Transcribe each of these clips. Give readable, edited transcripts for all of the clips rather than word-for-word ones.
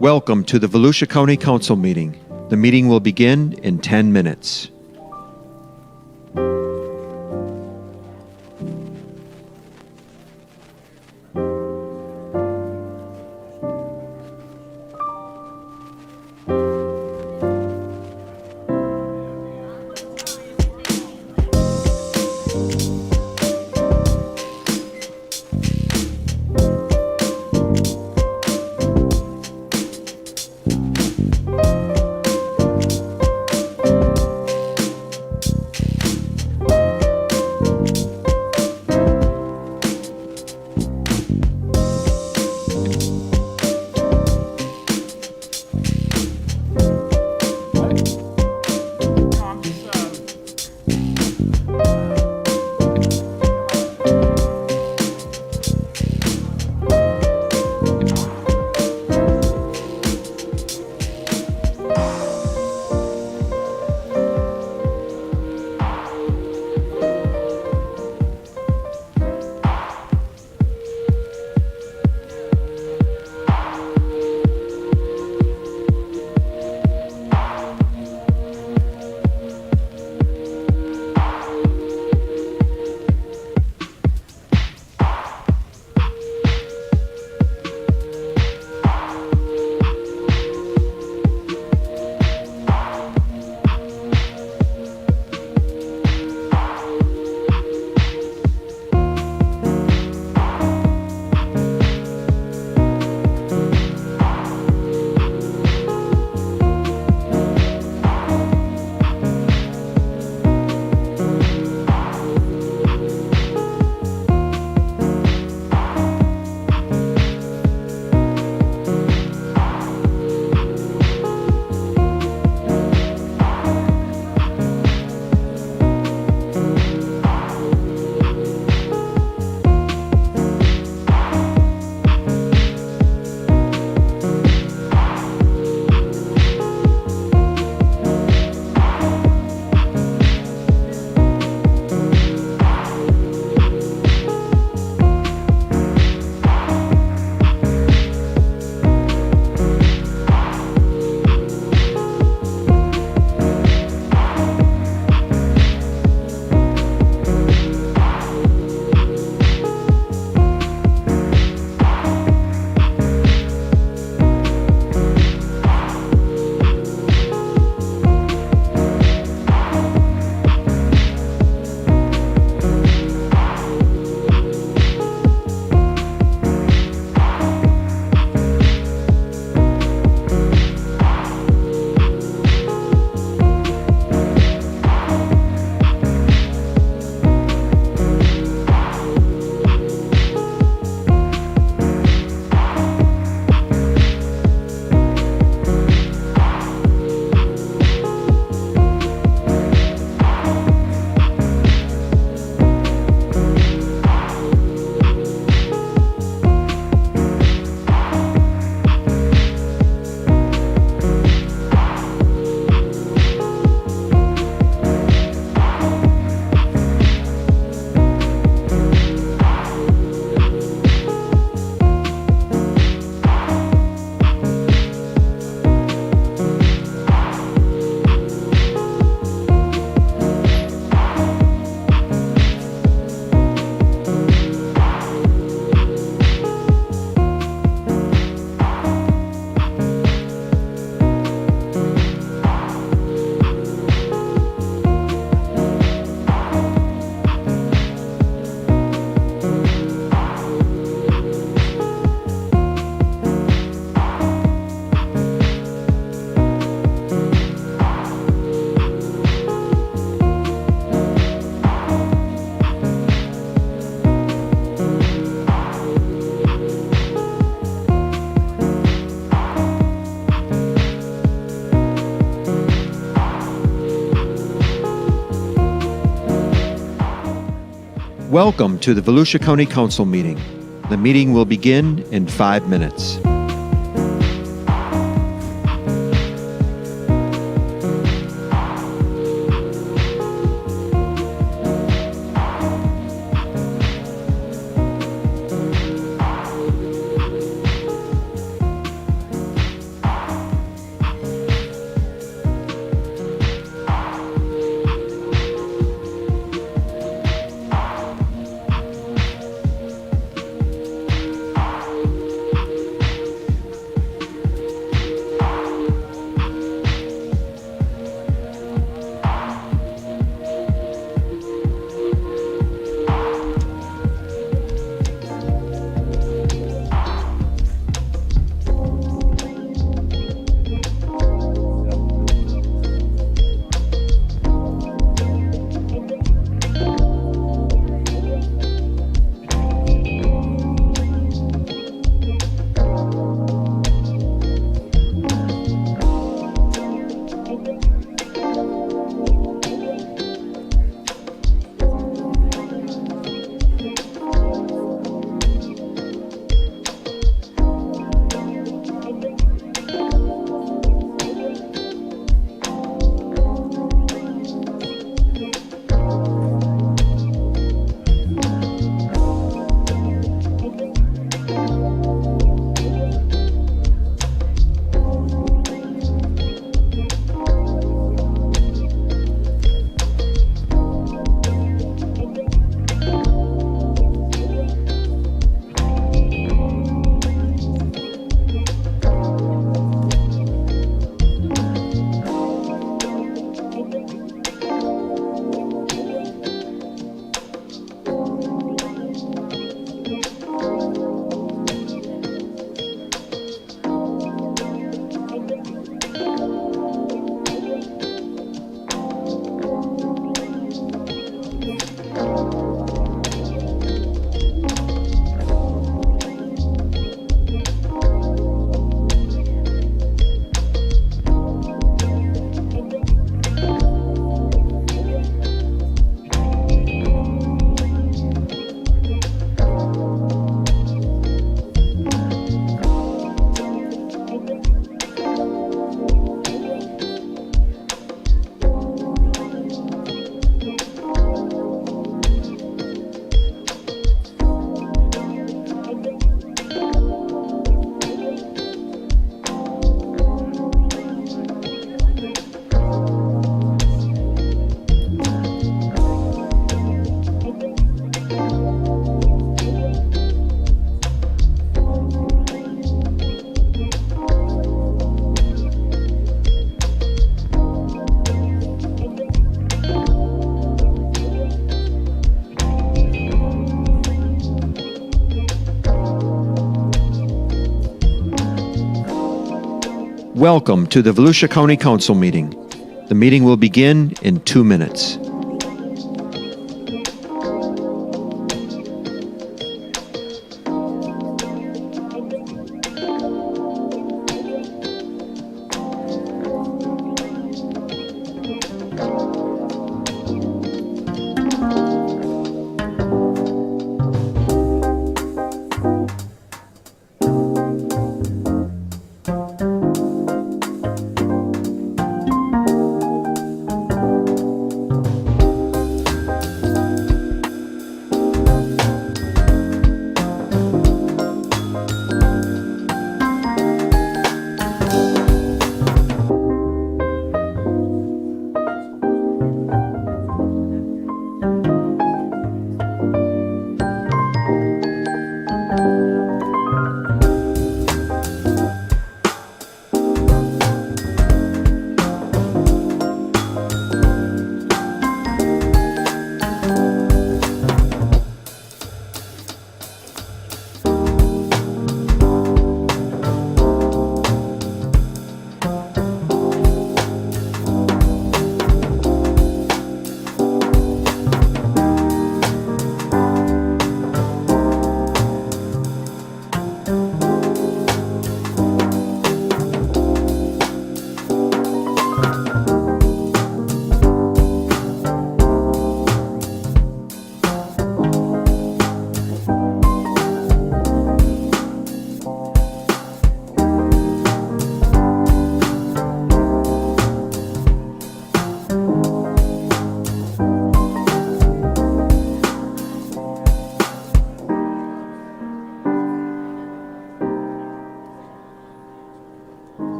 Welcome to the Volusia County Council meeting. The meeting will begin in 10 minutes. Welcome to the Volusia County Council meeting. The meeting will begin in 5 minutes. Welcome to the Volusia County Council meeting. The meeting will begin in 2 minutes.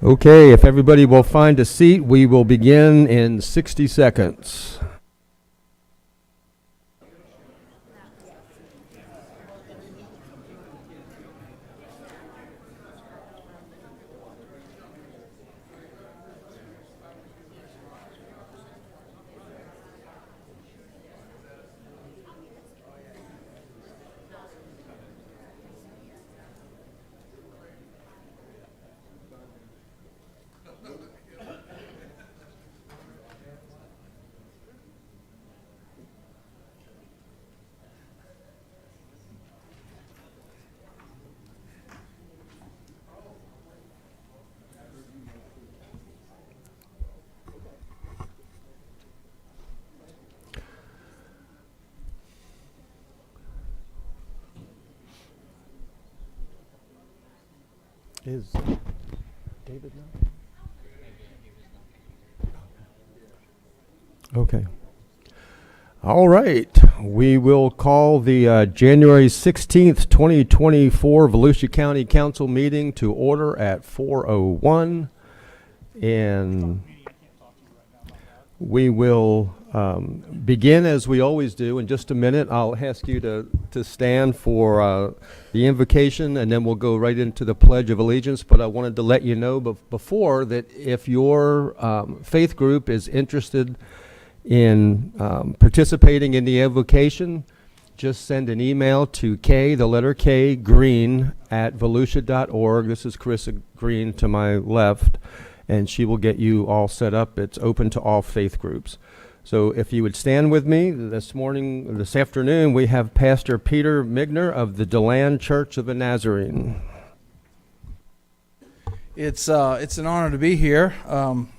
Okay, if everybody will find a seat, we will begin in 60 seconds. Is David now? Okay. All right. We will call the January 16th, 2024 Volusia County Council meeting to order at 4:01. And we will begin as we always do. In just a minute, I'll ask you to stand for the invocation, and then we'll go right into the Pledge of Allegiance. But I wanted to let you know before that if your faith group is interested in participating in the invocation, just send an email to the letter K, Green, at volusia.org. This is Carissa Green to my left, and she will get you all set up. It's open to all faith groups. So if you would stand with me this afternoon, we have Pastor Peter Migner of the DeLand Church of the Nazarene. It's an honor to be here.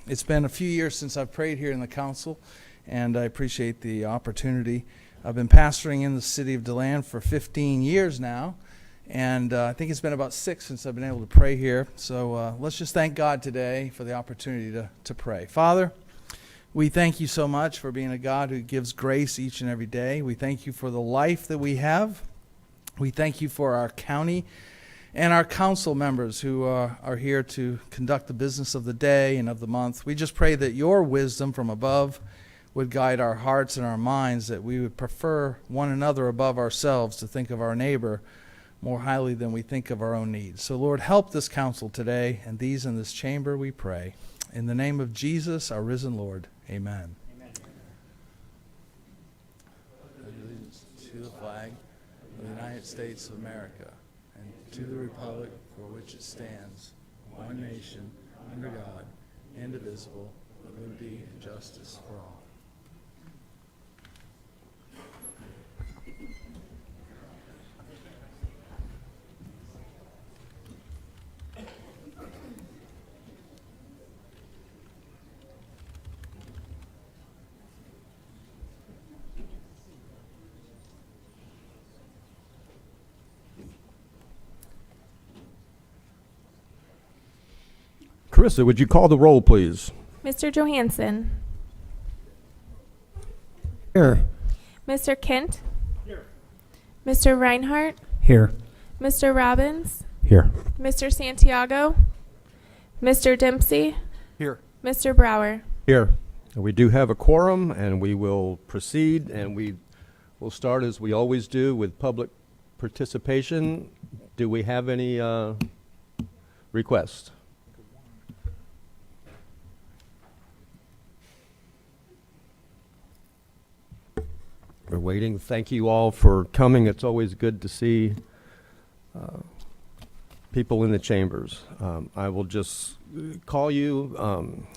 It's been a few years since I've prayed here in the council, and I appreciate the opportunity. I've been pastoring in the city of DeLand for 15 years now, and I think it's been about 6 since I've been able to pray here. So let's just thank God today for the opportunity to pray. Father, we thank you so much for being a God who gives grace each and every day. We thank you for the life that we have. We thank you for our county and our council members who are here to conduct the business of the day and of the month. We just pray that your wisdom from above would guide our hearts and our minds, that we would prefer one another above ourselves, to think of our neighbor more highly than we think of our own needs. So, Lord, help this council today and these in this chamber, we pray. In the name of Jesus, our risen Lord, amen. Amen. Allegiance to the flag of the United States of America and to the republic for which it stands, one nation, under God, indivisible, with liberty and justice for all. Carissa, would you call the roll, please? Mr. Johansson. Here. Mr. Kent. Here. Mr. Reinhardt. Here. Mr. Robbins. Here. Mr. Santiago. Mr. Dempsey. Here. Mr. Brower. Here. We do have a quorum, and we will proceed, and we will start as we always do with public participation. Do we have any requests? We're waiting. Thank you all for coming. It's always good to see people in the chambers. I will just call you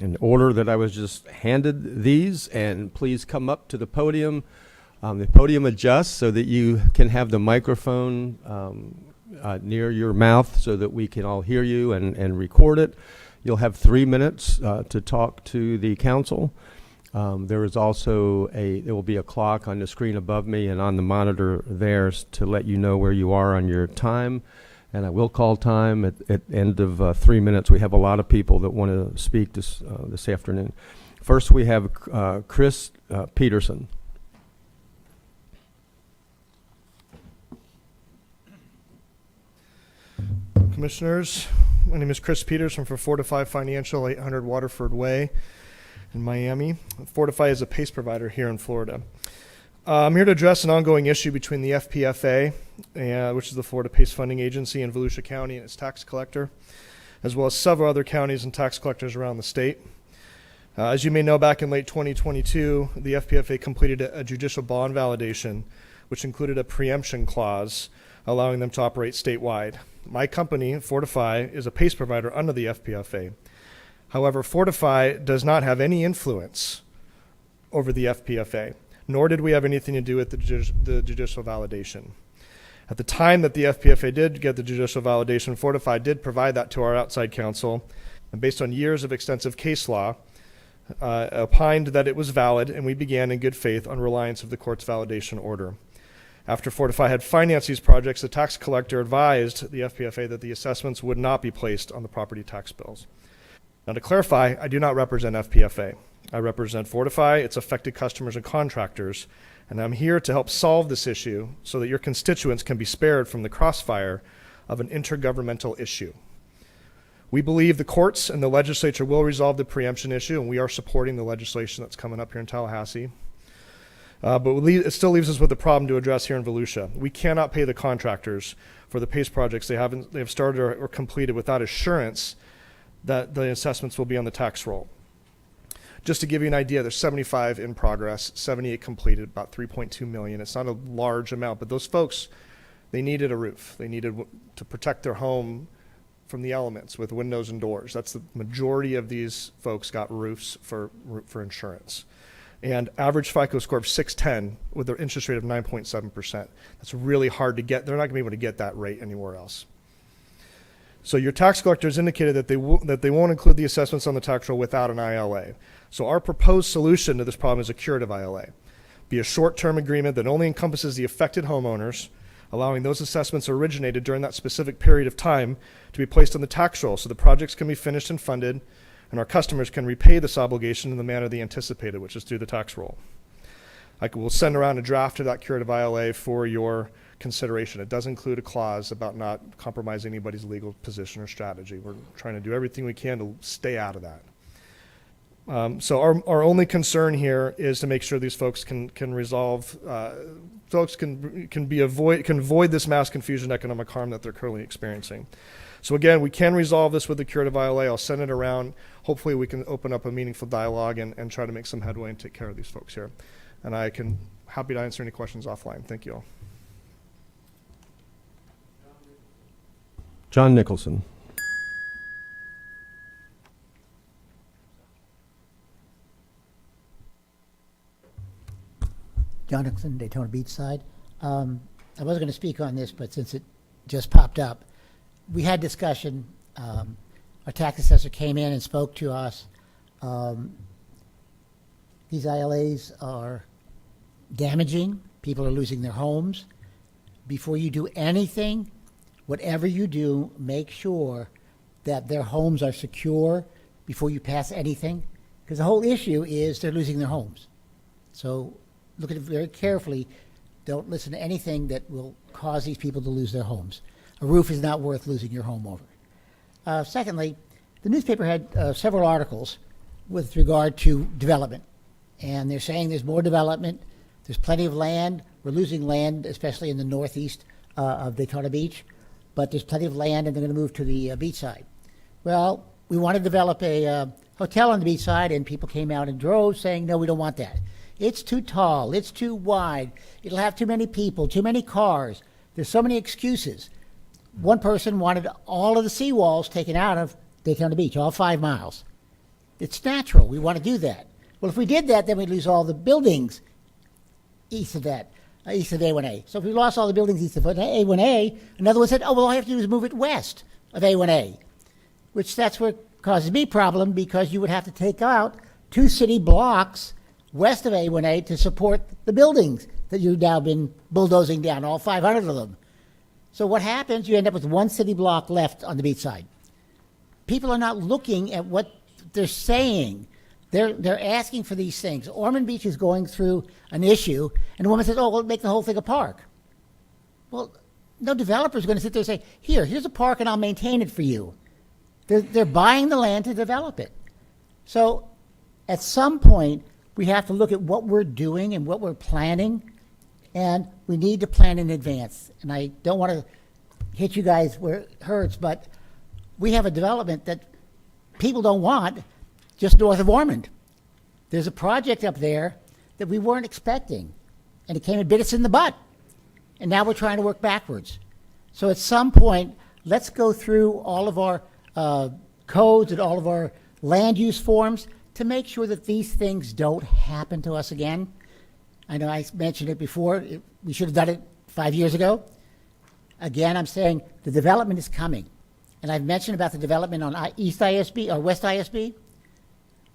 in order that I was just handed these, and please come up to the podium. The podium adjusts so that you can have the microphone near your mouth so that we can all hear you and record it. You'll have 3 minutes to talk to the council. There is also there will be a clock on the screen above me and on the monitor there to let you know where you are on your time. And I will call time at the end of 3 minutes. We have a lot of people that want to speak this afternoon. First, we have Chris Peterson. Commissioners, my name is Chris Peterson from Fortify Financial, 800 Waterford Way in Miami. Fortify is a PACE provider here in Florida. I'm here to address an ongoing issue between the FPFA, which is the Florida PACE Funding Agency, and Volusia County and its tax collector, as well as several other counties and tax collectors around the state. As you may know, back in late 2022, the FPFA completed a judicial bond validation, which included a preemption clause allowing them to operate statewide. My company, Fortify, is a PACE provider under the FPFA. However, Fortify does not have any influence over the FPFA, nor did we have anything to do with the judicial validation. At the time that the FPFA did get the judicial validation, Fortify did provide that to our outside counsel, and based on years of extensive case law, opined that it was valid, and we began in good faith on reliance of the court's validation order. After Fortify had financed these projects, the tax collector advised the FPFA that the assessments would not be placed on the property tax bills. Now, to clarify, I do not represent FPFA. I represent Fortify, its affected customers and contractors, and I'm here to help solve this issue so that your constituents can be spared from the crossfire of an intergovernmental issue. We believe the courts and the legislature will resolve the preemption issue, and we are supporting the legislation that's coming up here in Tallahassee. It still leaves us with a problem to address here in Volusia. We cannot pay the contractors for the PACE projects they have started or completed without assurance that the assessments will be on the tax roll. Just to give you an idea, there's 75 in progress, 78 completed, about 3.2 million. It's not a large amount, but those folks, they needed a roof. They needed to protect their home from the elements with windows and doors. That's the majority of these folks got roofs for insurance. And average FICO score of 610 with their interest rate of 9.7%. That's really hard to get. They're not going to be able to get that rate anywhere else. So your tax collectors indicated that they won't include the assessments on the tax roll without an ILA. So our proposed solution to this problem is a curative ILA. Be a short-term agreement that only encompasses the affected homeowners, allowing those assessments originated during that specific period of time to be placed on the tax roll so the projects can be finished and funded, and our customers can repay this obligation in the manner they anticipated, which is through the tax roll. We'll send around a draft of that curative ILA for your consideration. It does include a clause about not compromising anybody's legal position or strategy. We're trying to do everything we can to stay out of that. So our only concern here is to make sure these folks can resolve, folks can avoid this mass confusion, economic harm that they're currently experiencing. So again, we can resolve this with the curative ILA. I'll send it around. Hopefully we can open up a meaningful dialogue and try to make some headway and take care of these folks here. And happy to answer any questions offline. Thank you all. John Nicholson. John Nicholson, Daytona Beach side. I wasn't going to speak on this, but since it just popped up, we had discussion. Our tax assessor came in and spoke to us. These ILAs are damaging. People are losing their homes. Before you do anything, whatever you do, make sure that their homes are secure before you pass anything, because the whole issue is they're losing their homes. So look at it very carefully. Don't listen to anything that will cause these people to lose their homes. A roof is not worth losing your home over. Secondly, the newspaper had several articles with regard to development. And they're saying there's more development. There's plenty of land. We're losing land, especially in the northeast of Daytona Beach. But there's plenty of land, and they're going to move to the beachside. Well, we want to develop a hotel on the beachside, and people came out in droves saying, no, we don't want that. It's too tall. It's too wide. It'll have too many people, too many cars. There's so many excuses. One person wanted all of the seawalls taken out of Daytona Beach, all 5 miles. It's natural. We want to do that. Well, if we did that, then we'd lose all the buildings east of that, east of A1A. So if we lost all the buildings east of A1A, another one said, oh, well, all I have to do is move it west of A1A, which that's where it causes me problem, because you would have to take out 2 city blocks west of A1A to support the buildings that you've now been bulldozing down, all 500 of them. So what happens, you end up with 1 city block left on the beach side. People are not looking at what they're saying. They're asking for these things. Ormond Beach is going through an issue, and the woman says, oh, we'll make the whole thing a park. Well, no developer is going to sit there and say, here's a park, and I'll maintain it for you. They're buying the land to develop it. So at some point, we have to look at what we're doing and what we're planning, and we need to plan in advance. And I don't want to hit you guys where it hurts, but we have a development that people don't want just north of Ormond. There's a project up there that we weren't expecting, and it came and bit us in the butt. And now we're trying to work backwards. So at some point, let's go through all of our codes and all of our land use forms to make sure that these things don't happen to us again. I know I mentioned it before. We should have done it 5 years ago. Again, I'm saying the development is coming. And I've mentioned about the development on East ISB or West ISB.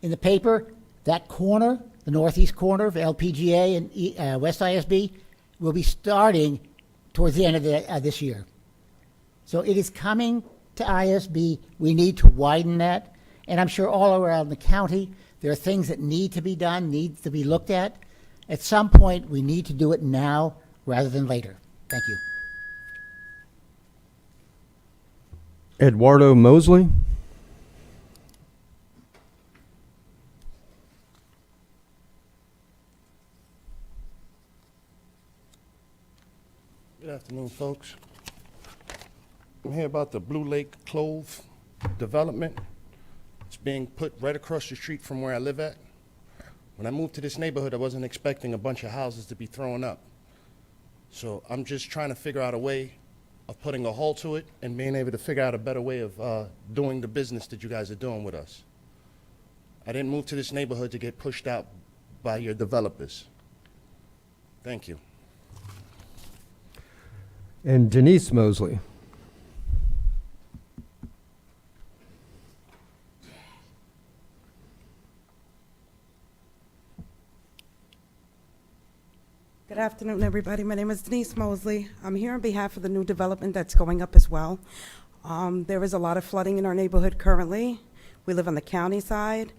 In the paper, that corner, the northeast corner of LPGA and West ISB, will be starting towards the end of this year. So it is coming to ISB. We need to widen that. And I'm sure all around the county, there are things that need to be done, need to be looked at. At some point, we need to do it now rather than later. Thank you. Eduardo Mosley. Good afternoon, folks. I'm here about the Blue Lake Clove development. It's being put right across the street from where I live at. When I moved to this neighborhood, I wasn't expecting a bunch of houses to be thrown up. So I'm just trying to figure out a way of putting a halt to it and being able to figure out a better way of doing the business that you guys are doing with us. I didn't move to this neighborhood to get pushed out by your developers. Thank you. And Denise Mosley. Good afternoon, everybody. My name is Denise Mosley. I'm here on behalf of the new development that's going up as well. There is a lot of flooding in our neighborhood currently. We live on the county side.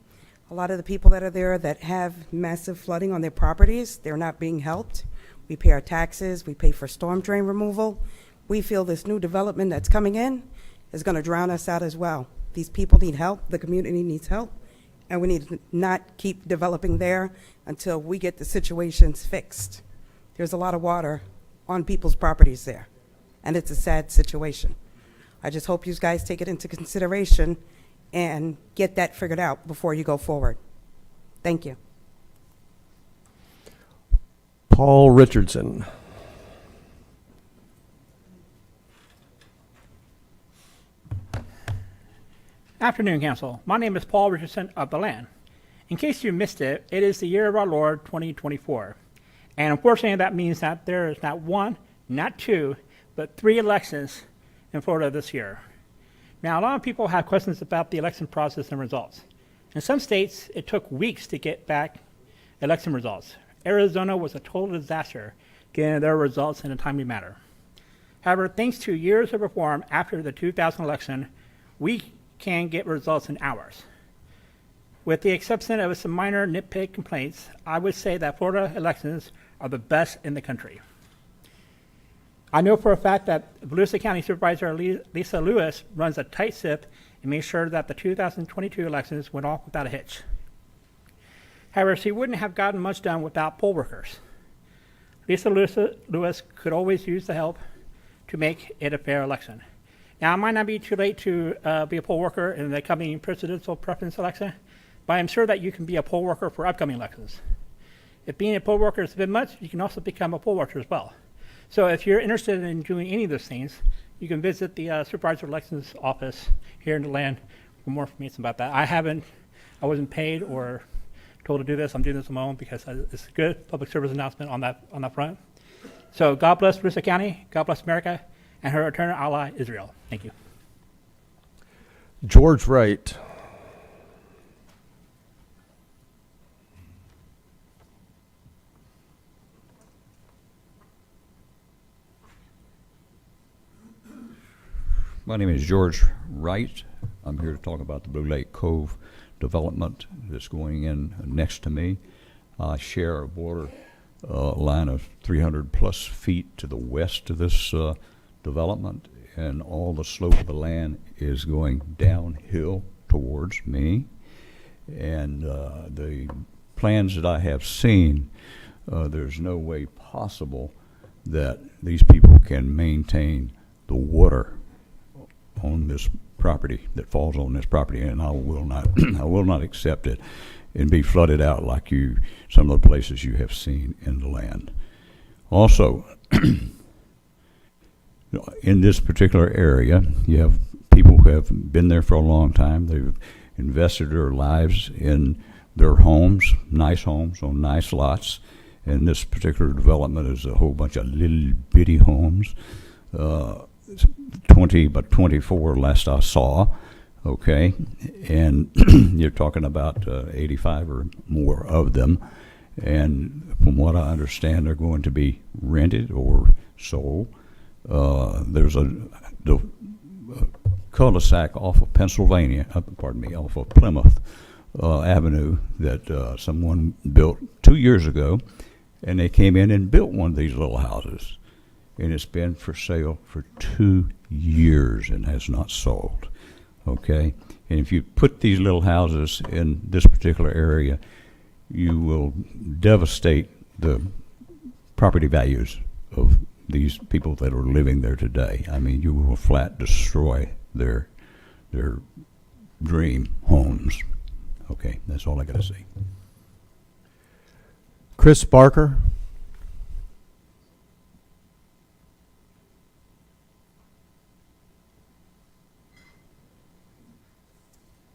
A lot of the people that are there that have massive flooding on their properties, they're not being helped. We pay our taxes. We pay for storm drain removal. We feel this new development that's coming in is going to drown us out as well. These people need help. The community needs help. And we need to not keep developing there until we get the situations fixed. There's a lot of water on people's properties there, and it's a sad situation. I just hope you guys take it into consideration and get that figured out before you go forward. Thank you. Paul Richardson. Afternoon, Council. My name is Paul Richardson of the Land. In case you missed it, it is the year of our Lord 2024. And unfortunately, that means that there is not one, not two, but 3 elections in Florida this year. Now, a lot of people have questions about the election process and results. In some states, it took weeks to get back election results. Arizona was a total disaster getting their results in a timely manner. However, thanks to years of reform after the 2000 election, we can get results in hours. With the exception of some minor nitpick complaints, I would say that Florida elections are the best in the country. I know for a fact that Volusia County Supervisor Lisa Lewis runs a tight ship and makes sure that the 2022 elections went off without a hitch. However, she wouldn't have gotten much done without poll workers. Lisa Lewis could always use the help to make it a fair election. Now, it might not be too late to be a poll worker in the coming presidential preference election, but I'm sure that you can be a poll worker for upcoming elections. If being a poll worker is a bit much, you can also become a poll worker as well. So if you're interested in doing any of those things, you can visit the Supervisor of Elections office here in the Land for more information about that. I wasn't paid or told to do this. I'm doing this on my own because it's a good public service announcement on that front. So God bless Volusia County, God bless America, and her eternal ally, Israel. Thank you. George Wright. My name is George Wright. I'm here to talk about the Blue Lake Cove development that's going in next to me. I share a water line of 300 plus feet to the west of this development, and all the slope of the land is going downhill towards me. And the plans that I have seen, there's no way possible that these people can maintain the water on this property that falls on this property, and I will not I will not accept it and be flooded out like some of the places you have seen in the Land. Also, in this particular area, you have people who have been there for a long time. They've invested their lives in their homes, nice homes on nice lots, and this particular development is a whole bunch of little bitty homes. 20 by 24 last I saw, okay, and you're talking about 85 or more of them, and from what I understand, they're going to be rented or sold. There's the cul-de-sac off of off of Plymouth Avenue that someone built 2 years ago, and they came in and built one of these little houses. And it's been for sale for 2 years and has not sold, okay? And if you put these little houses in this particular area, you will devastate the property values of these people that are living there today. I mean, you will flat destroy their dream homes. Okay, that's all I got to say. Chris Barker.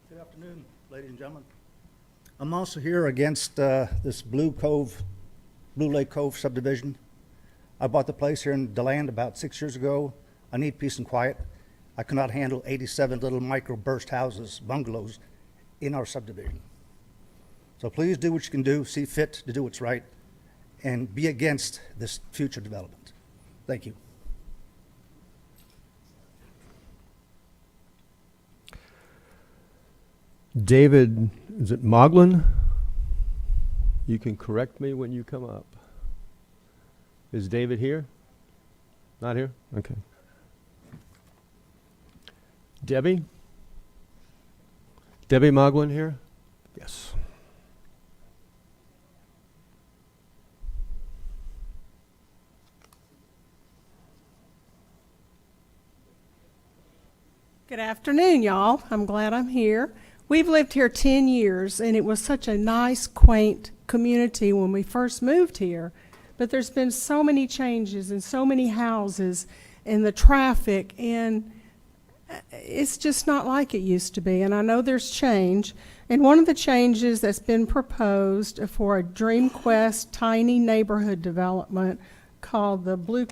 Good afternoon, ladies and gentlemen. I'm also here against this Blue Lake Cove subdivision. I bought the place here in DeLand about 6 years ago. I need peace and quiet. I cannot handle 87 little micro-burst houses, bungalows, in our subdivision. So please do what you can do, see fit to do what's right, and be against this future development. Thank you. David, is it Moglin? You can correct me when you come up. Is David here? Not here? Okay. Debbie? Debbie Moglin here? Yes. Good afternoon, y'all. I'm glad I'm here. We've lived here 10 years, and it was such a nice, quaint community when we first moved here. But there's been so many changes and so many houses and the traffic, and it's just not like it used to be. And I know there's change. And one of the changes that's been proposed for a Dream Quest tiny neighborhood development called the Blue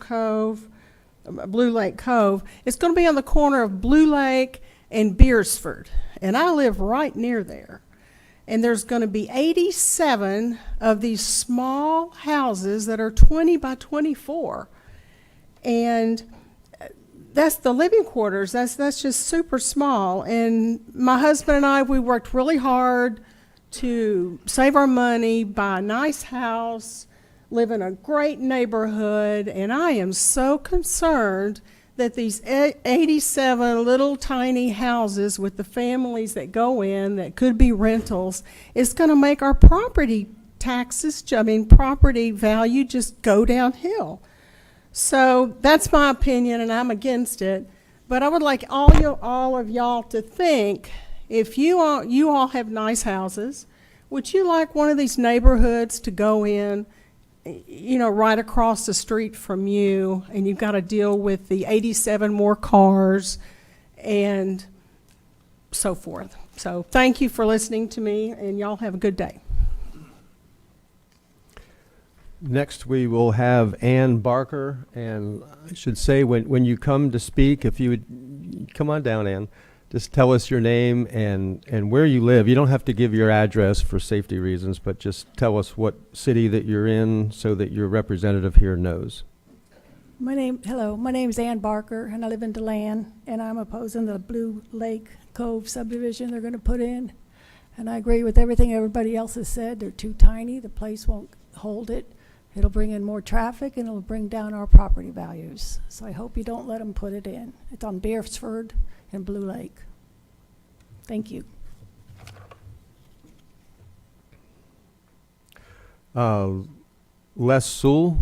Lake Cove, it's going to be on the corner of Blue Lake and Beersford. And I live right near there. And there's going to be 87 of these small houses that are 20 by 24. And that's the living quarters. That's just super small. And my husband and I, we worked really hard to save our money, buy a nice house, live in a great neighborhood. And I am so concerned that these 87 little tiny houses with the families that go in that could be rentals is going to make our property taxes, property value just go downhill. So that's my opinion, and I'm against it. But I would like all of y'all to think, if you all have nice houses, would you like one of these neighborhoods to go in, right across the street from you, and you've got to deal with the 87 more cars and so forth. So thank you for listening to me, and y'all have a good day. Next, we will have Ann Barker, and I should say when you come to speak, if you would come on down, Ann, just tell us your name and where you live. You don't have to give your address for safety reasons, but just tell us what city that you're in so that your representative here knows. Hello, my name is Ann Barker, and I live in DeLand, and I'm opposing the Blue Lake Cove subdivision they're going to put in. And I agree with everything everybody else has said. They're too tiny. The place won't hold it. It'll bring in more traffic, and it'll bring down our property values. So I hope you don't let them put it in. It's on Beersford and Blue Lake. Thank you. Les Sewell.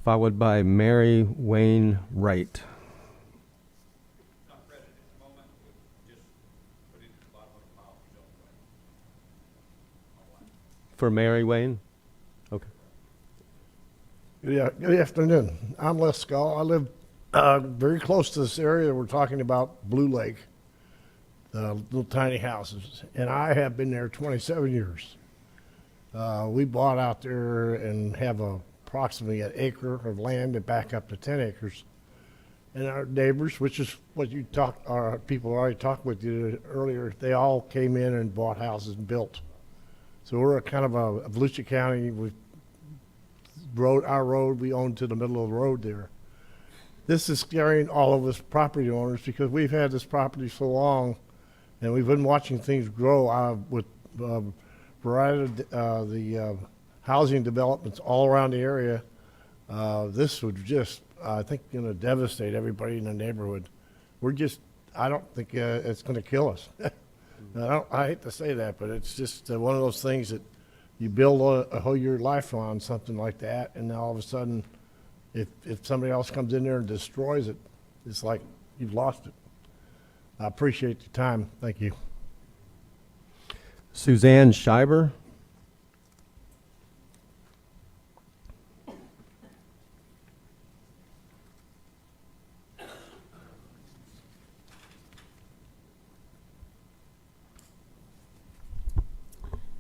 Followed by Mary Wayne Wright. For Mary Wayne? Okay. Yeah, good afternoon. I'm Les Scull. I live very close to this area we're talking about, Blue Lake, the little tiny houses. And I have been there 27 years. We bought out there and have approximately an acre of land and back up to 10 acres. And our neighbors, which is what our people already talked with you earlier, they all came in and bought houses and built. So we're kind of a Volusia County. Our road we own to the middle of the road there. This is scaring all of us property owners because we've had this property so long, and we've been watching things grow with variety of the housing developments all around the area. This would just, I think, going to devastate everybody in the neighborhood. I don't think it's going to kill us. I hate to say that, but it's just one of those things that you build a whole your life on something like that, and now all of a sudden, if somebody else comes in there and destroys it, it's like you've lost it. I appreciate your time. Thank you. Suzanne Scheiber.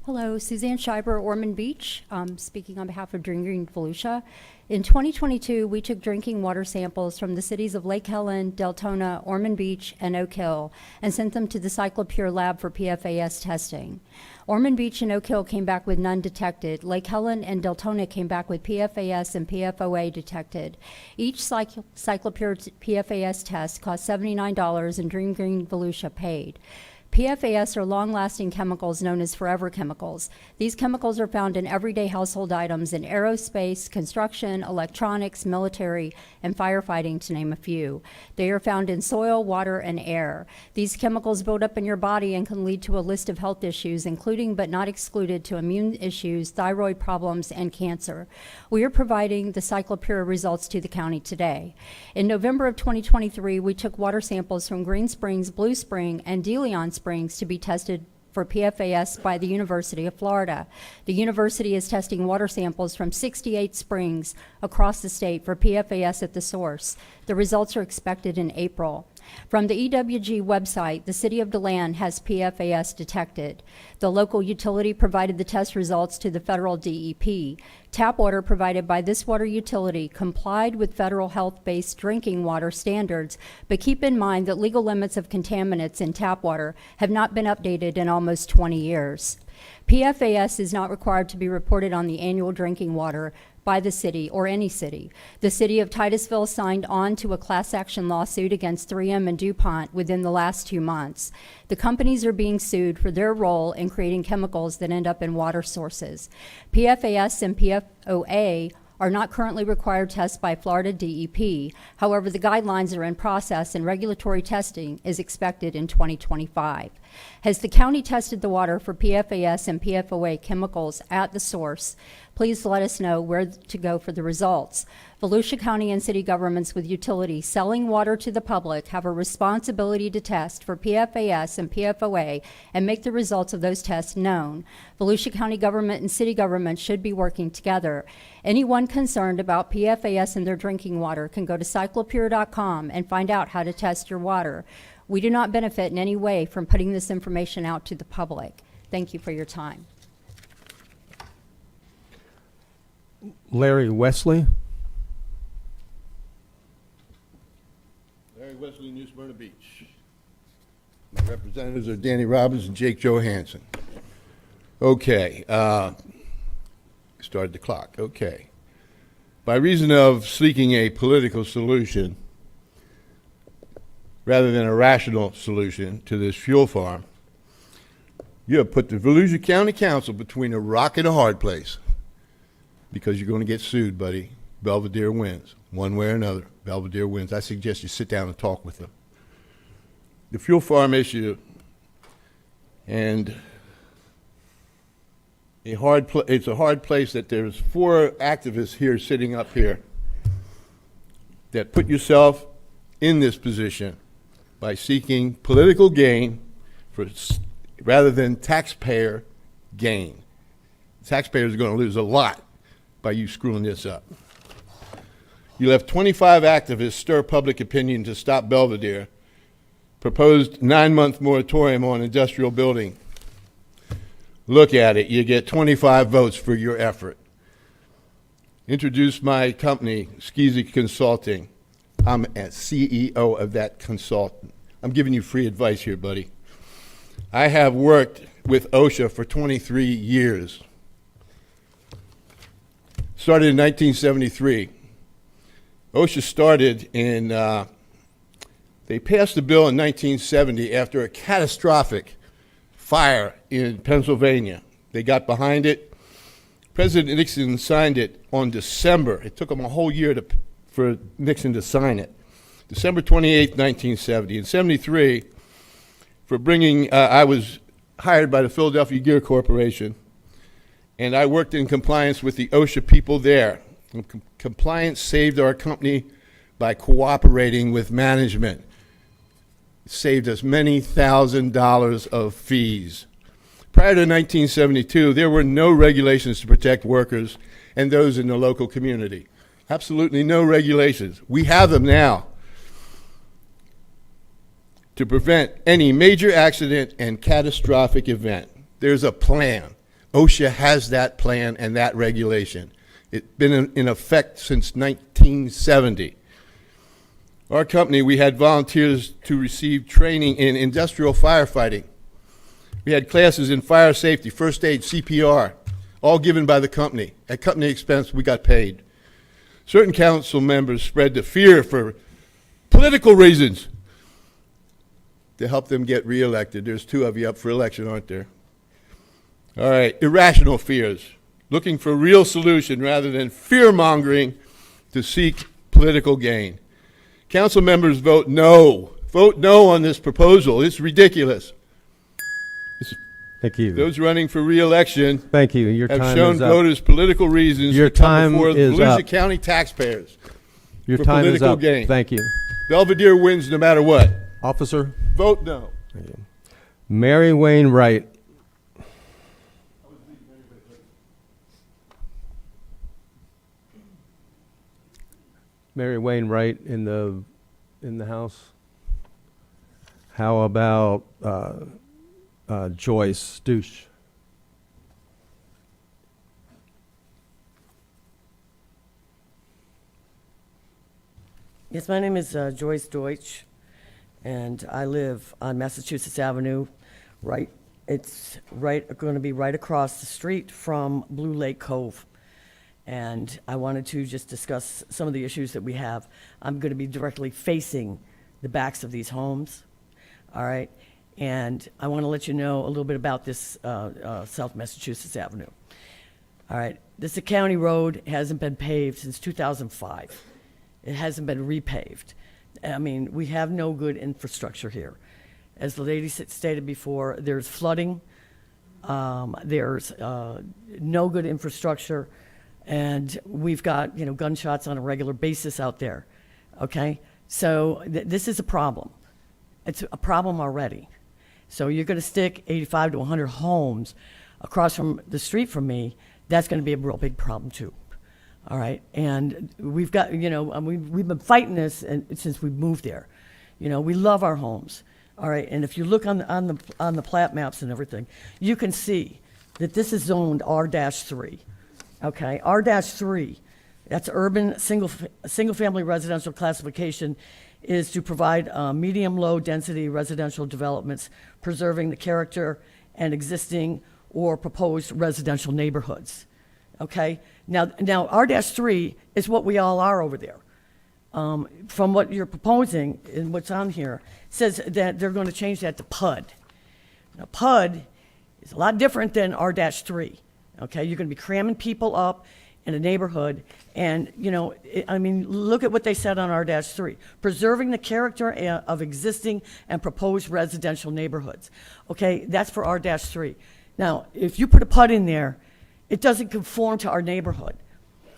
Hello, Suzanne Scheiber, Ormond Beach, speaking on behalf of Drinking Volusia. In 2022, we took drinking water samples from the cities of Lake Helen, Deltona, Ormond Beach, and Oak Hill and sent them to the Cyclopure lab for PFAS testing. Ormond Beach and Oak Hill came back with none detected. Lake Helen and Deltona came back with PFAS and PFOA detected. Each Cyclopure PFAS test cost $79 and Drinking Volusia paid. PFAS are long-lasting chemicals known as forever chemicals. These chemicals are found in everyday household items in aerospace, construction, electronics, military, and firefighting, to name a few. They are found in soil, water, and air. These chemicals build up in your body and can lead to a list of health issues, including but not excluded to immune issues, thyroid problems, and cancer. We are providing the Cyclopure results to the county today. In November of 2023, we took water samples from Green Springs, Blue Spring, and DeLeon Springs to be tested for PFAS by the University of Florida. The university is testing water samples from 68 springs across the state for PFAS at the source. The results are expected in April. From the EWG website, the City of DeLand has PFAS detected. The local utility provided the test results to the federal DEP. Tap water provided by this water utility complied with federal health-based drinking water standards, but keep in mind that legal limits of contaminants in tap water have not been updated in almost 20 years. PFAS is not required to be reported on the annual drinking water by the city or any city. The city of Titusville signed on to a class action lawsuit against 3M and DuPont within the last 2 months. The companies are being sued for their role in creating chemicals that end up in water sources. PFAS and PFOA are not currently required tests by Florida DEP. However, the guidelines are in process and regulatory testing is expected in 2025. Has the county tested the water for PFAS and PFOA chemicals at the source? Please let us know where to go for the results. Volusia County and city governments with utilities selling water to the public have a responsibility to test for PFAS and PFOA and make the results of those tests known. Volusia County government and city government should be working together. Anyone concerned about PFAS in their drinking water can go to cyclopure.com and find out how to test your water. We do not benefit in any way from putting this information out to the public. Thank you for your time. Larry Wesley. Larry Wesley, New Smyrna Beach. My representatives are Danny Robbins and Jake Johansson. Okay, started the clock. Okay. By reason of seeking a political solution rather than a rational solution to this fuel farm, you have put the Volusia County Council between a rock and a hard place because you're going to get sued, buddy. Belvedere wins. One way or another, Belvedere wins. I suggest you sit down and talk with them. The fuel farm issue and it's a hard place that there's 4 activists here sitting up here that put yourself in this position by seeking political gain rather than taxpayer gain. Taxpayers are going to lose a lot by you screwing this up. You left 25 activists stir public opinion to stop Belvedere, proposed 9-month moratorium on industrial building. Look at it, you get 25 votes for your effort. Introduce my company, Skeezy Consulting. I'm a CEO of that consultant. I'm giving you free advice here, buddy. I have worked with OSHA for 23 years. Started in 1973. OSHA started in, they passed a bill in 1970 after a catastrophic fire in Pennsylvania. They got behind it. President Nixon signed it on December. It took him a whole year for Nixon to sign it. December 28, 1970. In 73, for bringing, I was hired by the Philadelphia Gear Corporation and I worked in compliance with the OSHA people there. And compliance saved our company by cooperating with management. It saved us many $1,000s of fees. Prior to 1972, there were no regulations to protect workers and those in the local community. Absolutely no regulations. We have them now to prevent any major accident and catastrophic event. There's a plan. OSHA has that plan and that regulation. It's been in effect since 1970. Our company, we had volunteers to receive training in industrial firefighting. We had classes in fire safety, first aid, CPR, all given by the company. At company expense, we got paid. Certain council members spread the fear for political reasons to help them get reelected. There's 2 of you up for election, aren't there? All right, irrational fears, looking for a real solution rather than fear-mongering to seek political gain. Council members vote no. Vote no on this proposal. It's ridiculous. Thank you. Those running for re-election Thank you. Your have time shown is up. voters political reasons Your to come time before the is Volusia up. County taxpayers Your for time is political up. gain. Thank you. Belvedere wins no matter what. Officer? Vote no. Thank you. Mary Wayne Wright. Mary Wayne Wright in the house. How about Joyce Douche? Yes, my name is Joyce Deutsch, and I live on Massachusetts Avenue. It's going to be right across the street from Blue Lake Cove. And I wanted to just discuss some of the issues that we have. I'm going to be directly facing the backs of these homes, all right? And I want to let you know a little bit about this South Massachusetts Avenue. All right, this county road hasn't been paved since 2005. It hasn't been repaved. I mean, we have no good infrastructure here. As the lady stated before, there's flooding, there's no good infrastructure, and we've got, gunshots on a regular basis out there, okay? So this is a problem. It's a problem already. So you're going to stick 85 to 100 homes across from the street from me. That's going to be a real big problem too. All right, and we've got, we've been fighting this since we moved there. We love our homes. All right, and if you look on the plat maps and everything, you can see that this is zoned R-3. Okay, R-3, that's urban single-family residential classification, is to provide medium-low density residential developments, preserving the character and existing or proposed residential neighborhoods. Okay, now R-3 is what we all are over there. From what you're proposing and what's on here, says that they're going to change that to PUD. Now, PUD is a lot different than R-3. Okay, you're going to be cramming people up in a neighborhood, and look at what they said on R-3: preserving the character of existing and proposed residential neighborhoods. Okay, that's for R-3. Now, if you put a PUD in there, it doesn't conform to our neighborhood.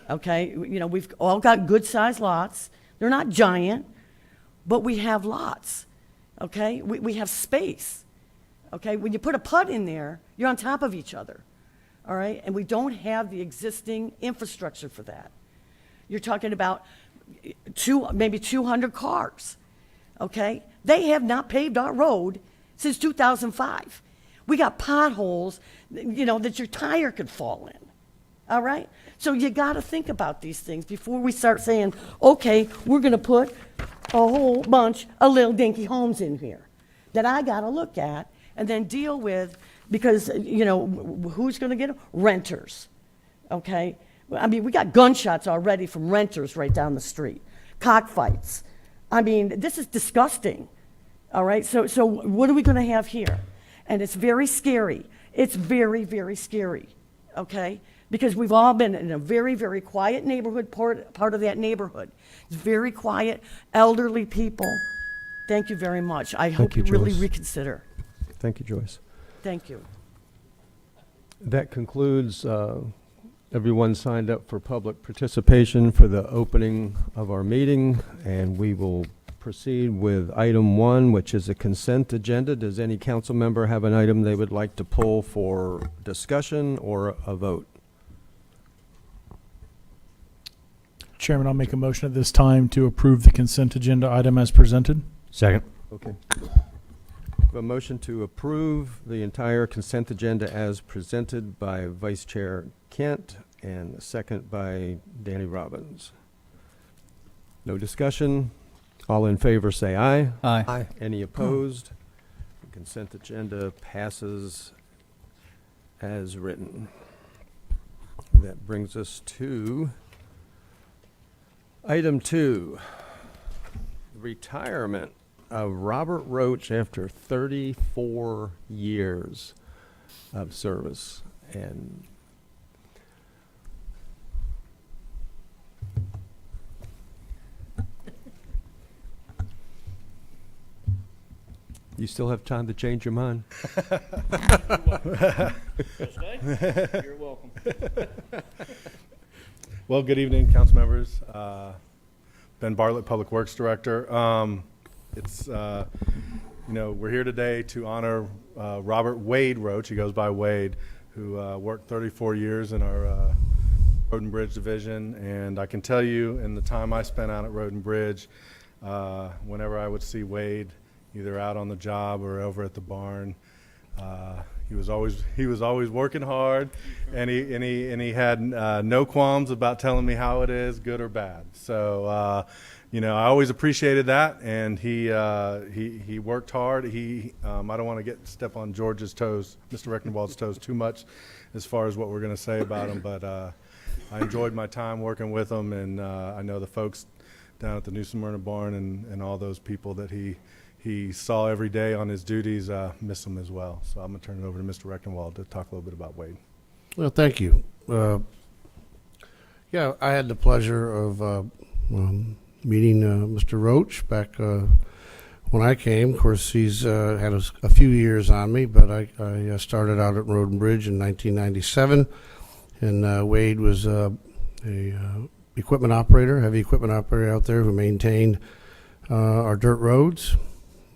Okay, we've all got good-sized lots. They're not giant, but we have lots. Okay, we have space. Okay, when you put a PUD in there, you're on top of each other. All right, and we don't have the existing infrastructure for that. You're talking about maybe 200 cars. Okay, they have not paved our road since 2005. We got potholes, that your tire could fall in. All right, so you got to think about these things before we start saying, okay, we're going to put a whole bunch of little dinky homes in here that I got to look at and then deal with. Because, who's going to get them? Renters, okay? I mean, we got gunshots already from renters right down the street, cockfights. I mean, this is disgusting, all right? So what are we going to have here? And it's very scary. It's very, very scary, okay? Because we've all been in a very, very quiet neighborhood, part of that neighborhood. It's very quiet, elderly people. Thank you very much. I hope you really reconsider. Thank you, Joyce. Thank you. That concludes everyone signed up for public participation for the opening of our meeting, and we will proceed with item 1, which is a consent agenda. Does any council member have an item they would like to pull for discussion or a vote? Chairman, I'll make a motion at this time to approve the consent agenda item as presented. Second. Okay. A motion to approve the entire consent agenda as presented by Vice Chair Kent and a second by Danny Robbins. No discussion. All in favor say aye. Aye. Any opposed? The consent agenda passes as written. That brings us to item 2, retirement of Robert Roach after 34 years of service. And you still have time to change your mind. You're welcome. Well, good evening, council members. Ben Bartlett, Public Works Director. We're here today to honor Robert Wade Roach. He goes by Wade, who worked 34 years in our Road and Bridge division. And I can tell you, in the time I spent out at Road and Bridge, whenever I would see Wade, either out on the job or over at the barn, he was always working hard, and he had no qualms about telling me how it is, good or bad. So I always appreciated that, and he worked hard. I don't want to step on George's toes, Mr. Reckenwald's toes, too much as far as what we're going to say about him, but I enjoyed my time working with him, and I know the folks down at the New Smyrna barn and all those people that he saw every day on his duties, miss him as well. So I'm going to turn it over to Mr. Reckenwald to talk a little bit about Wade. Well, thank you. Yeah, I had the pleasure of meeting Mr. Roach back when I came. Of course, he's had a few years on me, but I started out at Road and Bridge in 1997, and Wade was a equipment operator, heavy equipment operator out there who maintained our dirt roads.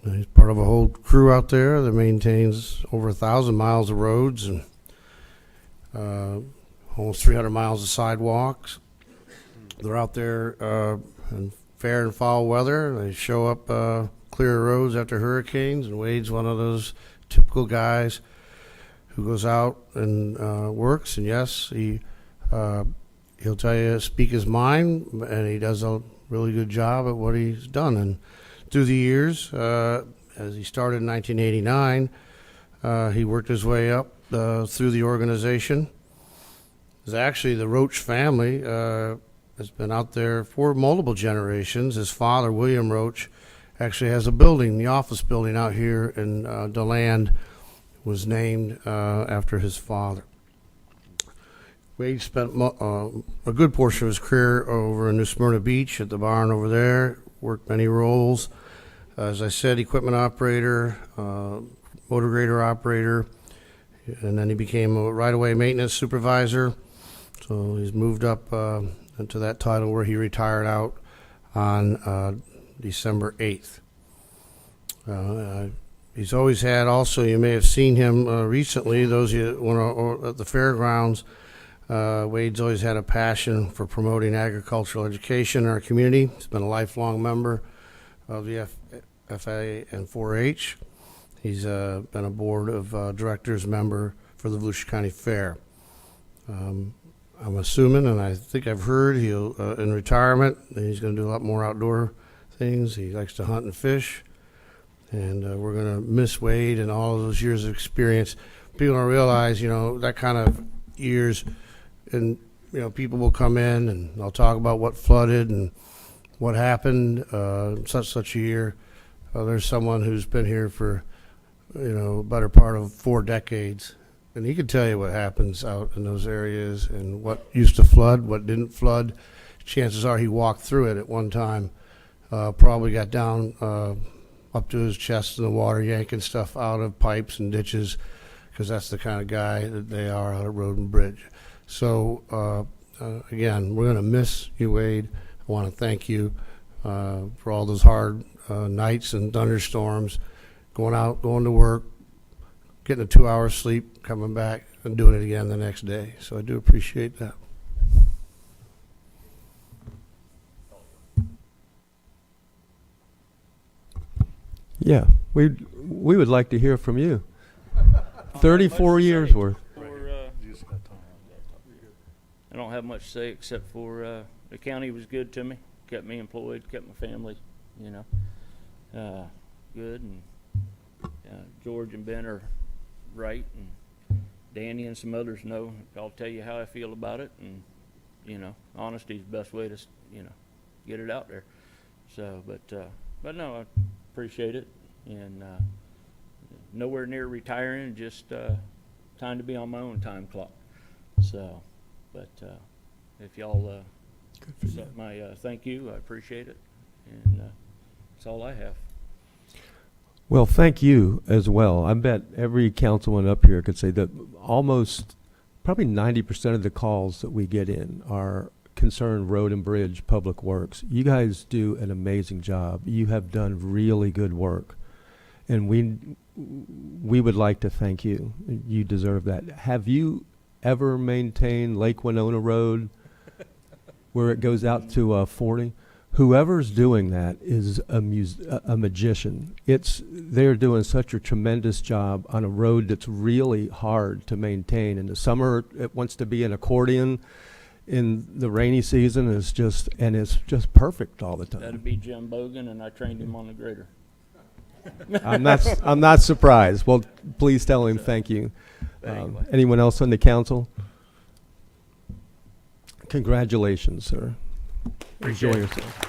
He's part of a whole crew out there that maintains over 1,000 miles of roads and almost 300 miles of sidewalks. They're out there in fair and foul weather. They show up, clear roads after hurricanes, and Wade's one of those typical guys who goes out and works. And yes, he'll tell you, speak his mind, and he does a really good job at what he's done. And through the years, as he started in 1989, he worked his way up through the organization. It's actually the Roach family has been out there for multiple generations. His father, William Roach, actually has a building, the office building out here in DeLand, was named after his father. Wade spent a good portion of his career over in New Smyrna Beach at the barn over there, worked many roles. As I said, equipment operator, motor grader operator, and then he became a right-of-way maintenance supervisor. So he's moved up into that title where he retired out on December 8th. He's always had also, you may have seen him recently, those of you at the fairgrounds, Wade's always had a passion for promoting agricultural education in our community. He's been a lifelong member of the FA and 4-H. He's been a board of directors member for the Volusia County Fair. I'm assuming, and I think I've heard, he'll in retirement, he's going to do a lot more outdoor things. He likes to hunt and fish, and we're going to miss Wade and all of those years of experience. People don't realize, that kind of years, and people will come in and they'll talk about what flooded and what happened such a year. There's someone who's been here for better part of 4 decades, and he can tell you what happens out in those areas and what used to flood, what didn't flood. Chances are he walked through it at one time, probably got down up to his chest in the water, yanking stuff out of pipes and ditches, because that's the kind of guy that they are out at Road and Bridge. So, again, we're going to miss you, Wade. I want to thank you for all those hard nights and thunderstorms, going out, going to work, getting a 2 hours sleep, coming back, and doing it again the next day. So I do appreciate that. Yeah, we would like to hear from you. 34 years worth. I don't have much to say except for the county was good to me, kept me employed, kept my family, good, and George and Ben are right, and Danny and some others know. I'll tell you how I feel about it, and honesty is the best way to get it out there. So, but no, I appreciate it, and nowhere near retiring, just time to be on my own time clock. So, but if y'all accept my thank you, I appreciate it, and that's all I have. Well, thank you as well. I bet every councilman up here could say that probably 90% of the calls that we get in are concerned road and bridge, public works. You guys do an amazing job. You have done really good work, and we would like to thank you. You deserve that. Have you ever maintained Lake Winona Road where it goes out to 40? Whoever's doing that is a magician. They're doing such a tremendous job on a road that's really hard to maintain. In the summer, it wants to be an accordion. In the rainy season, it's just perfect all the time. That'd be Jim Bogan, and I trained him on the grader. I'm not surprised. Well, please tell him thank you. Anyway. Anyone else on the council? Congratulations, sir. Enjoy yourself.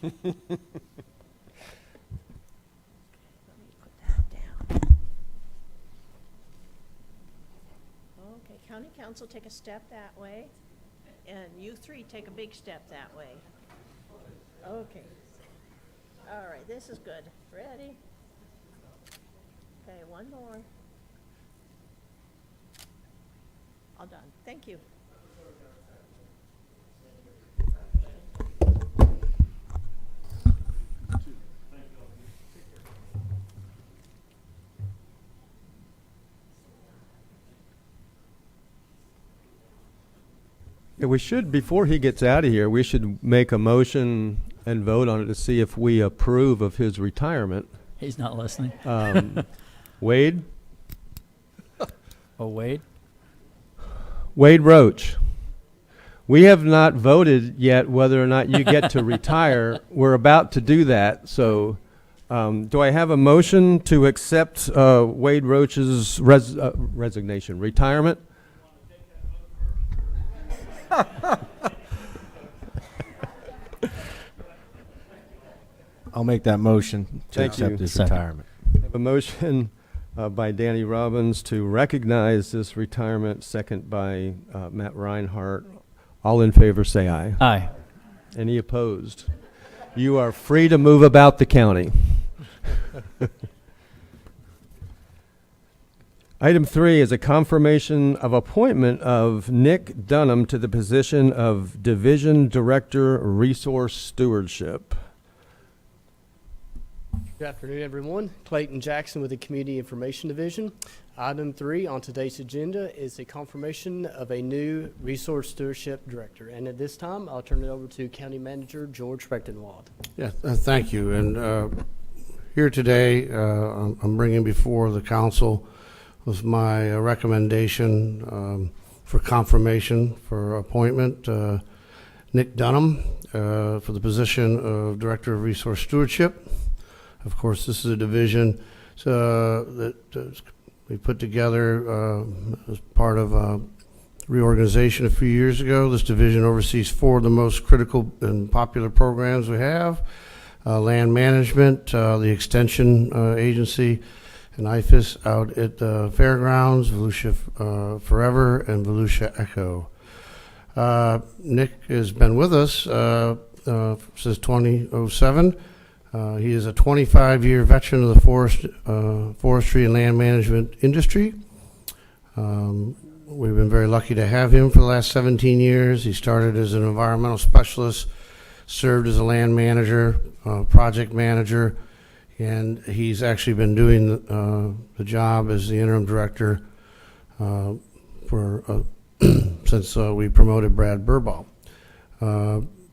Okay, County Council, take a step that way, and you three take a big step that way. Okay. All right, this is good. Ready? Okay, one more. All done. Thank you. Yeah, we should, before he gets out of here, we should make a motion and vote on it to see if we approve of his retirement. He's not listening. Wade? Oh, Wade? Wade Roach. We have not voted yet whether or not you get to retire. We're about to do that. So do I have a motion to accept Wade Roach's resignation, retirement? I'll make that motion to Thank accept you. his Second. retirement. I have a motion by Danny Robbins to recognize this retirement, second by Matt Reinhardt. All in favor say aye. Aye. Any opposed? You are free to move about the county. Item 3 is a confirmation of appointment of Nick Dunham to the position of Division Director, Resource Stewardship. Good afternoon, everyone. Clayton Jackson with the Community Information Division. Item 3 on today's agenda is a confirmation of a new Resource Stewardship Director. And at this time, I'll turn it over to County Manager George Rechtenwald. Yeah, thank you. And here today, I'm bringing before the council with my recommendation for confirmation for appointment Nick Dunham for the position of Director of Resource Stewardship. Of course, this is a division that we put together as part of reorganization a few years ago. This division oversees 4 of the most critical and popular programs we have: land management, the extension agency, and IFIS out at the fairgrounds, Volusia Forever, and Volusia Echo. Nick has been with us since 2007. He is a 25-year veteran of the forestry and land management industry. We've been very lucky to have him for the last 17 years. He started as an environmental specialist, served as a land manager, project manager, and he's actually been doing the job as the interim director for since we promoted Brad Burball.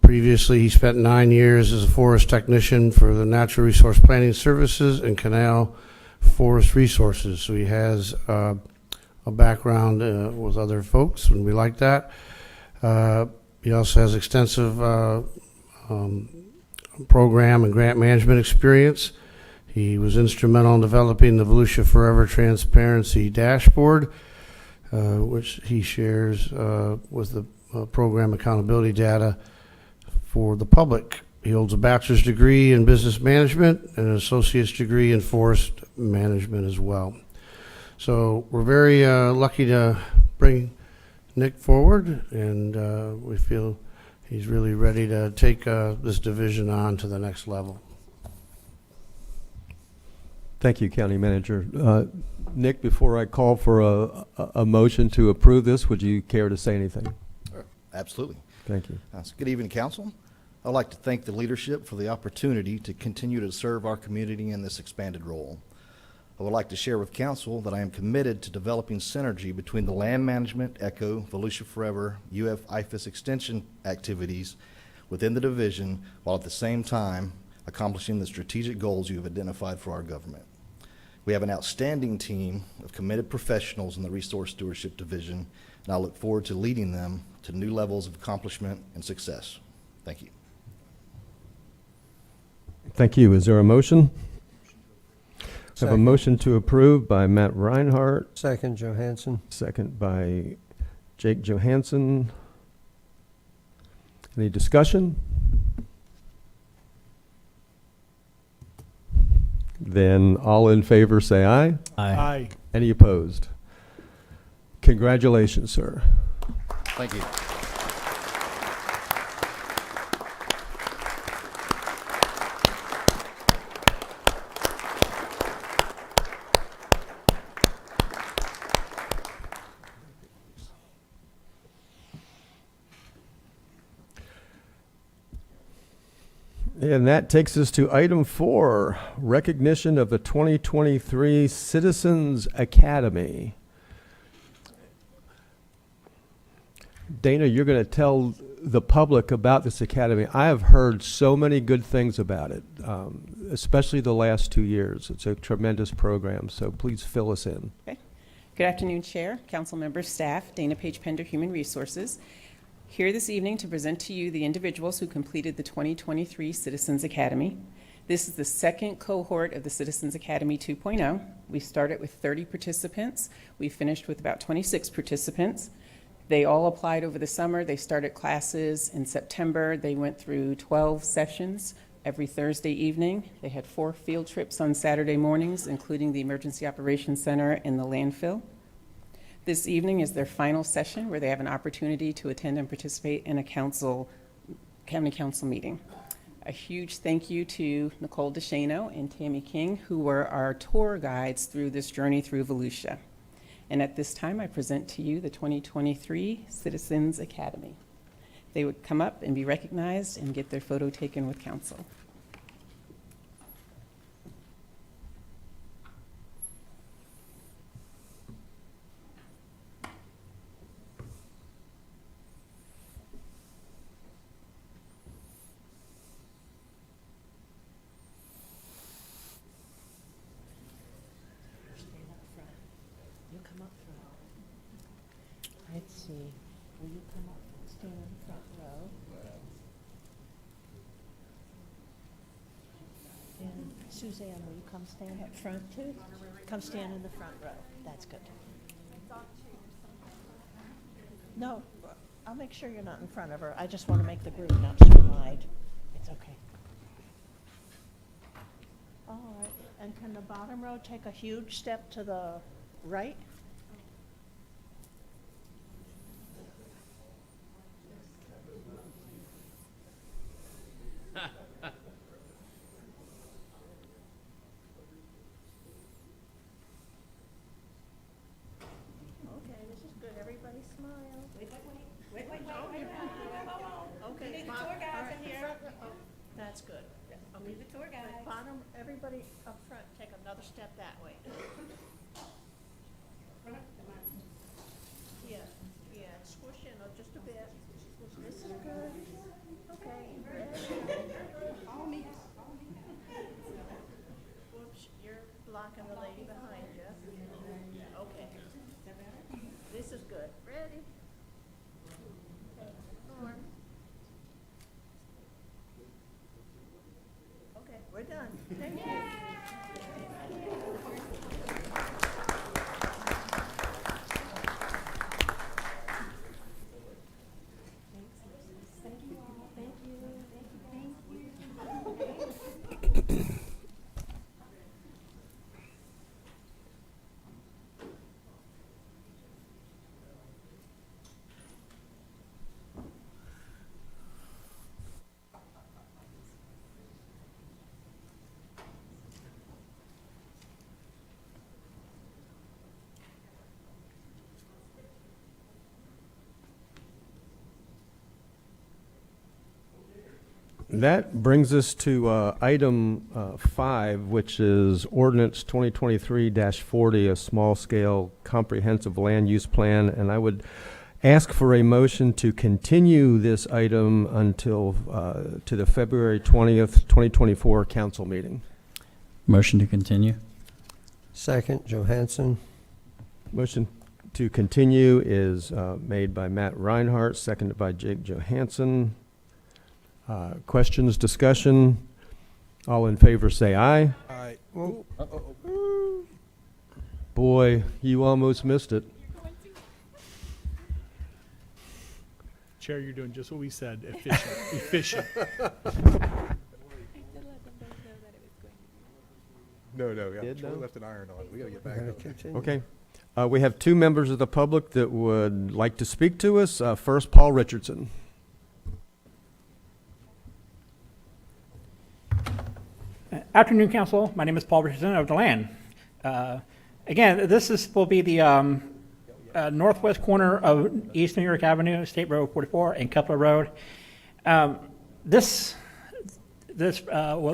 Previously, he spent 9 years as a forest technician for the Natural Resource Planning Services and Canal Forest Resources. So he has a background with other folks, and we like that. He also has extensive program and grant management experience. He was instrumental in developing the Volusia Forever Transparency Dashboard, which he shares with the program accountability data for the public. He holds a bachelor's degree in business management and an associate's degree in forest management as well. So we're very lucky to bring Nick forward, and we feel he's really ready to take this division on to the next level. Thank you, County Manager. Nick, before I call for a motion to approve this, would you care to say anything? Absolutely. Thank you. Good evening, Council. I'd like to thank the leadership for the opportunity to continue to serve our community in this expanded role. I would like to share with Council that I am committed to developing synergy between the land management, ECHO, Volusia Forever, UF IFIS extension activities within the division, while at the same time accomplishing the strategic goals you have identified for our government. We have an outstanding team of committed professionals in the Resource Stewardship Division, and I look forward to leading them to new levels of accomplishment and success. Thank you. Thank you. Is there a motion? I have a motion to approve by Matt Reinhardt. Second, Johansson. Second by Jake Johansson. Any discussion? Then all in favor say aye. Aye. Any opposed? Congratulations, sir. Thank you. And that takes us to item 4, recognition of the 2023 Citizens Academy. Dana, you're going to tell the public about this academy. I have heard so many good things about it, especially the last 2 years. It's a tremendous program, so please fill us in. Okay. Good afternoon, Chair, Council members, staff. Dana Page Pender, Human Resources. Here this evening to present to you the individuals who completed the 2023 Citizens Academy. This is the second cohort of the Citizens Academy 2.0. We started with 30 participants. We finished with about 26 participants. They all applied over the summer. They started classes in September. They went through 12 sessions every Thursday evening. They had 4 field trips on Saturday mornings, including the Emergency Operations Center and the landfill. This evening is their final session where they have an opportunity to attend and participate in a county council meeting. A huge thank you to Nicole DeShano and Tammy King, who were our tour guides through this journey through Volusia. And at this time, I present to you the 2023 Citizens Academy. They would come up and be recognized and get their photo taken with council. Let's see, will you come up, stand in the front row? And Suzanne, will you come stand up front too? Come stand in the front row, that's good. No, I'll make sure you're not in front of her, I just want to make the group not too wide. It's okay. All right, and can the bottom row take a huge step to the right? Okay, this is good. Everybody smile. Wait. Okay. need the bot- tour guides all right, in the here. front row- oh, That's good. Okay. need the tour guides. Bottom, everybody up front, take another step that way. Yeah, squish in just a bit. This is good. Okay, ready? Whoops, you're blocking the lady behind you. Okay. This is good. Ready? Okay, Norm. Okay, we're done. Thank you. That brings us to item 5, which is Ordinance 2023-40, a small-scale comprehensive land use plan. And I would ask for a motion to continue this item until to the February 20th, 2024 council meeting. Motion to continue. Second, Johansson. Motion to continue is made by Matt Reinhardt, seconded by Jake Johansson. Questions, discussion? All in favor say aye. Aye. Boy, you almost missed it. Chair, you're doing just what we said, efficient. No, yeah, Did Troy though? left an iron on. We gotta get back We're on gonna it. continue. Okay. We have 2 members of the public that would like to speak to us. First, Paul Richardson. Afternoon, Council. My name is Paul Richardson of DeLand. Again, will be the northwest corner of East New York Avenue, State Road 44, and Kepler Road. What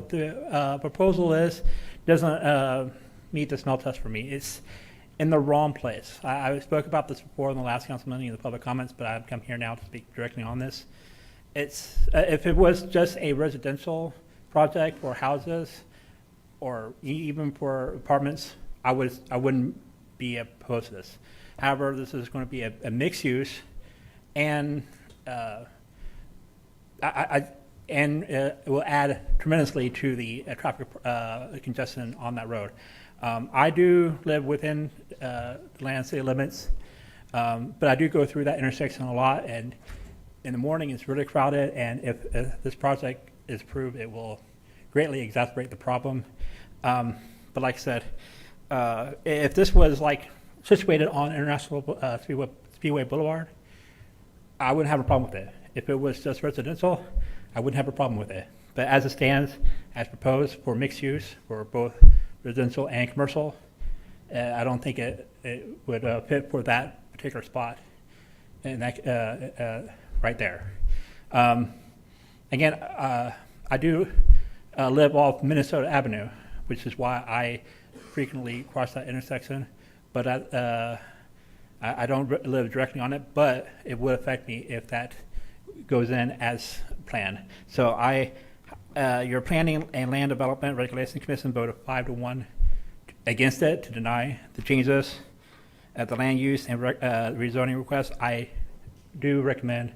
the proposal is doesn't meet the smell test for me. It's in the wrong place. I spoke about this before in the last council meeting in the public comments, but I've come here now to speak directly on this. It's if it was just a residential project for houses or even for apartments, I wouldn't be opposed to this. However, this is going to be a mixed use, and it will add tremendously to the traffic congestion on that road. I do live within the land city limits, but I do go through that intersection a lot, and in the morning it's really crowded, and if this project is approved, it will greatly exacerbate the problem. But like I said, if this was like situated on International Speedway Boulevard, I wouldn't have a problem with it. If it was just residential, I wouldn't have a problem with it. But as it stands, as proposed for mixed use for both residential and commercial, I don't think it would fit for that particular spot, and that right there. Again, I do live off Minnesota Avenue, which is why I frequently cross that intersection. But I don't live directly on it, but it would affect me if that goes in as planned. So your Planning and Land Development Regulation Commission voted 5-1 against it to deny the changes. at the land use and rezoning request, I do recommend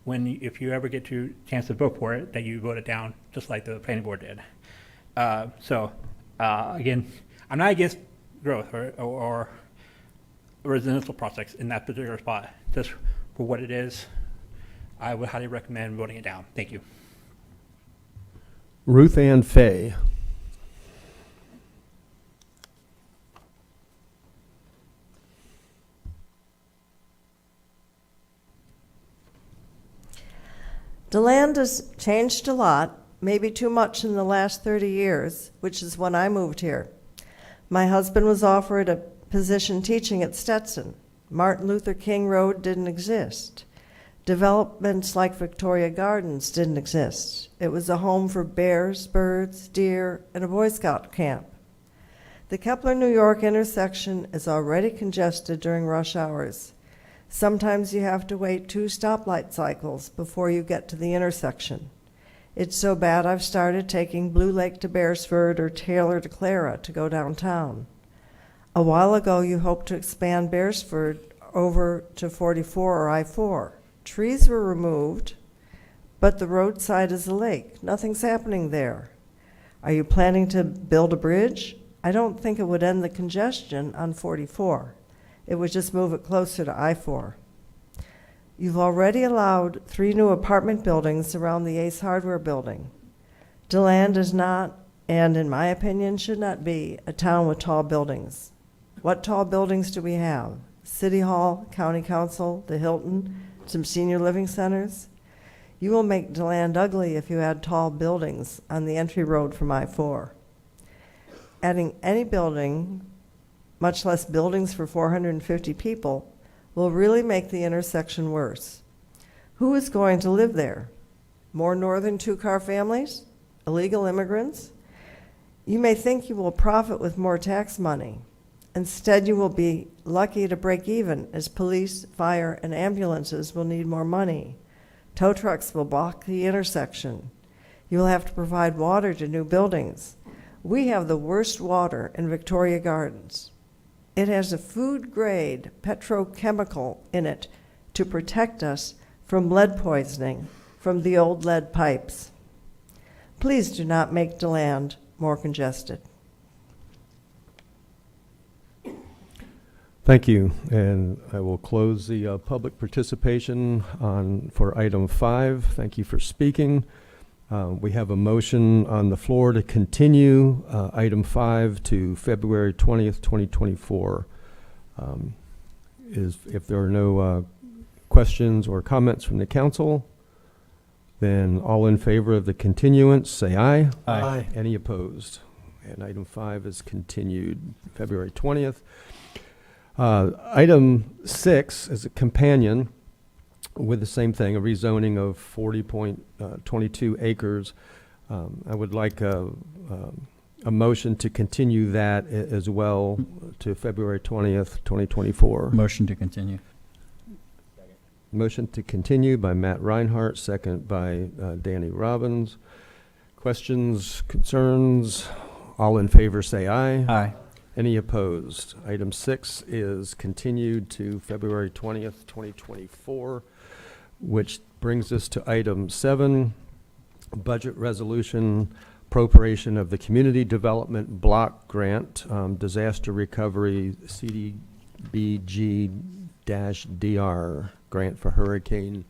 if you ever get to chance to vote for it, that you vote it down, just like the planning board did. Again, I'm not against growth or residential projects in that particular spot. Just for what it is, I would highly recommend voting it down. Thank you. Ruth Ann Fay. DeLand has changed a lot, maybe too much in the last 30 years, which is when I moved here. My husband was offered a position teaching at Stetson. Martin Luther King Road didn't exist. Developments like Victoria Gardens didn't exist. It was a home for bears, birds, deer, and a Boy Scout camp. The Kepler, New York intersection is already congested during rush hours. Sometimes you have to wait 2 stoplight cycles before you get to the intersection. It's so bad I've started taking Blue Lake to Beresford or Taylor to Clara to go downtown. A while ago, you hoped to expand Beresford over to 44 or I-4. Trees were removed, but the roadside is a lake. Nothing's happening there. Are you planning to build a bridge? I don't think it would end the congestion on 44. It would just move it closer to I-4. You've already allowed 3 new apartment buildings around the Ace Hardware building. DeLand is not, and in my opinion should not be, a town with tall buildings. What tall buildings do we have? City Hall, County Council, the Hilton, some senior living centers? You will make DeLand ugly if you add tall buildings on the entry road from I-4. Adding any building, much less buildings for 450 people, will really make the intersection worse. Who is going to live there? More northern 2-car families? Illegal immigrants? You may think you will profit with more tax money. Instead, you will be lucky to break even, as police, fire, and ambulances will need more money. Tow trucks will block the intersection. You will have to provide water to new buildings. We have the worst water in Victoria Gardens. It has a food-grade petrochemical in it to protect us from lead poisoning from the old lead pipes. Please do not make DeLand more congested. Thank you, and I will close the public participation for item 5. Thank you for speaking. We have a motion on the floor to continue item 5 to February 20th, 2024. If there are no questions or comments from the council, then all in favor of the continuance, say aye. Aye. Any opposed? And item 5 is continued February 20th. Item 6 is a companion with the same thing, a rezoning of 40.22 acres. I would like a motion to continue that as well to February 20th, 2024. Motion to continue. Motion to continue by Matt Reinhardt, second by Danny Robbins. Questions, concerns? All in favor say aye. Aye. Any opposed? Item 6 is continued to February 20th, 2024, which brings us to item 7, budget resolution, appropriation of the Community Development Block Grant, Disaster Recovery CDBG-DR grant for Hurricane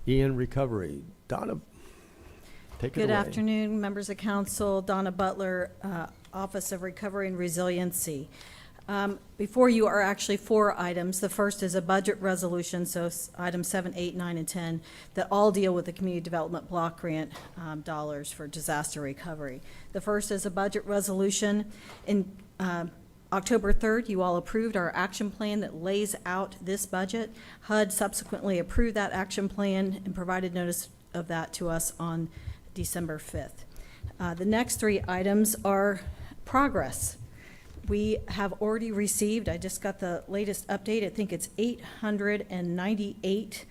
Ian recovery. Donna, take it away. Good afternoon, members of council. Donna Butler, Office of Recovery and Resiliency. Before you are actually 4 items. The first is a budget resolution, so items 7, 8, 9, and 10, that all deal with the Community Development Block Grant dollars for disaster recovery. The first is a budget resolution. In October 3rd, you all approved our action plan that lays out this budget. HUD subsequently approved that action plan and provided notice of that to us on December 5th. The next 3 items are progress. We have already received, I just got the latest update, I think it's 898,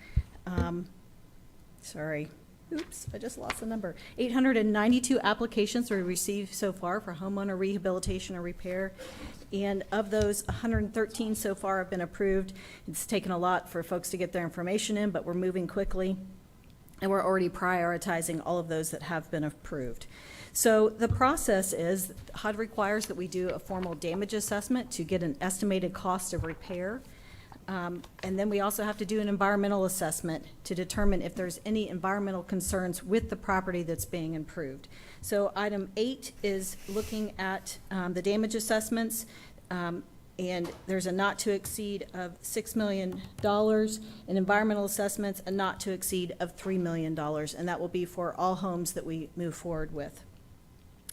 oops, I just lost the number. 892 applications we received so far for homeowner rehabilitation or repair. And of those, 113 so far have been approved. It's taken a lot for folks to get their information in, but we're moving quickly. And we're already prioritizing all of those that have been approved. So the process is, HUD requires that we do a formal damage assessment to get an estimated cost of repair. And then we also have to do an environmental assessment to determine if there's any environmental concerns with the property that's being improved. So item 8 is looking at the damage assessments. And there's a not to exceed of $6 million, in environmental assessments, a not to exceed of $3 million, and that will be for all homes that we move forward with.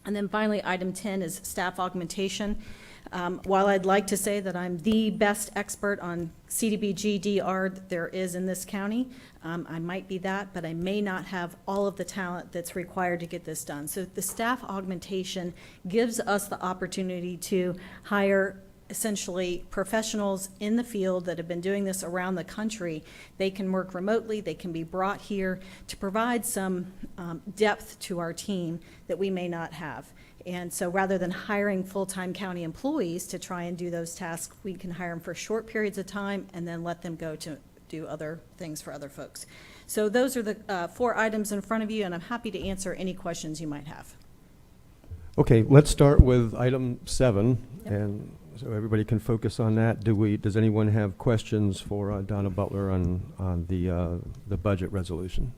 And then finally, item 10 is staff augmentation. While I'd like to say that I'm the best expert on CDBG DR that there is in this county, I might be that, but I may not have all of the talent that's required to get this done. So the staff augmentation gives us the opportunity to hire essentially professionals in the field that have been doing this around the country. They can work remotely, they can be brought here to provide some depth to our team that we may not have. And so rather than hiring full-time county employees to try and do those tasks, we can hire them for short periods of time and then let them go to do other things for other folks. So those are the 4 items in front of you, and I'm happy to answer any questions you might have. Okay, let's start with item 7, and so everybody can focus on that. Does anyone have questions for Donna Butler on the budget resolution?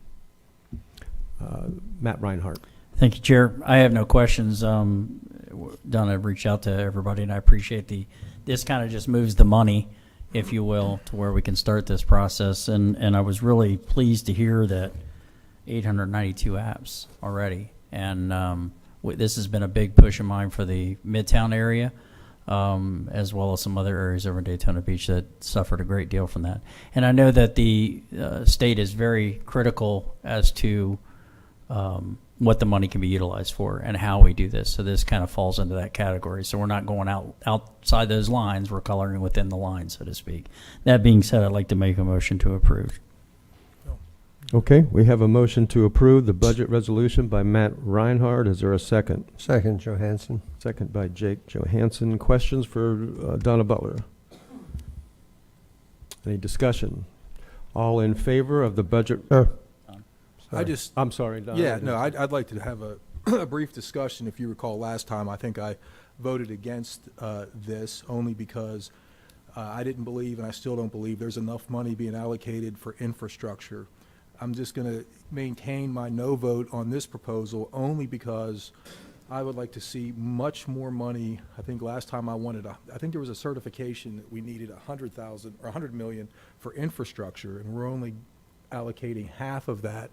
Matt Reinhardt. Thank you, Chair. I have no questions. Donna reached out to everybody, and I appreciate this kind of just moves the money, if you will, to where we can start this process. And I was really pleased to hear that 892 apps already. And this has been a big push of mine for the Midtown area, as well as some other areas over in Daytona Beach that suffered a great deal from that. And I know that the state is very critical as to what the money can be utilized for and how we do this. So this kind of falls into that category. So we're not going outside those lines. We're coloring within the lines, so to speak. That being said, I'd like to make a motion to approve. Okay, we have a motion to approve the budget resolution by Matt Reinhardt. Is there a second? Second, Johansson. Second by Jake Johansson. Questions for Donna Butler? Any discussion? All in favor of the budget? I'm sorry, Donna. Yeah, no, I'd like to have a brief discussion. If you recall last time, I think I voted against this only because I didn't believe, and I still don't believe, there's enough money being allocated for infrastructure. I'm just going to maintain my no vote on this proposal only because I would like to see much more money. I think last time I think there was a certification that we needed 100,000 or 100 million for infrastructure, and we're only allocating half of that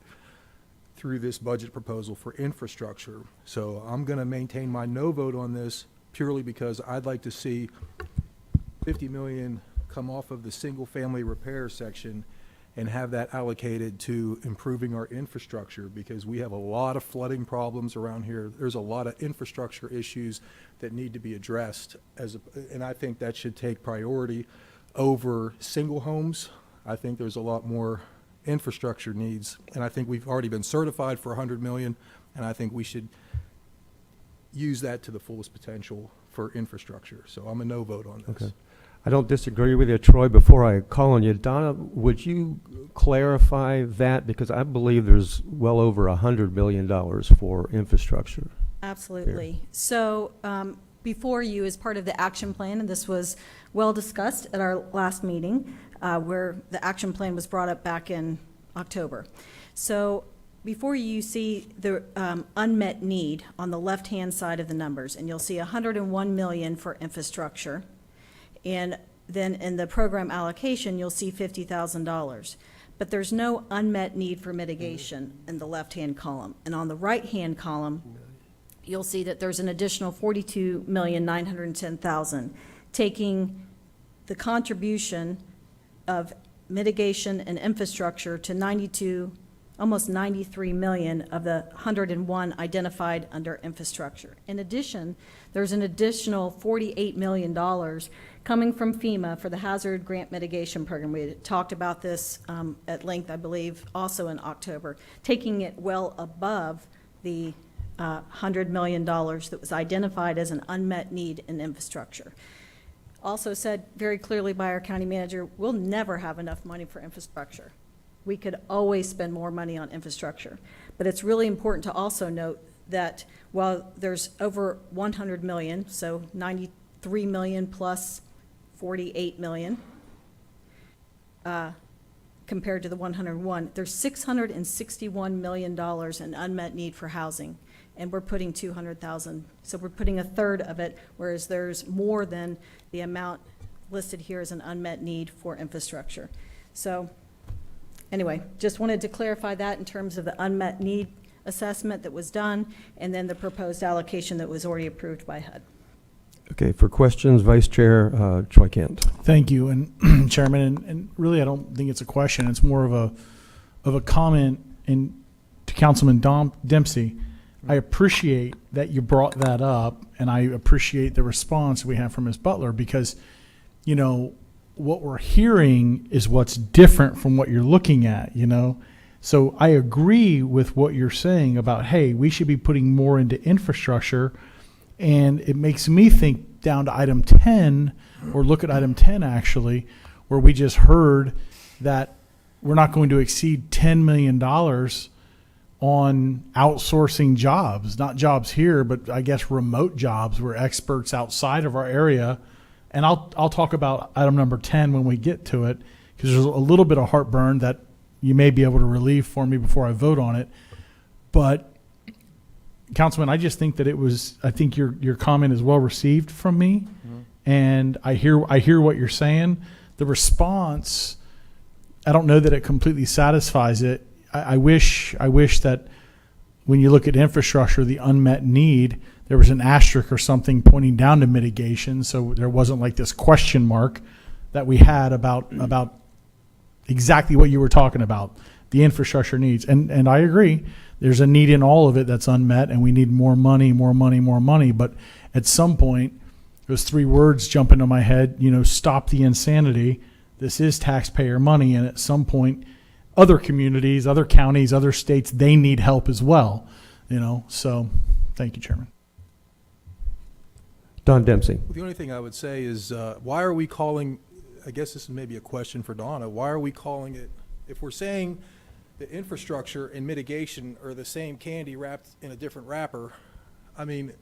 through this budget proposal for infrastructure. So I'm going to maintain my no vote on this purely because I'd like to see 50 million come off of the single family repair section and have that allocated to improving our infrastructure, because we have a lot of flooding problems around here. There's a lot of infrastructure issues that need to be addressed, and I think that should take priority over single homes. I think there's a lot more infrastructure needs, and I think we've already been certified for 100 million, and I think we should use that to the fullest potential for infrastructure. So I'm a no vote on this. Okay. I don't disagree with you, Troy. Before I call on you, Donna, would you clarify that? Because I believe there's well over $100 million for infrastructure. Absolutely. Here. So before you, as part of the action plan, and this was well discussed at our last meeting, where the action plan was brought up back in October. So before you see the unmet need on the left-hand side of the numbers, and you'll see 101 million for infrastructure. And then in the program allocation, you'll see $50,000. But there's no unmet need for mitigation in the left-hand column. And on the right-hand column, you'll see that there's an additional $42,910,000, taking the contribution of mitigation and infrastructure to almost 93 million of the 101 identified under infrastructure. In addition, there's an additional $48 million coming from FEMA for the Hazard Grant Mitigation Program. We had talked about this at length, I believe, also in October, taking it well above the $100 million that was identified as an unmet need in infrastructure. also said very clearly by our county manager, we'll never have enough money for infrastructure. We could always spend more money on infrastructure. But it's really important to also note that while there's over 100 million, so 93 million plus 48 million, compared to the 101, there's $661 million in unmet need for housing, and we're putting 200,000. So we're putting a third of it, whereas there's more than the amount listed here as an unmet need for infrastructure. So anyway, just wanted to clarify that in terms of the unmet need assessment that was done, and then the proposed allocation that was already approved by HUD. Okay, for questions, Vice Chair Troy Kent. Thank you, and Chairman, and really I don't think it's a question. It's more of a comment to Councilman Dempsey. I appreciate that you brought that up, and I appreciate the response we have from Ms. Butler, because, you know, what we're hearing is what's different from what you're looking at, you know? So I agree with what you're saying about, hey, we should be putting more into infrastructure. And it makes me think down to item 10, or look at item 10 actually, where we just heard that we're not going to exceed $10 million on outsourcing jobs, not jobs here, but I guess remote jobs where experts outside of our area. And I'll talk about item number 10 when we get to it, because there's a little bit of heartburn that you may be able to relieve for me before I vote on it. But Councilman, I just think that I think your comment is well received from me. Mm-hmm. And I hear what you're saying. The response, I don't know that it completely satisfies it. I wish that when you look at infrastructure, the unmet need, there was an asterisk or something pointing down to mitigation, so there wasn't like this question mark that we had about exactly what you were talking about, the infrastructure needs. And I agree. There's a need in all of it that's unmet, and we need more money, more money, more money. But at some point, those three words jump into my head, you know, stop the insanity. This is taxpayer money, and at some point, other communities, other counties, other states, they need help as well, you know. So thank you, Chairman. Don Dempsey. The only thing I would say is, why are we calling, I guess this is maybe a question for Donna, why are we calling it, if we're saying the infrastructure and mitigation are the same candy wrapped in a different wrapper, I mean,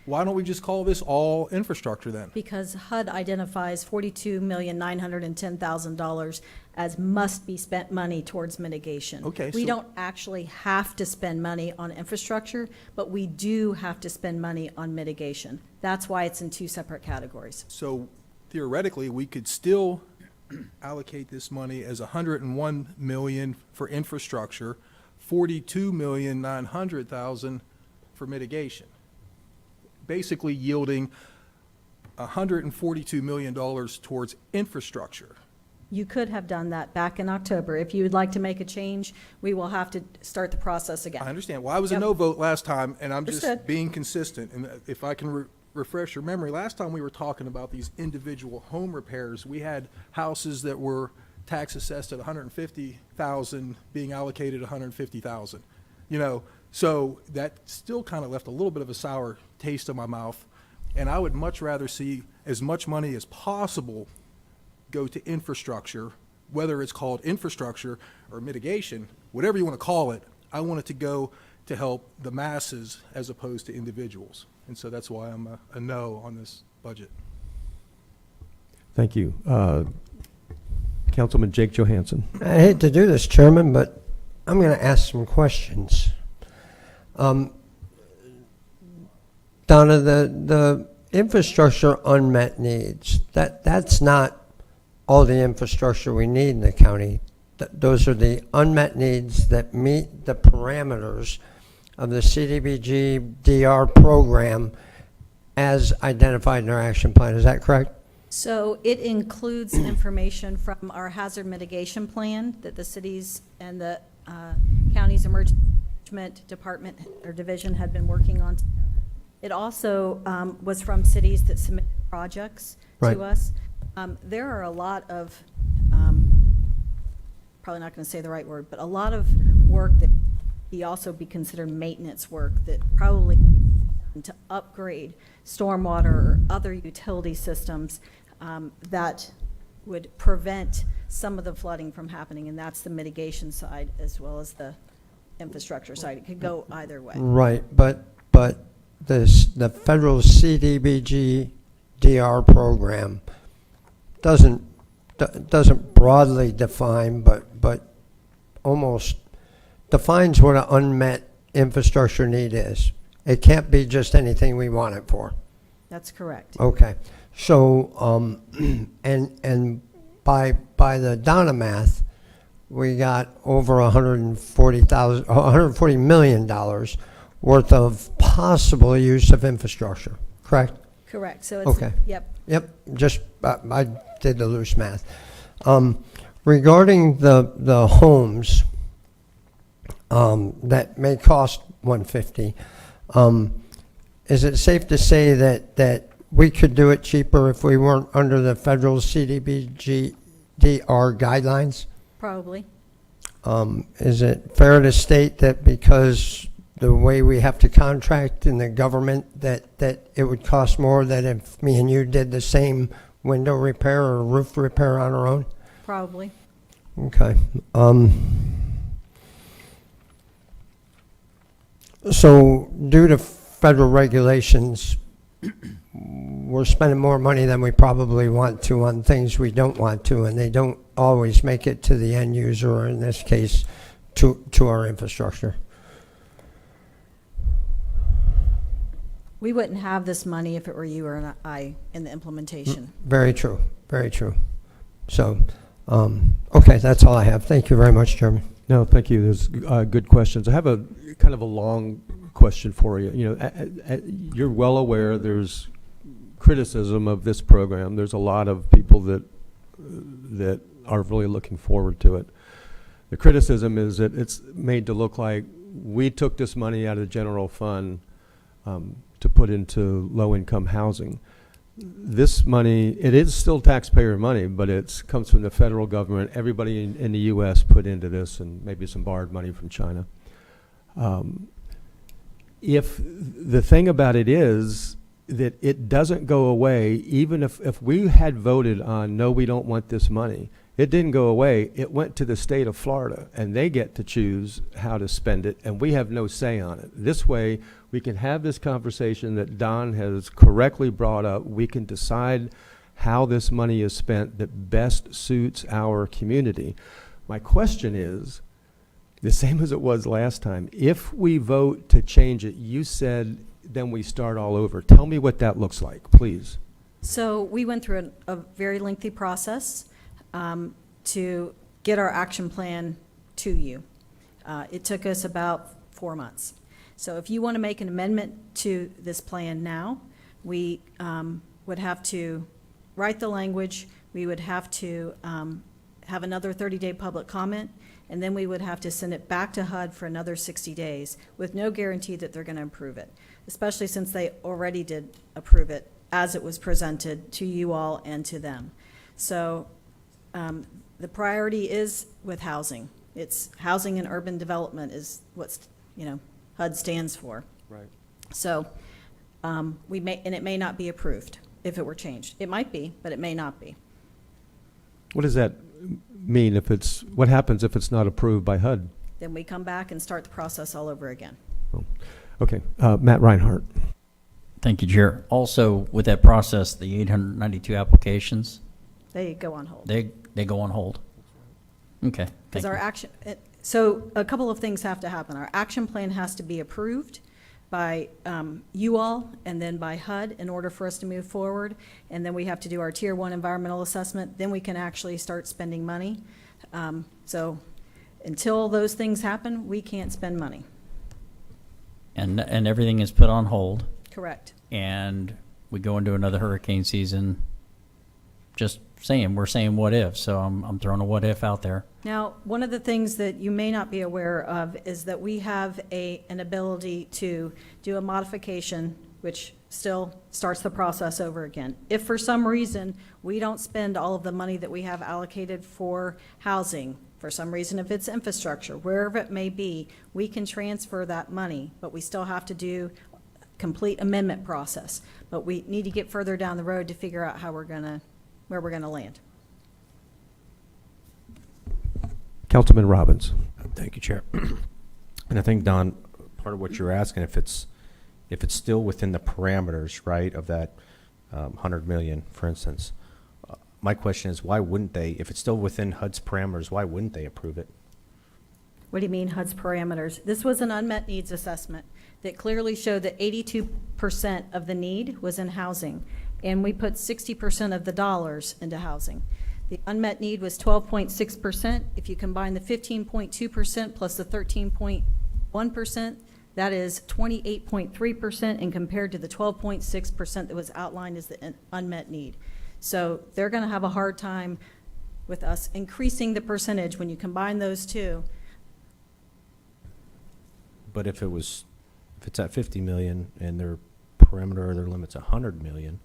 why don't we just call this all infrastructure then? Because HUD identifies $42,910,000 as must be spent money towards mitigation. Okay, we so don't actually have to spend money on infrastructure, but we do have to spend money on mitigation. That's why it's in two separate categories. So theoretically, we could still allocate this money as $101 million for infrastructure, $42,900,000 for mitigation, basically yielding $142 million towards infrastructure. You could have done that back in October. If you would like to make a change, we will have to start the process again. I understand. Well, I was a no vote last time, and I'm Understood. just being consistent. And if I can refresh your memory, last time we were talking about these individual home repairs, we had houses that were tax assessed at $150,000 being allocated $150,000. You know, so that still kind of left a little bit of a sour taste in my mouth. And I would much rather see as much money as possible go to infrastructure, whether it's called infrastructure or mitigation, whatever you want to call it. I want it to go to help the masses as opposed to individuals. And so that's why I'm a no on this budget. Thank you. Councilman Jake Johansson. I hate to do this, Chairman, but I'm going to ask some questions. Donna, the infrastructure unmet needs, that's not all the infrastructure we need in the county. Those are the unmet needs that meet the parameters of the CDBG DR program as identified in our action plan. Is that correct? So it includes information from our hazard mitigation plan that the cities and the county's emergency management department or division had been working on. It also was from cities that submitted projects to us. There are a lot of, probably not going to say the right word, but a lot of work that he also be considered maintenance work that probably to upgrade stormwater or other utility systems that would prevent some of the flooding from happening, and that's the mitigation side as well as the infrastructure side. It could go either way. Right, but the federal CDBG DR program doesn't broadly define, but almost defines what an unmet infrastructure need is. It can't be just anything we want it for. That's correct. Okay, so and by the Donna math, we got over $140 million worth of possible use of infrastructure. Correct? Correct. So it's, Okay. Yep. Yep. Just I did the loose math. Regarding the homes that may cost $150, is it safe to say that we could do it cheaper if we weren't under the federal CDBG DR guidelines? Probably. Is it fair to state that because the way we have to contract in the government that it would cost more than if me and you did the same window repair or roof repair on our own? Probably. Okay. So due to federal regulations, we're spending more money than we probably want to on things we don't want to, and they don't always make it to the end user, or in this case, to our infrastructure. We wouldn't have this money if it were you or I in the implementation. Very true. Very true. So, okay, that's all I have. Thank you very much, Chairman. No, thank you. There's good questions. I have a kind of a long question for you. You know, you're well aware there's criticism of this program. There's a lot of people that are really looking forward to it. The criticism is that it's made to look like we took this money out of the general fund to put into low-income housing. This money, it is still taxpayer money, but it comes from the federal government. Everybody in the U.S. put into this, and maybe some borrowed money from China. If the thing about it is that it doesn't go away, even if we had voted on, no, we don't want this money, it didn't go away. It went to the state of Florida, and they get to choose how to spend it, and we have no say on it. This way, we can have this conversation that Don has correctly brought up. We can decide how this money is spent that best suits our community. My question is, the same as it was last time, if we vote to change it, you said then we start all over. Tell me what that looks like, please. So we went through a very lengthy process to get our action plan to you. It took us about 4 months. So if you want to make an amendment to this plan now, we would have to write the language, we would have to have another 30-day public comment, and then we would have to send it back to HUD for another 60 days with no guarantee that they're going to approve it, especially since they already did approve it as it was presented to you all and to them. So the priority is with housing. It's housing and urban development is what's, HUD stands for. Right. So it may not be approved if it were changed. It might be, but it may not be. What does that mean what happens if it's not approved by HUD? Then we come back and start the process all over again. Oh. Okay, Matt Reinhardt. Thank you, Chair. Also, with that process, the 892 applications, They go on hold. they go on hold. Okay. Because thank our you. action, so a couple of things have to happen. Our action plan has to be approved by you all and then by HUD in order for us to move forward. And then we have to do our Tier 1 environmental assessment. Then we can actually start spending money. So until those things happen, we can't spend money. And everything is put on hold, Correct. and we go into another hurricane season. Just saying, we're saying what if, so I'm throwing a what if out there. Now, one of the things that you may not be aware of is that we have an ability to do a modification, which still starts the process over again. If for some reason we don't spend all of the money that we have allocated for housing, for some reason if it's infrastructure, wherever it may be, we can transfer that money, but we still have to do complete amendment process. But we need to get further down the road to figure out how we're going to where we're going to land. Councilman Robbins. Thank you, Chair. And I think, Don, part of what you're asking, if it's still within the parameters, right, of that 100 million, for instance, my question is, why wouldn't they, if it's still within HUD's parameters, why wouldn't they approve it? What do you mean HUD's parameters? This was an unmet needs assessment that clearly showed that 82% of the need was in housing, and we put 60% of the dollars into housing. The unmet need was 12.6%. If you combine the 15.2% plus the 13.1%, that is 28.3%, and compared to the 12.6% that was outlined as the unmet need. So they're going to have a hard time with us increasing the percentage when you combine those two. But if it's at 50 million and their parameter or their limit's 100 million.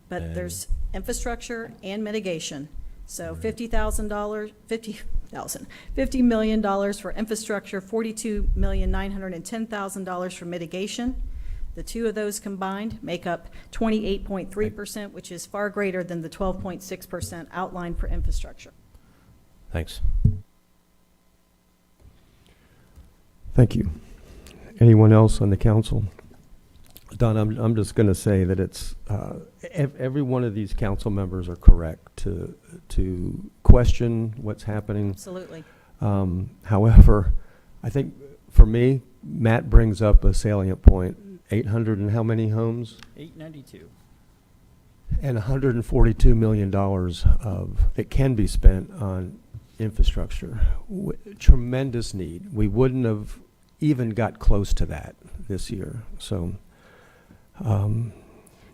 But and there's infrastructure and mitigation. So $50 million for infrastructure, $42,910,000 for mitigation. The two of those combined make up 28.3%, which is far greater than the 12.6% outlined for infrastructure. Thanks. Thank you. Anyone else on the council? Don, I'm just going to say that it's every one of these council members are correct to question what's happening. Absolutely. However, I think for me, Matt brings up a salient point. 800 and how many homes? 892. And $142 million of it can be spent on infrastructure. Tremendous need. We wouldn't have even got close to that this year. So. And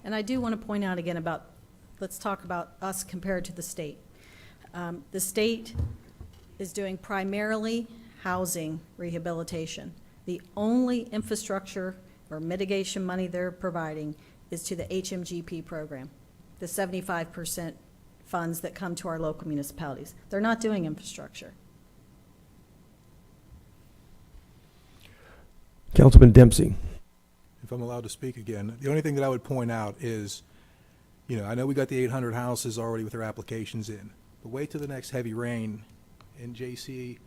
I do want to point out again about, let's talk about us compared to the state. The state is doing primarily housing rehabilitation. The only infrastructure or mitigation money they're providing is to the HMGP program, the 75% funds that come to our local municipalities. They're not doing infrastructure. Councilman Dempsey. If I'm allowed to speak again, the only thing that I would point out is, I know we got the 800 houses already with their applications in, but wait till the next heavy rain and JC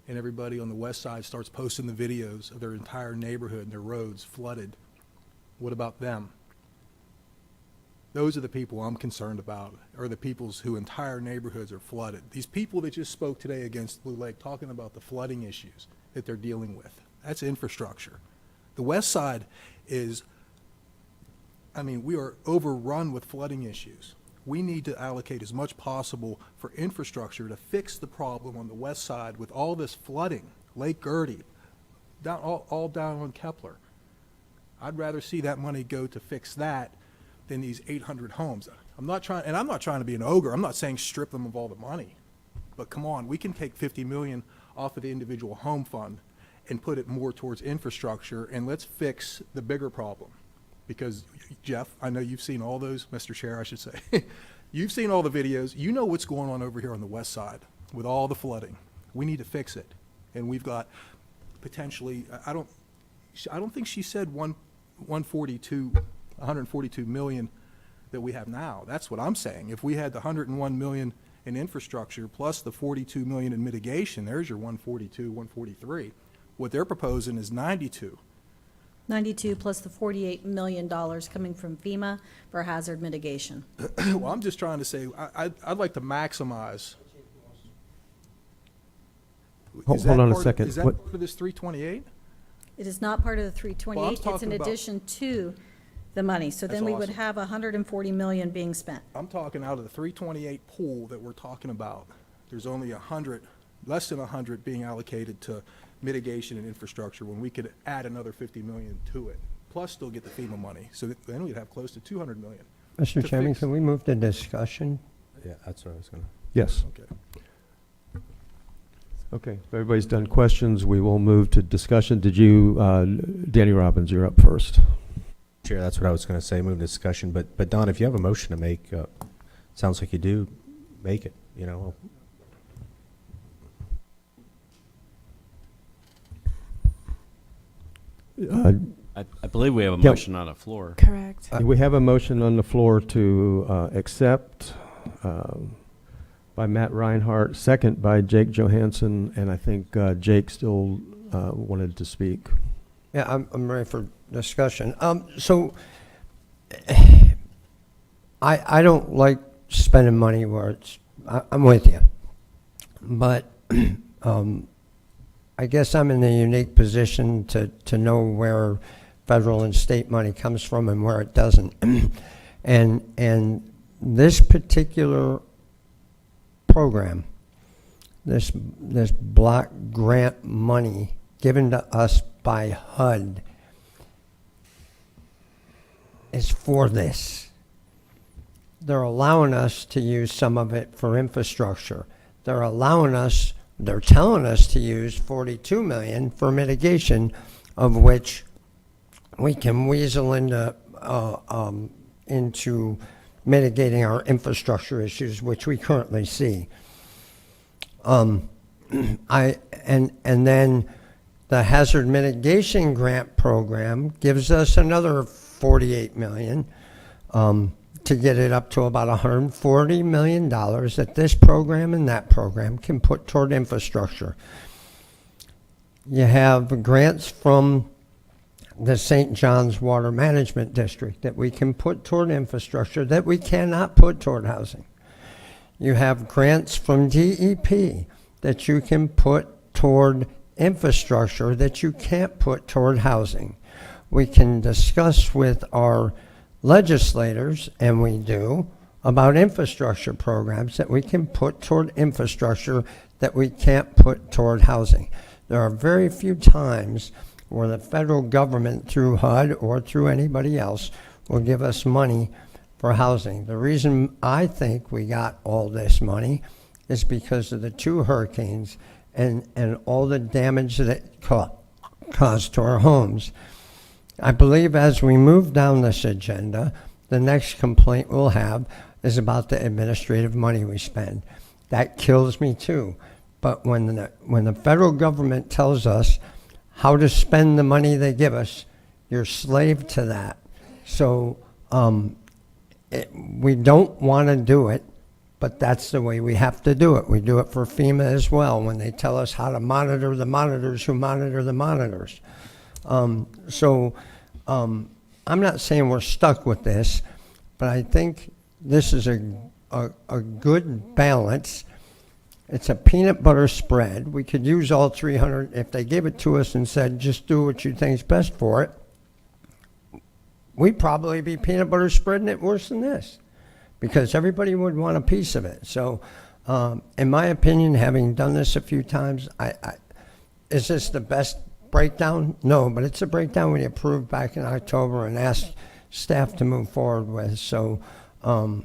and everybody on the west side starts posting the videos of their entire neighborhood and their roads flooded. What about them? Those are the people I'm concerned about, are the peoples whose entire neighborhoods are flooded. These people that just spoke today against Blue Lake talking about the flooding issues that they're dealing with. That's infrastructure. The west side is, we are overrun with flooding issues. We need to allocate as much possible for infrastructure to fix the problem on the west side with all this flooding, Lake Gertie, all down on Kepler. I'd rather see that money go to fix that than these 800 homes. I'm not trying to be an ogre. I'm not saying strip them of all the money. But come on, we can take 50 million off of the individual home fund and put it more towards infrastructure, and let's fix the bigger problem. Because, Jeff, I know you've seen all those, Mr. Chair, I should say. You've seen all the videos. You know what's going on over here on the west side with all the flooding. We need to fix it. And we've got potentially, I don't think she said 142 million that we have now. That's what I'm saying. If we had the 101 million in infrastructure plus the 42 million in mitigation, there's your 142, 143. What they're proposing is 92. 92 plus the $48 million coming from FEMA for hazard mitigation. Well, I'm just trying to say, I'd like to maximize. Hold on a second. Is that part of this 328? It is not part of the 328. It's in talking about- addition to the money. So then That's we would awesome. have 140 million being spent. I'm talking out of the 328 pool that we're talking about. There's only 100, less than 100 being allocated to mitigation and infrastructure when we could add another 50 million to it, plus still get the FEMA money. So then we'd have close to 200 million. Mr. to Chairman, fix. can we move to discussion? Yeah, that's what I was going to. Yes. Okay. Okay. If everybody's done questions, we will move to discussion. Did you, Danny Robbins, you're up first. Chair, that's what I was going to say, move to discussion. But Don, if you have a motion to make, sounds like you do, make it, I believe we have a Yeah. motion on the floor. Correct. We have a motion on the floor to accept by Matt Reinhardt, second by Jake Johansson, and I think Jake still wanted to speak. Yeah, I'm ready for discussion. So I don't like spending money where I'm with you. But I guess I'm in a unique position to know where federal and state money comes from and where it doesn't. and this particular program, this block grant money given to us by HUD is for this. They're allowing us to use some of it for infrastructure. They're telling us to use $42 million for mitigation, of which we can weasel into mitigating our infrastructure issues, which we currently see. And then the hazard mitigation grant program gives us another $48 million to get it up to about $140 million that this program and that program can put toward infrastructure. You have grants from the St. John's Water Management District that we can put toward infrastructure that we cannot put toward housing. You have grants from DEP that you can put toward infrastructure that you can't put toward housing. We can discuss with our legislators, and we do, about infrastructure programs that we can put toward infrastructure that we can't put toward housing. There are very few times where the federal government, through HUD or through anybody else, will give us money for housing. The reason I think we got all this money is because of the 2 hurricanes and all the damage that it caused to our homes. I believe as we move down this agenda, the next complaint we'll have is about the administrative money we spend. That kills me too. But when the federal government tells us how to spend the money they give us, you're slave to that. So we don't want to do it, but that's the way we have to do it. We do it for FEMA as well when they tell us how to monitor the monitors who monitor the monitors. I'm not saying we're stuck with this, but I think this is a good balance. It's a peanut butter spread. We could use all 300. If they gave it to us and said, just do what you think is best for it, we'd probably be peanut butter spreading it worse than this because everybody would want a piece of it. So in my opinion, having done this a few times, is this the best breakdown? No, but it's a breakdown we approved back in October and asked staff to move forward with. So, and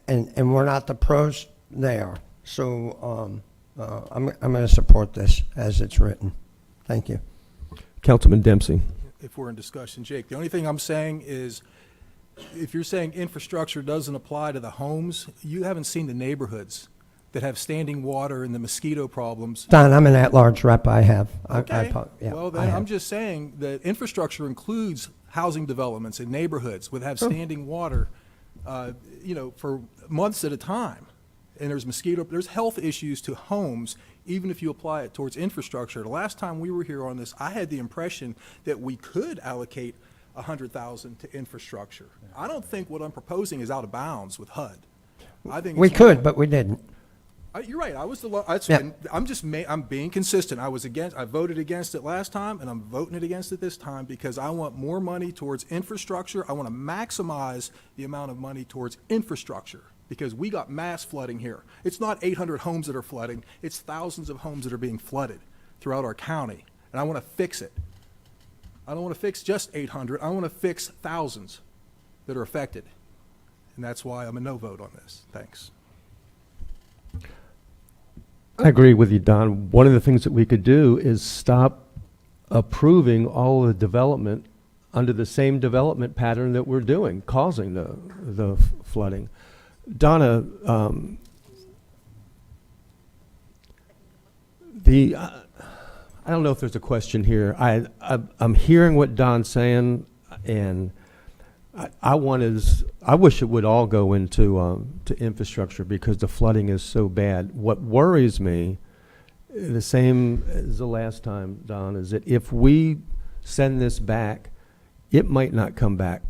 we're not the pros, they are. So I'm going to support this as it's written. Thank you. Councilman Dempsey. If we're in discussion, Jake, the only thing I'm saying is if you're saying infrastructure doesn't apply to the homes, you haven't seen the neighborhoods that have standing water and the mosquito problems. Don, I'm an at-large rep. I have. Okay. Yeah, well, then I'm just saying that infrastructure includes housing developments in neighborhoods that have standing water, for months at a time. And there's health issues to homes, even if you apply it towards infrastructure. The last time we were here on this, I had the impression that we could allocate $100,000 to infrastructure. I don't think what I'm proposing is out of bounds with HUD. I think we could, but we didn't. You're right. I was the. Yeah. I'm being consistent. I voted against it last time, and I'm voting it against it this time because I want more money towards infrastructure. I want to maximize the amount of money towards infrastructure because we got mass flooding here. It's not 800 homes that are flooding. It's thousands of homes that are being flooded throughout our county, and I want to fix it. I don't want to fix just 800. I want to fix thousands that are affected, and that's why I'm a no vote on this. Thanks. I agree with you, Don. One of the things that we could do is stop approving all the development under the same development pattern that we're doing, causing the flooding. Donna, I don't know if there's a question here. I'm hearing what Don's saying, and I wish it would all go into to infrastructure because the flooding is so bad. What worries me, the same as the last time, Don, is that if we send this back, it might not come back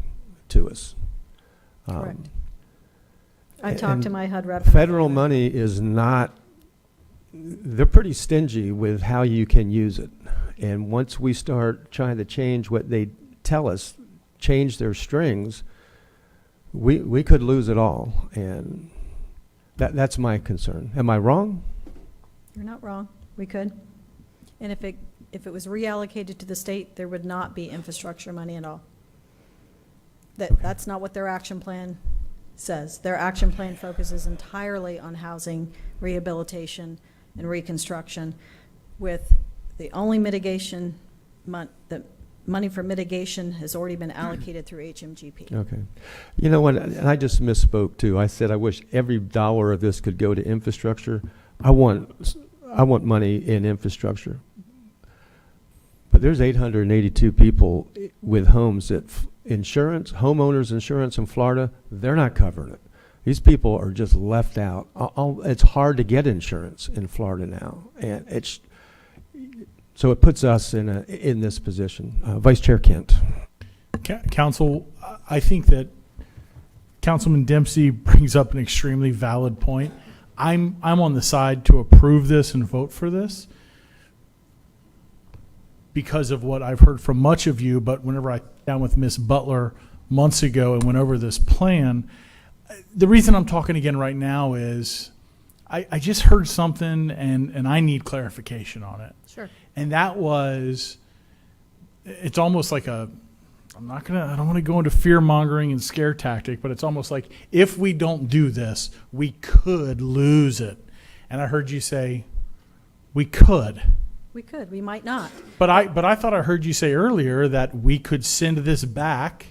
to us. Correct. I talked to my HUD rep. Federal money is not, they're pretty stingy with how you can use it. And once we start trying to change what they tell us, change their strings, we could lose it all. And that's my concern. Am I wrong? You're not wrong. We could. And if it was reallocated to the state, there would not be infrastructure money at all. That's not what their action plan says. Their action plan focuses entirely on housing, rehabilitation, and reconstruction, with the only mitigation, the money for mitigation has already been allocated through HMGP. Okay. You know what, and I just misspoke too. I said I wish every dollar of this could go to infrastructure. I want money in infrastructure. But there's 882 people with homes that homeowners insurance in Florida, they're not covering it. These people are just left out. It's hard to get insurance in Florida now, and so it puts us in this position. Vice Chair Kent. Council, I think that Councilman Dempsey brings up an extremely valid point. I'm on the side to approve this and vote for this because of what I've heard from much of you, but whenever I sat down with Ms. Butler months ago and went over this plan, the reason I'm talking again right now is I just heard something and I need clarification on it. Sure. And that was, it's almost like I don't want to go into fear mongering and scare tactic, but it's almost like if we don't do this, we could lose it. And I heard you say, we could. We could, we might not. But I thought I heard you say earlier that we could send this back,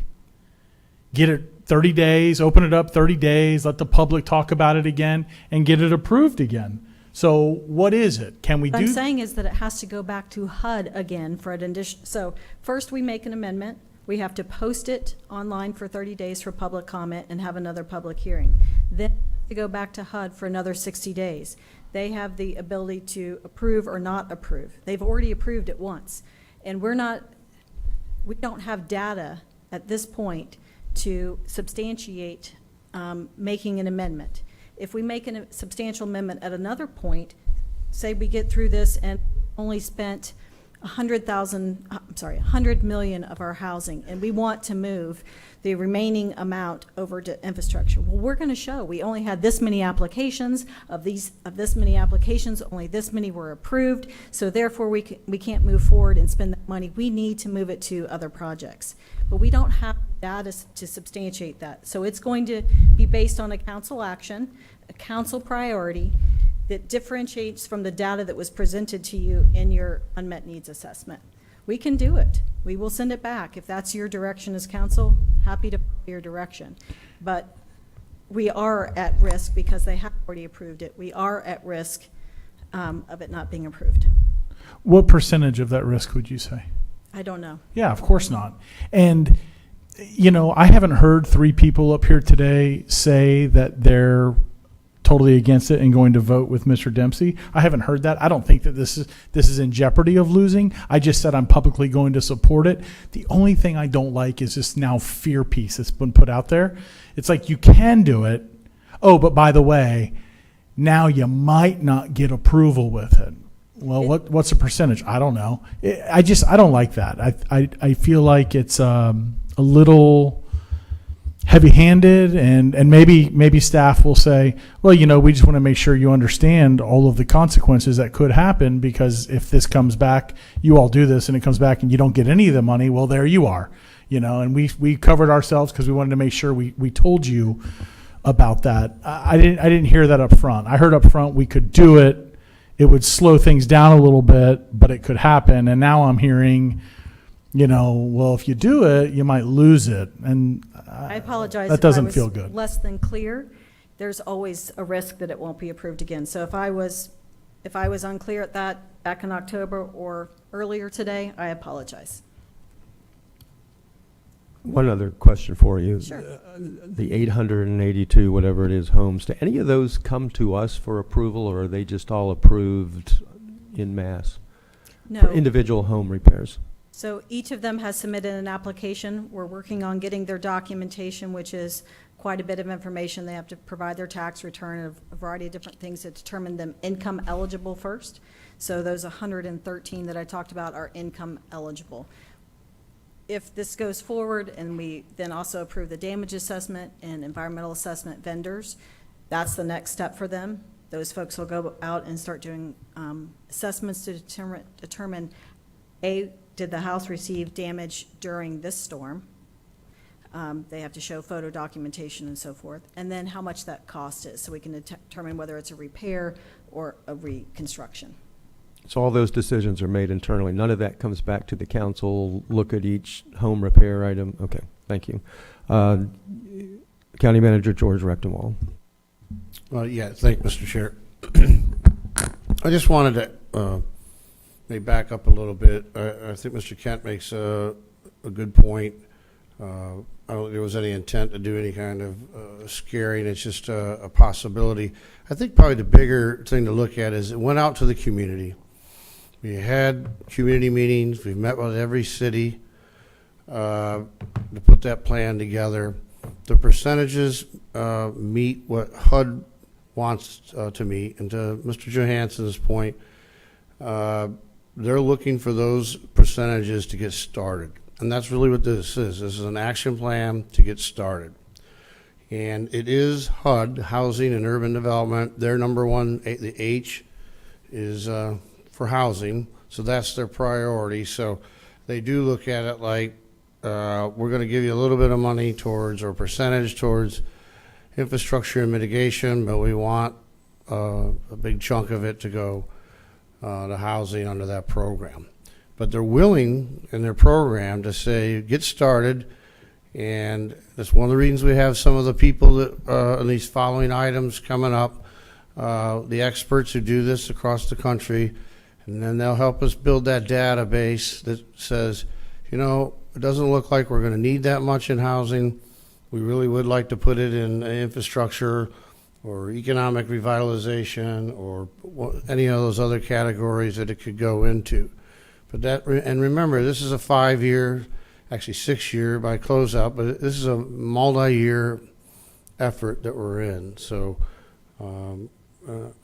get it 30 days, open it up 30 days, let the public talk about it again, and get it approved again. So what is it? Can we do? What I'm saying is that it has to go back to HUD again for an addition. So first we make an amendment. We have to post it online for 30 days for public comment and have another public hearing. Then to go back to HUD for another 60 days. They have the ability to approve or not approve. They've already approved it once. And we don't have data at this point to substantiate making an amendment. If we make a substantial amendment at another point, say we get through this and only spent $100 million of our housing, and we want to move the remaining amount over to infrastructure. Well, we're going to show we only had this many applications. Of this many applications, only this many were approved. So therefore, we can't move forward and spend that money. We need to move it to other projects. But we don't have data to substantiate that. So it's going to be based on a council action, a council priority that differentiates from the data that was presented to you in your unmet needs assessment. We can do it. We will send it back. If that's your direction as council, happy to follow your direction. But we are at risk because they have already approved it. We are at risk of it not being approved. What percentage of that risk would you say? I don't know. Yeah, of course not. And, you know, I haven't heard 3 people up here today say that they're totally against it and going to vote with Mr. Dempsey. I haven't heard that. I don't think that this is in jeopardy of losing. I just said I'm publicly going to support it. The only thing I don't like is this now fear piece that's been put out there. It's like you can do it. Oh, but by the way, now you might not get approval with it. Well, what's the percentage? I don't know. I don't like that. I feel like it's a little heavy-handed, and maybe staff will say, well, you know, we just want to make sure you understand all of the consequences that could happen, because if this comes back, you all do this and it comes back and you don't get any of the money, well, there you are, you know. And we covered ourselves because we wanted to make sure we told you about that. I didn't hear that up front. I heard up front we could do it. It would slow things down a little bit, but it could happen. And now I'm hearing, you know, well, if you do it, you might lose it. And I apologize. That doesn't feel good. If I was less than clear, there's always a risk that it won't be approved again. So if I was unclear at that back in October or earlier today, I apologize. One other question for you. Sure. The 882, whatever it is, homes, do any of those come to us for approval, or are they just all approved in mass? No. For individual home repairs? So each of them has submitted an application. We're working on getting their documentation, which is quite a bit of information. They have to provide their tax return of a variety of different things to determine them income eligible first. So those 113 that I talked about are income eligible. If this goes forward and we then also approve the damage assessment and environmental assessment vendors, that's the next step for them. Those folks will go out and start doing assessments to determine, A, did the house receive damage during this storm? They have to show photo documentation and so forth, and then how much that cost is, so we can determine whether it's a repair or a reconstruction. So all those decisions are made internally. None of that comes back to the council, look at each home repair item? Okay, thank you. County Manager George Rechtenwald. Yeah, thank you, Mr. Chair. I just wanted to maybe back up a little bit. I think Mr. Kent makes a good point. I don't think there was any intent to do any kind of scaring. It's just a possibility. I think probably the bigger thing to look at is it went out to the community. We had community meetings. We've met with every city to put that plan together. The percentages meet what HUD wants to meet. And to Mr. Johansson's point, they're looking for those percentages to get started. And that's really what this is. This is an action plan to get started. And it is HUD, Housing and Urban Development. Their number one, the H, is for housing. So that's their priority. So they do look at it like we're going to give you a little bit of money towards, or percentage towards, infrastructure and mitigation, but we want a big chunk of it to go to housing under that program. But they're willing in their program to say, get started, and that's one of the reasons we have some of the people that in these following items coming up, the experts who do this across the country, and then they'll help us build that database that says, you know, it doesn't look like we're going to need that much in housing. We really would like to put it in infrastructure or economic revitalization or any of those other categories that it could go into. But that, and remember, this is a 5-year, actually 6-year by closeout, but this is a multi-year effort that we're in. So I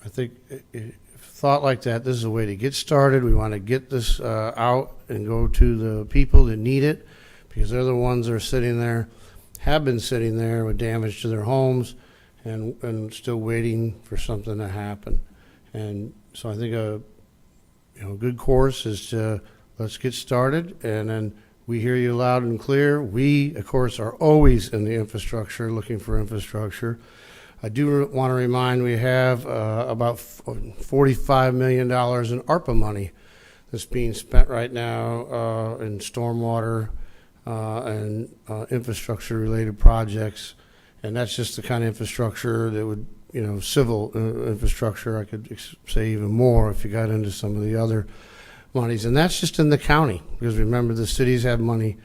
think if thought like that, this is a way to get started. We want to get this out and go to the people that need it, because they're the ones that are sitting there, have been sitting there with damage to their homes and still waiting for something to happen. And so I think a good course is to let's get started, and then we hear you loud and clear. We, of course, are always in the infrastructure, looking for infrastructure. I do want to remind we have about $45 million in ARPA money that's being spent right now in stormwater and infrastructure-related projects, and that's just the kind of infrastructure that would, civil infrastructure. I could say even more if you got into some of the other monies, and that's just in the county, because remember the cities have money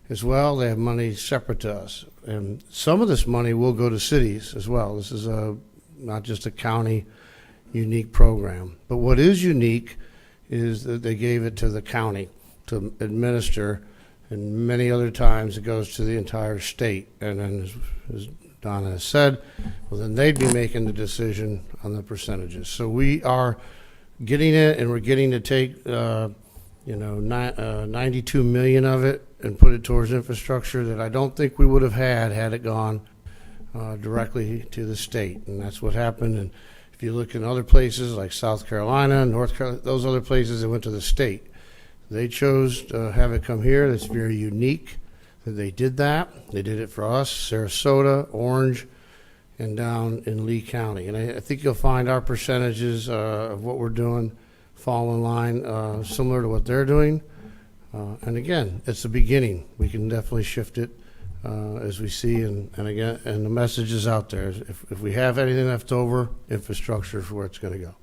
as well. They have money separate to us, and some of this money will go to cities as well. This is not just a county unique program, but what is unique is that they gave it to the county to administer, and many other times it goes to the entire state. And then, as Donna has said, well, then they'd be making the decision on the percentages. So we are getting it, and we're getting to take 92 million of it and put it towards infrastructure that I don't think we would have had it gone directly to the state. And that's what happened. And if you look in other places like South Carolina, North Carolina, those other places, they went to the state. They chose to have it come here. That's very unique that they did that. They did it for us, Sarasota, Orange, and down in Lee County. And I think you'll find our percentages of what we're doing fall in line similar to what they're doing. And again, it's the beginning. We can definitely shift it as we see. And again, and the message is out there. If we have anything left over, infrastructure is where it's going to go.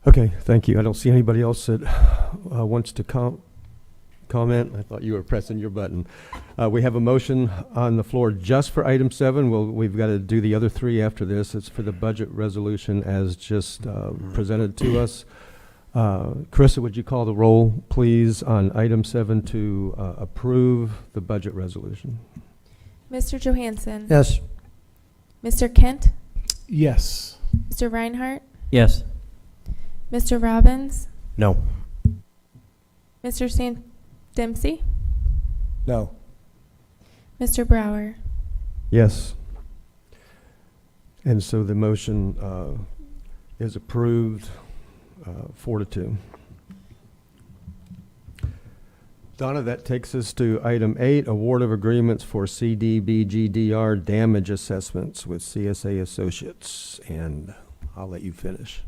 Okay, thank you. I don't see anybody else that wants to comment? I thought you were pressing your button. We have a motion on the floor just for item 7. We've got to do the other 3 after this. It's for the budget resolution as just presented to us. Carissa, would you call the roll, please, on item 7 to approve the budget resolution? Mr. Johansson? Yes. Mr. Kent? Yes. Mr. Reinhardt? Yes. Mr. Robbins? No. Mr. Dempsey? No. Mr. Brower? Yes. And so the motion is approved 4-2. Donna, that takes us to item 8, award of agreements for CDBGDR damage assessments with CSA Associates. And I'll let you finish.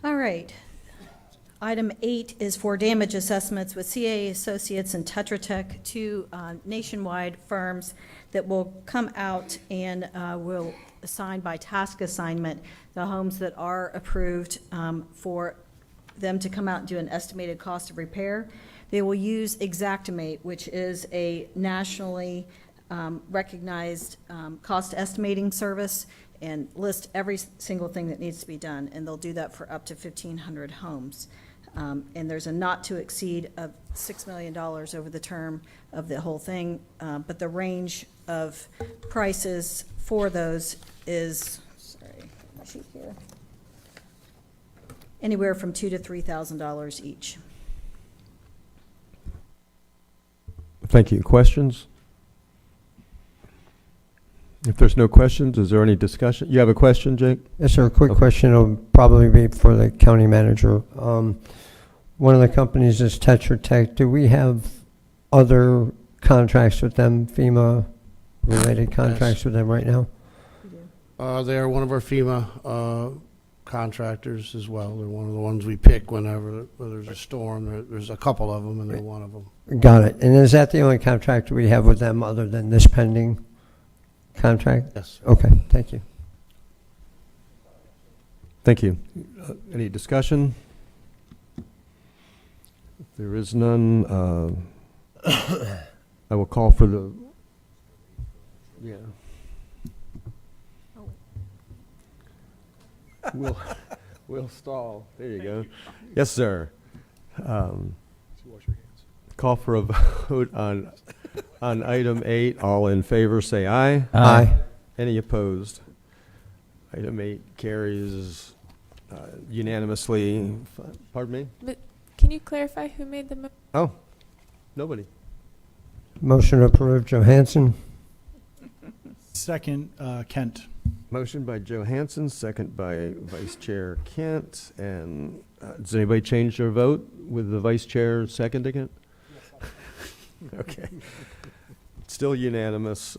All right. Item 8 is for damage assessments with CA Associates and Tetra Tech, 2 nationwide firms that will come out and will assign by task assignment the homes that are approved for them to come out and do an estimated cost of repair. They will use Xactimate, which is a nationally recognized cost estimating service, and list every single thing that needs to be done, and they'll do that for up to 1,500 homes. And there's a not to exceed of $6 million over the term of the whole thing, but the range of prices for those is, sorry, my sheet here, anywhere from $2,000 to $3,000 each. Thank you. Questions? If there's no questions, is there any discussion? You have a question, Jake? Yes, sir. A quick Okay. question will probably be for the county manager. One of the companies is Tetra Tech. Do we have other contracts with them, FEMA-related contracts with them right now? They are one of our FEMA contractors as well. They're one of the ones we pick whenever there's a storm. There's a couple of them, and they're one of them. Got it. And is that the only contract we have with them other than this pending contract? Yes. Okay, thank you. Thank you. Any discussion? If there is none, I will call for the, yeah. We'll stall. There you go. Yes, sir. Call for a vote on item 8. All in favor, say aye. Aye. Any opposed? Item 8 carries unanimously. Pardon me? But can you clarify who made the Oh, nobody. Motion approved, Johansson. Second, Kent. Motion by Johansson, second by Vice Chair Kent. And does anybody change their vote with the Vice Chair seconding it? Okay. Still unanimous,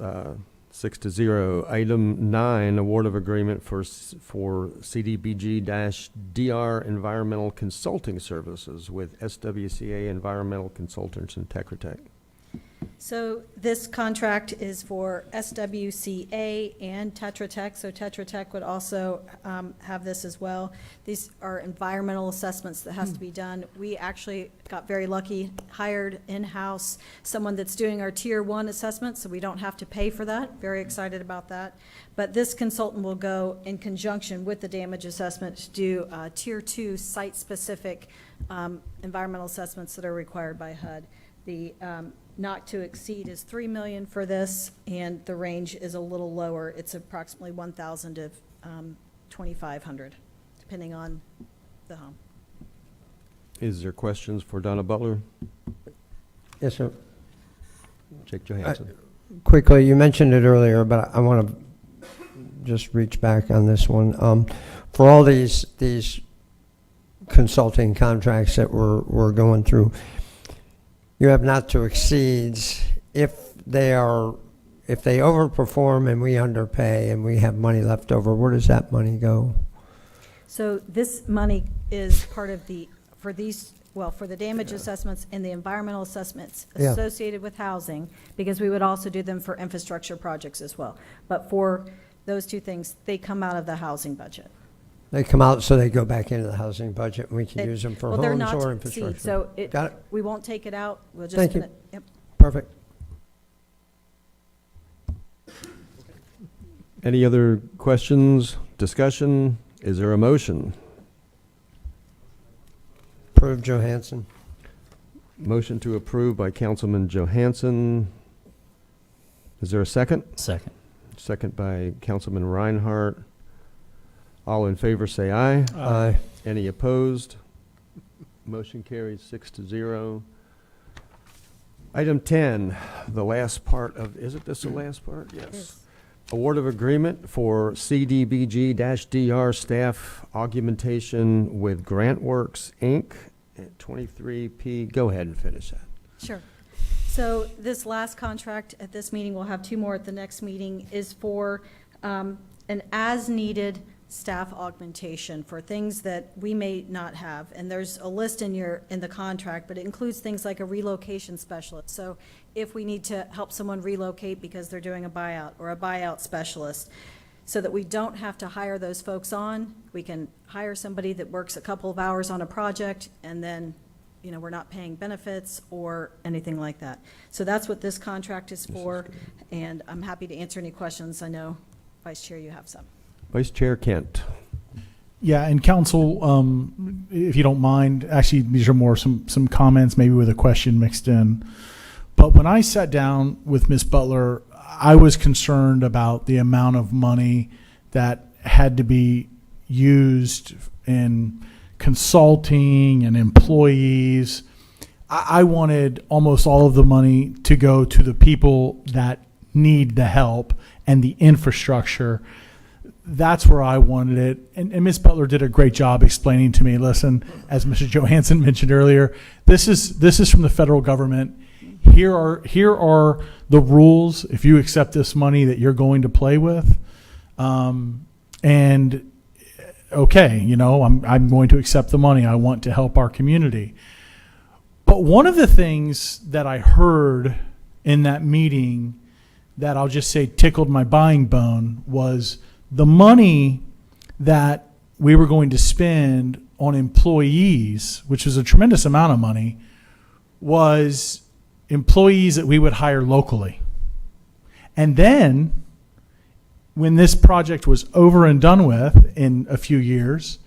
6-0. Item 9, award of agreement for CDBG-DR Environmental Consulting Services with SWCA Environmental Consultants and Tetra Tech. So this contract is for SWCA and Tetra Tech, so Tetra Tech would also have this as well. These are environmental assessments that has to be done. We actually got very lucky, hired in-house someone that's doing our Tier 1 assessment, so we don't have to pay for that. Very excited about that. But this consultant will go in conjunction with the damage assessment to do Tier 2 site-specific environmental assessments that are required by HUD. The not to exceed is $3 million for this, and the range is a little lower. It's approximately $1,000 to $2,500, depending on the home. Is there questions for Donna Butler? Yes, sir. Jake Johansson. Quickly, you mentioned it earlier, but I want to just reach back on this one. For all these consulting contracts that we're going through, you have not to exceeds if they overperform and we underpay and we have money left over. Where does that money go? So this money is part of for the damage assessments and the environmental assessments Yeah. associated with housing, because we would also do them for infrastructure projects as well. But for those two things, they come out of the housing budget. They come out, so they go back into the housing budget, and we can They- use them for well, they're homes not or to infrastructure. exceed, so Got it? we won't take it out. We'll just. Thank you. spend it- Yep. Perfect. Any other questions, discussion? Is there a motion? Approve Johansson. Motion to approve by Councilman Johansson. Is there a second? Second. Second by Councilman Reinhardt. All in favor say aye. Aye. Any opposed? Motion carries 6-0. Item 10, the last part of, isn't this the last part? Yes. Award of agreement for CDBG-DR staff augmentation with GrantWorks, Inc. at 23P. Go ahead and finish that. Sure. So this last contract at this meeting, we'll have two more at the next meeting, is for an as-needed staff augmentation for things that we may not have. And there's a list in the contract, but it includes things like a relocation specialist. So if we need to help someone relocate because they're doing a buyout, or a buyout specialist, so that we don't have to hire those folks on, we can hire somebody that works a couple of hours on a project, and then, you know, we're not paying benefits or anything like that. So that's what this contract is for, and I'm happy to answer any questions. I know, Vice Chair, you have some. Vice Chair Kent. Yeah, and council, if you don't mind, actually, these are more some comments, maybe with a question mixed in. But when I sat down with Ms. Butler, I was concerned about the amount of money that had to be used in consulting and employees. I wanted almost all of the money to go to the people that need the help and the infrastructure. That's where I wanted it. And Ms. Butler did a great job explaining to me, listen, as Mrs. Johansson mentioned earlier, this is from the federal government. Here are the rules, if you accept this money, that you're going to play with. And okay, you know, I'm going to accept the money. I want to help our community. But one of the things that I heard in that meeting that I'll just say tickled my buying bone was the money that we were going to spend on employees, which was a tremendous amount of money, was employees that we would hire locally. And then when this project was over and done with in a few years,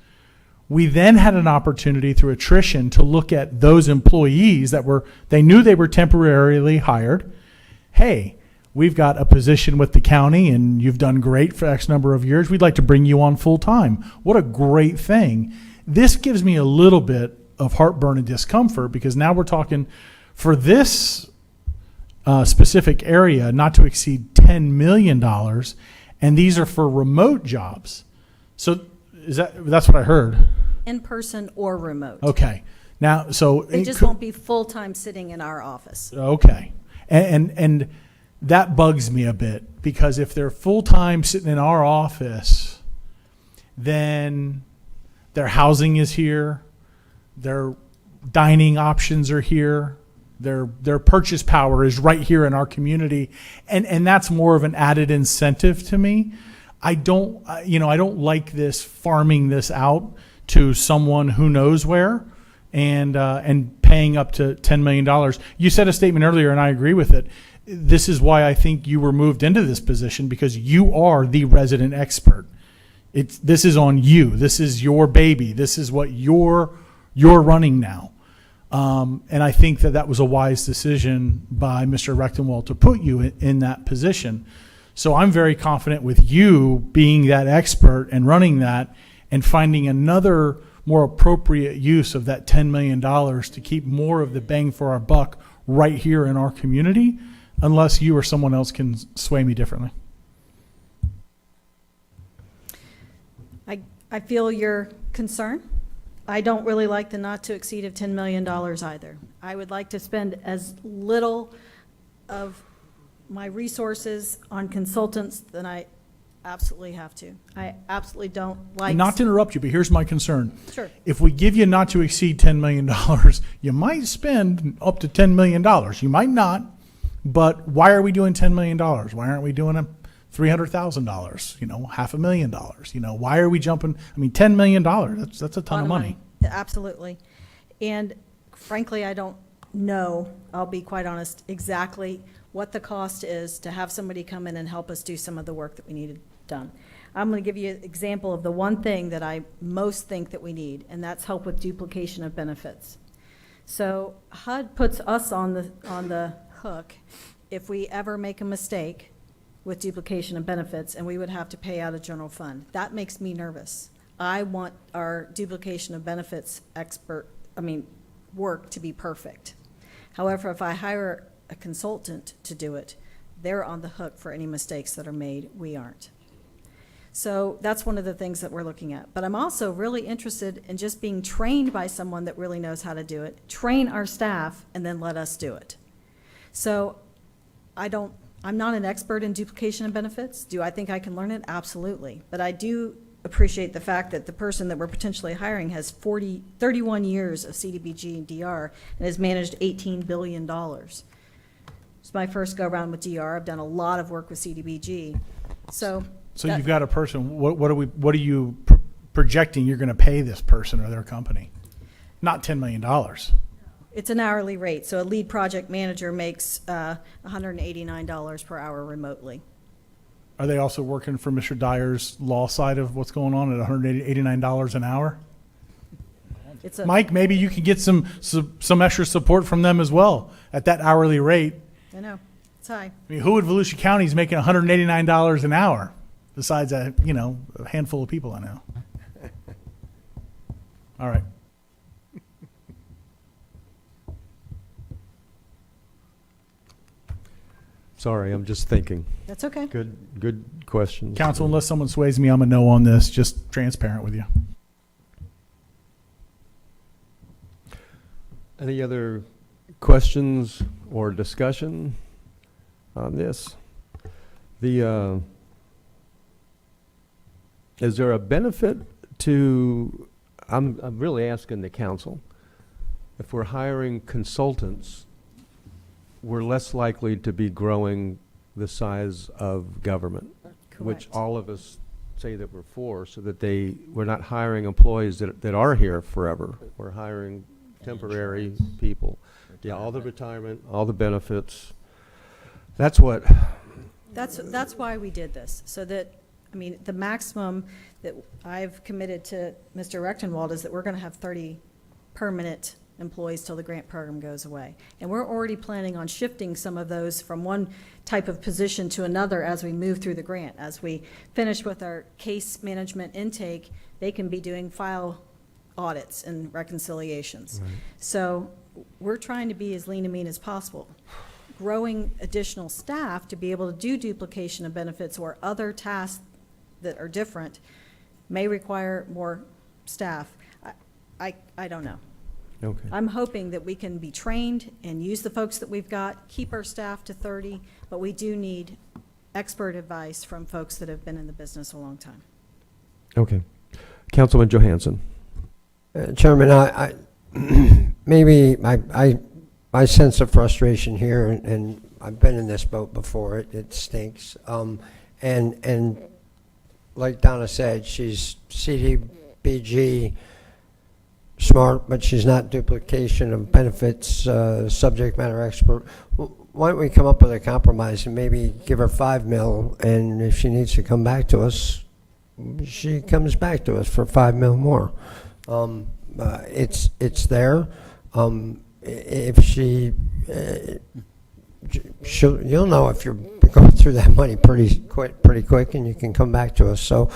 we then had an opportunity through attrition to look at those employees that they knew they were temporarily hired. Hey, we've got a position with the county and you've done great for X number of years. We'd like to bring you on full time. What a great thing. This gives me a little bit of heartburn and discomfort because now we're talking for this specific area not to exceed $10 million, and these are for remote jobs. So that's what I heard? In person or remote. Okay. Now, so They just won't be full-time sitting in our office. Okay. And that bugs me a bit because if they're full-time sitting in our office, then their housing is here, their dining options are here, their purchase power is right here in our community, and that's more of an added incentive to me. I don't like this farming this out to someone who knows where and paying up to $10 million. You said a statement earlier, and I agree with it. This is why I think you were moved into this position, because you are the resident expert. This is on you. This is your baby. This is what you're running now. And I think that was a wise decision by Mr. Rechtenwald to put you in that position. So I'm very confident with you being that expert and running that and finding another more appropriate use of that $10 million to keep more of the bang for our buck right here in our community, unless you or someone else can sway me differently. I feel your concern. I don't really like the not to exceed of $10 million either. I would like to spend as little of my resources on consultants than I absolutely have to. I absolutely don't like. And not to interrupt you, but here's my concern. Sure. If we give you not to exceed $10 million, you might spend up to $10 million. You might not, but why are we doing $10 million? Why aren't we doing $300,000, $500,000, why are we jumping? I mean, $10 million, that's a ton of money. Absolutely. And frankly, I don't know, I'll be quite honest, exactly what the cost is to have somebody come in and help us do some of the work that we needed done. I'm going to give you an example of the one thing that I most think that we need, and that's help with duplication of benefits. So HUD puts us on the hook if we ever make a mistake with duplication of benefits, and we would have to pay out a general fund. That makes me nervous. I want our duplication of benefits work to be perfect. However, if I hire a consultant to do it, they're on the hook for any mistakes that are made. We aren't. So that's one of the things that we're looking at. But I'm also really interested in just being trained by someone that really knows how to do it, train our staff, and then let us do it. So I'm not an expert in duplication of benefits. Do I think I can learn it? Absolutely. But I do appreciate the fact that the person that we're potentially hiring has 31 years of CDBG and DR and has managed $18 billion. It's my first go around with DR. I've done a lot of work with CDBG. So you've got a person, what are you projecting you're going to pay this person or their company? Not $10 million. It's an hourly rate. So a lead project manager makes $189 per hour remotely. Are they also working for Mr. Dyer's law side of what's going on at $189 an hour? Mike, maybe you can get some extra support from them as well at that hourly rate. I know. It's high. I mean, who in Volusia County is making $189 an hour besides a handful of people I know? All right. Sorry, I'm just thinking. That's okay. Good questions. Council, unless someone sways me, I'm a no on this, just transparent with you. Any other questions or discussion on this? Is there a benefit to, I'm really asking the council, if we're hiring consultants, we're less likely to be growing the size of government, which all of us say that we're for, so that we're not hiring employees that are here forever. We're hiring temporary people. Yeah, all the retirement, all the benefits. That's why we did this, so that, the maximum that I've committed to Mr. Rechtenwald is that we're going to have 30 permanent employees till the grant program goes away. And we're already planning on shifting some of those from one type of position to another as we move through the grant. As we finish with our case management intake, they can be doing file audits and reconciliations. Right. So we're trying to be as lean and mean as possible. Growing additional staff to be able to do duplication of benefits or other tasks that are different may require more staff. I don't know. Okay. I'm hoping that we can be trained and use the folks that we've got, keep our staff to 30, but we do need expert advice from folks that have been in the business a long time. Okay. Councilman Johansson. Chairman, I maybe I sense a frustration here, and I've been in this boat before. It stinks. And like Donna said, she's CDBG smart, but she's not duplication of benefits subject matter expert. Why don't we come up with a compromise and maybe give her $5 million, and if she needs to come back to us, she comes back to us for $5 million more. It's there. If you'll know if you're going through that money pretty quick, and you can come back to us. So,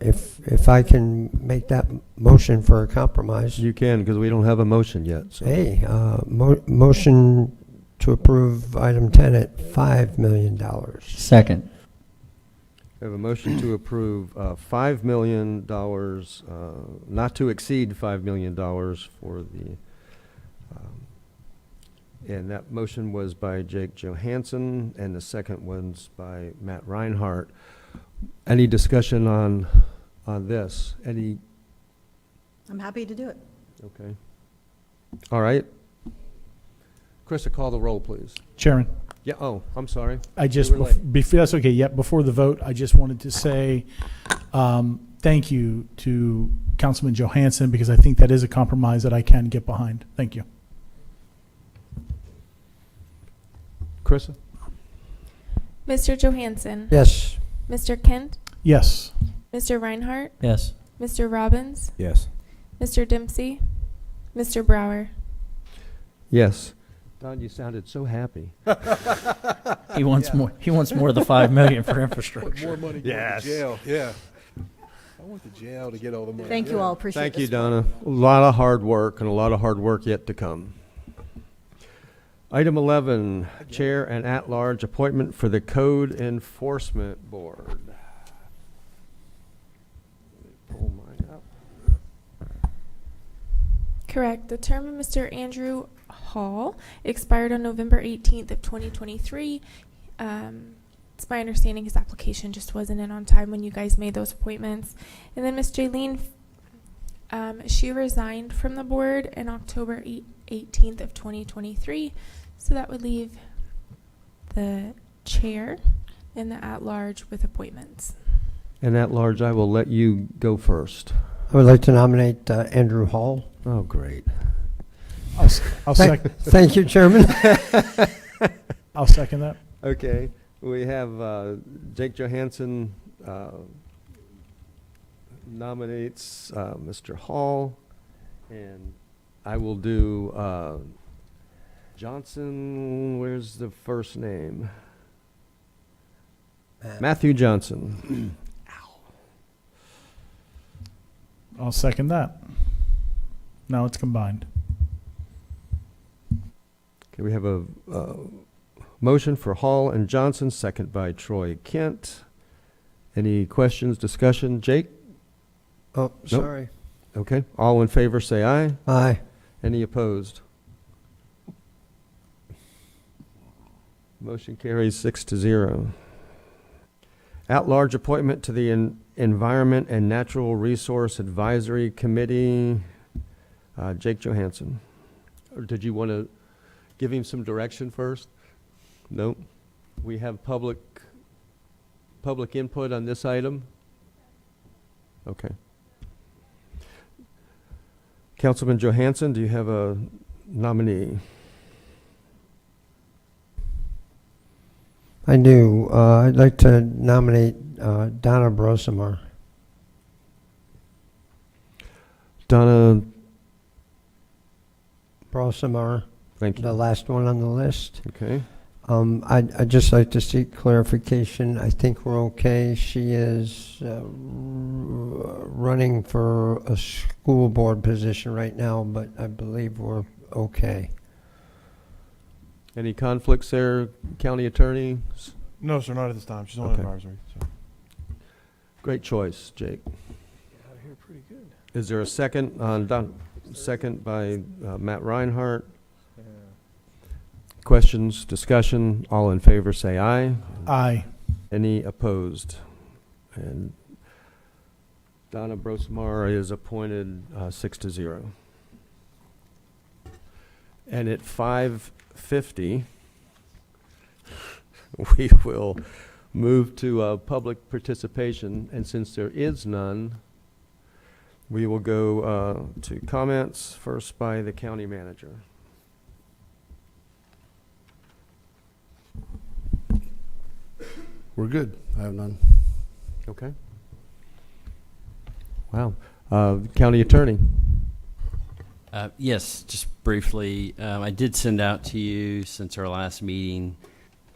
if I can make that motion for a compromise, you can, because we don't have a motion yet. So. Hey, motion to approve item 10 at $5 million. Second. We have a motion to approve $5 million, not to exceed $5 million for the. And that motion was by Jake Johansson, and the second one's by Matt Reinhardt. Any discussion on this? I'm happy to do it. Okay. All right. Krista, call the roll, please. Chairman. Yeah, oh, I'm sorry. I just, You were late. that's okay, yeah, before the vote, I just wanted to say thank you to Councilman Johansson, because I think that is a compromise that I can get behind. Thank you. Carissa? Mr. Johansson. Yes. Mr. Kent. Yes. Mr. Reinhardt. Yes. Mr. Robbins. Yes. Mr. Dempsey. Mr. Brower. Yes. Don, you sounded so happy. He wants more. He wants more of the $5 million for infrastructure. More money going to jail, yeah. I want the jail to get all the money. Thank you all, appreciate Thank this. you, Donna. A lot of hard work, and a lot of hard work yet to come. Item 11, Chair and At-Large Appointment for the Code Enforcement Board. Let me pull mine up. Correct. The term of Mr. Andrew Hall expired on November 18th of 2023. It's my understanding his application just wasn't in on time when you guys made those appointments. And then Ms. Jaylene, she resigned from the board in October 18th of 2023. So that would leave the chair and the at-large with appointments. And At-Large, I will let you go first. I would like to nominate Andrew Hall. Oh, great. I'll second. Thank you, Chairman. I'll second that. Okay, we have Jake Johansson nominates Mr. Hall, and I will do Johnson. Where's the first name? Matthew Johnson. I'll second that. Now it's combined. Okay, we have a motion for Hall and Johnson, second by Troy Kent. Any questions, discussion? Jake? Oh, sorry. Okay, all in favor say aye. Aye. Any opposed? Motion carries 6-0. At-large appointment to the Environment and Natural Resource Advisory Committee, Jake Johansson. Or did you want to give him some direction first? No. We have public input on this item? Okay. Councilman Johansson, do you have a nominee? I do. I'd like to nominate Donna Brosimar. Donna Brosimar. Thank you. The last one on the list. Okay. I'd just like to seek clarification. I think we're okay. She is running for a school board position right now, but I believe we're okay. Any conflicts there, county attorney? No, sir, not at this time. She's on Okay. advisory. So. Great choice, Jake. Out of here pretty good. Is there a second on Don? Second by Matt Reinhardt. Yeah. Questions, discussion, all in favor say aye. Aye. Any opposed? And Donna Brosimar is appointed 6-0. And at 5:50, we will move to public participation. And since there is none, we will go to comments, first by the county manager. We're good. I have none. Okay. Wow. County attorney. Yes, just briefly, I did send out to you since our last meeting.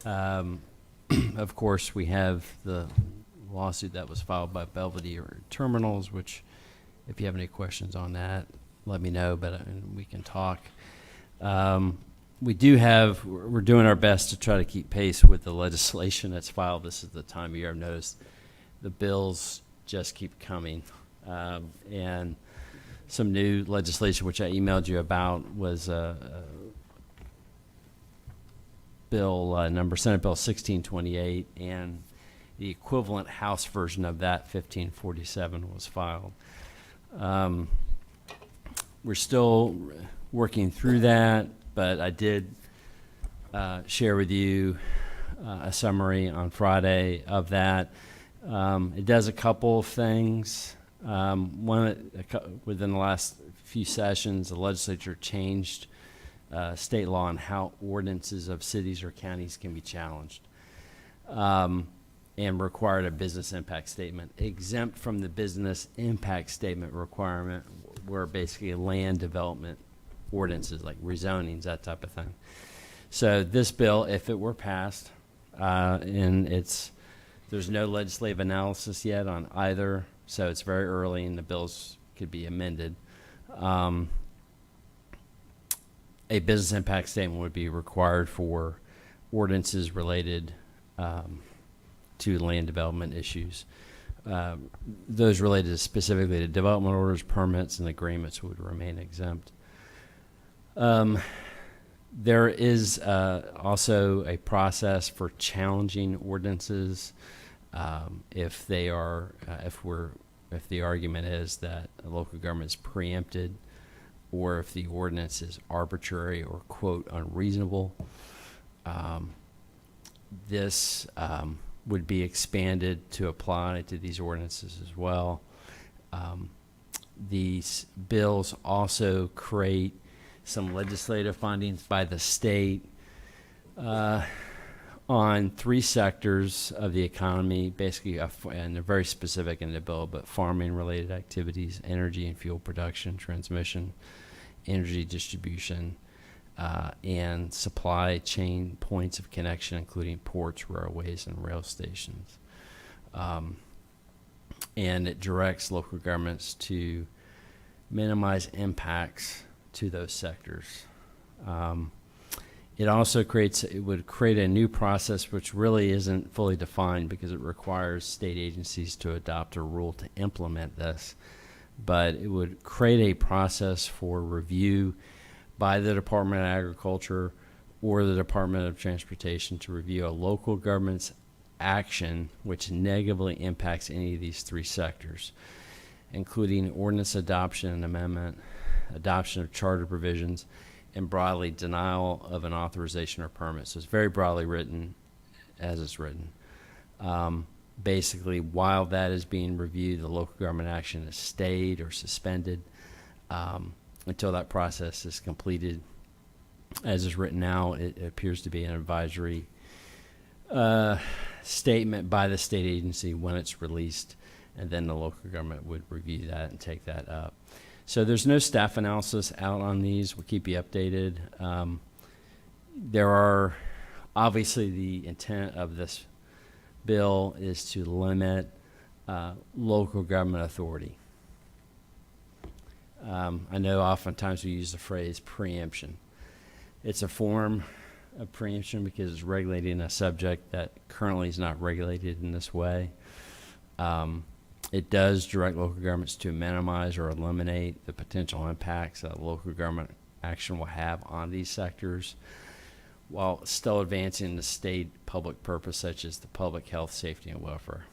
Of course, we have the lawsuit that was filed by Belvedere Terminals, which if you have any questions on that, let me know, but we can talk. We do have, we're doing our best to try to keep pace with the legislation that's filed. This is the time of year I've noticed the bills just keep coming. And some new legislation, which I emailed you about, was bill number Senate Bill 1628, and the equivalent House version of that, 1547, was filed. We're still working through that, but I did share with you a summary on Friday of that. It does a couple of things. Within the last few sessions, the legislature changed state law on how ordinances of cities or counties can be challenged, and required a business impact statement. Exempt from the business impact statement requirement were basically land development ordinances like rezonings, that type of thing. So this bill, if it were passed, and there's no legislative analysis yet on either, so it's very early and the bills could be amended. A business impact statement would be required for ordinances related to land development issues. Those related specifically to development orders, permits, and agreements would remain exempt. There is also a process for challenging ordinances if the argument is that a local government is preempted, or if the ordinance is arbitrary or, quote, unreasonable. This would be expanded to apply to these ordinances as well. These bills also create some legislative findings by the state on 3 sectors of the economy, basically, and they're very specific in the bill, but farming-related activities, energy and fuel production, transmission, energy distribution, and supply chain points of connection, including ports, railways, and rail stations. And it directs local governments to minimize impacts to those sectors. It also would create a new process which really isn't fully defined because it requires state agencies to adopt a rule to implement this. But it would create a process for review by the Department of Agriculture or the Department of Transportation to review a local government's action which negatively impacts any of these 3 sectors, including ordinance adoption and amendment, adoption of charter provisions, and broadly denial of an authorization or permit. So it's very broadly written as it's written. Basically, while that is being reviewed, the local government action is stayed or suspended until that process is completed. As is written now, it appears to be an advisory statement by the state agency when it's released, and then the local government would review that and take that up. So there's no staff analysis out on these. We'll keep you updated. There are, obviously, the intent of this bill is to limit local government authority. I know oftentimes we use the phrase preemption. It's a form of preemption because it's regulating a subject that currently is not regulated in this way. It does direct local governments to minimize or eliminate the potential impacts that local government action will have on these sectors, while still advancing the state public purpose, such as the public health, safety, and welfare.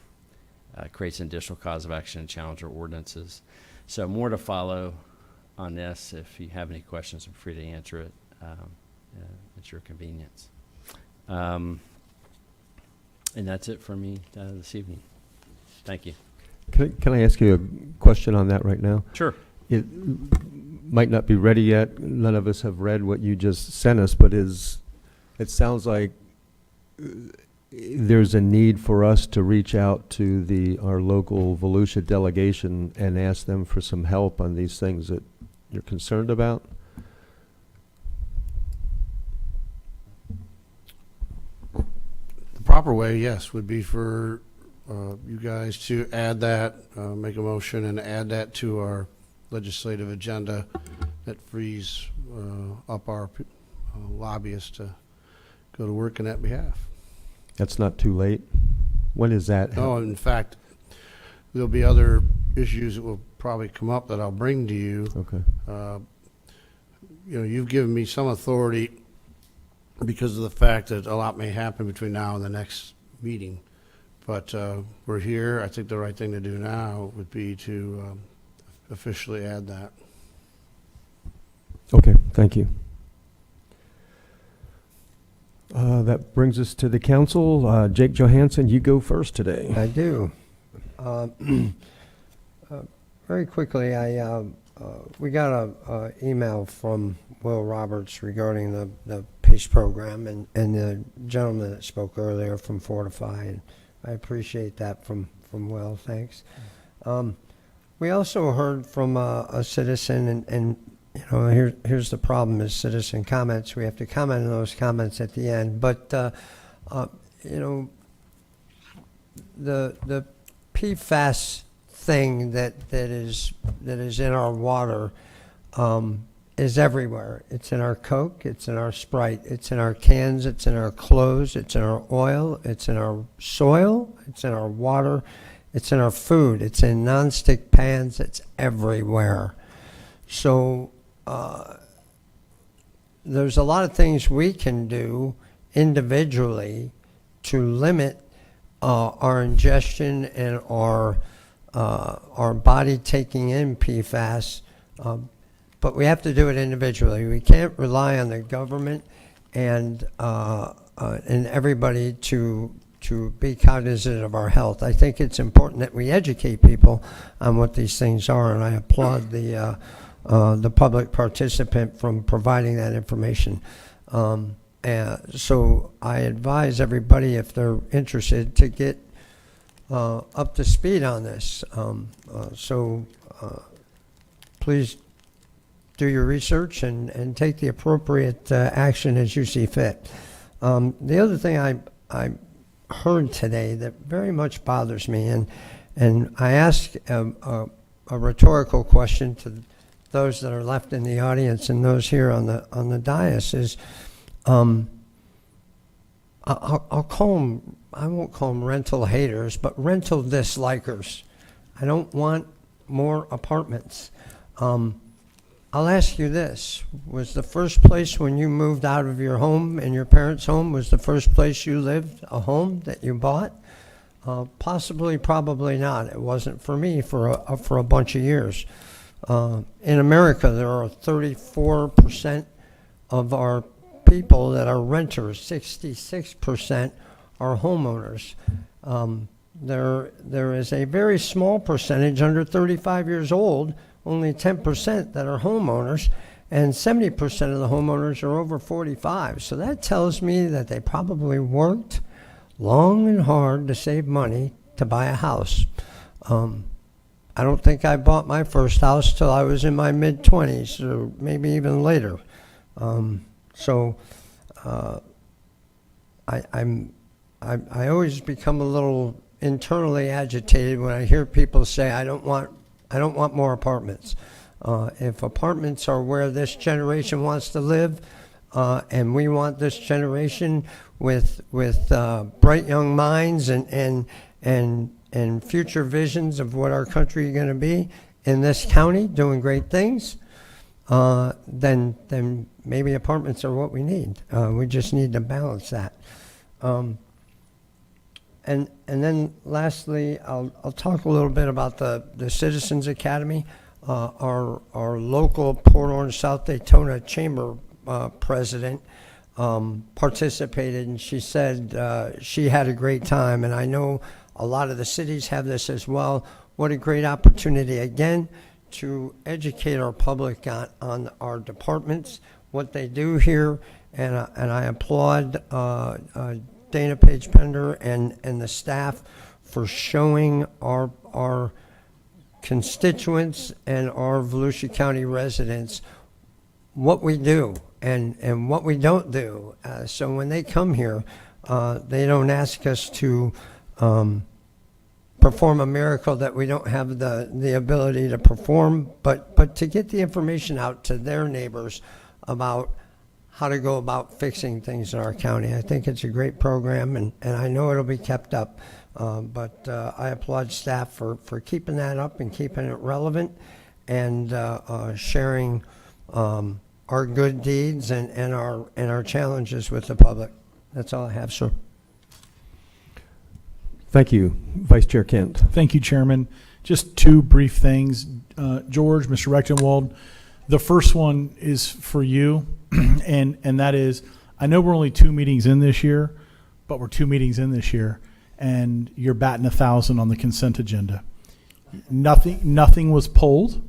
Creates an additional cause of action and challenge our ordinances. So more to follow on this. If you have any questions, I'm free to answer it at your convenience. And that's it for me this evening. Thank you. Can I ask you a question on that right now? Sure. It might not be ready yet. None of us have read what you just sent us, but it sounds like there's a need for us to reach out to our local Volusia delegation and ask them for some help on these things that you're concerned about. The proper way, yes, would be for you guys to add that, make a motion and add that to our legislative agenda that frees up our lobbyists to go to work in that behalf. That's not too late. When is that? No, in fact, there'll be other issues that will probably come up that I'll bring to you. Okay. You've given me some authority because of the fact that a lot may happen between now and the next meeting. But we're here. I think the right thing to do now would be to officially add that. Okay, thank you. That brings us to the council. Jake Johansson, you go first today. I do. Very quickly, we got a email from Will Roberts regarding the PACE program and the gentleman that spoke earlier from Fortify. And I appreciate that from Will. Thanks. We also heard from a citizen, and you know, here's the problem: is citizen comments. We have to comment on those comments at the end. But you know, the PFAS thing that is in our water is everywhere. It's in our Coke, it's in our Sprite, it's in our cans, it's in our clothes, it's in our oil, it's in our soil, it's in our water, it's in our food, it's in nonstick pans, it's everywhere. So there's a lot of things we can do individually to limit our ingestion and our body taking in PFAS, but we have to do it individually. We can't rely on the government and everybody to be cognizant of our health. I think it's important that we educate people on what these things are, and I applaud the public participant from providing that information. So I advise everybody, if they're interested, to get up to speed on this. So please do your research and take the appropriate action as you see fit. The other thing I heard today that very much bothers me, and I asked a rhetorical question to those that are left in the audience and those here on the dais, is I'll call them, I won't call them rental haters, but rental dislikers. I don't want more apartments. I'll ask you this: was the first place when you moved out of your home and your parents' home, was the first place you lived a home that you bought? Possibly, probably not. It wasn't for me for a bunch of years. In America, there are 34% of our people that are renters. 66% are homeowners. There is a very small percentage under 35 years old, only 10% that are homeowners, and 70% of the homeowners are over 45. So that tells me that they probably worked long and hard to save money to buy a house. I don't think I bought my first house till I was in my mid-20s, or maybe even later. I always become a little internally agitated when I hear people say, I don't want more apartments. If apartments are where this generation wants to live, and we want this generation with bright young minds and future visions of what our country is going to be in this county, doing great things, then maybe apartments are what we need. We just need to balance that. And then lastly, I'll talk a little bit about the Citizens Academy. Our local Port Orange South Daytona Chamber president participated, and she said she had a great time, and I know a lot of the cities have this as well. What a great opportunity, again, to educate our public on our departments, what they do here, and I applaud Dana Page Pender and the staff for showing our constituents and our Volusia County residents what we do and what we don't do. So when they come here, they don't ask us to perform a miracle that we don't have the ability to perform, but to get the information out to their neighbors about how to go about fixing things in our county. I think it's a great program, and I know it'll be kept up. But I applaud staff for keeping that up and keeping it relevant and sharing our good deeds and our challenges with the public. That's all I have, sir. Thank you. Vice Chair Kent. Thank you, Chairman. Just two brief things. George, Mr. Rechtenwald, the first one is for you, and that is, I know we're only 2 meetings in this year, but we're 2 meetings in this year, and you're batting 1,000 on the consent agenda. Nothing was pulled,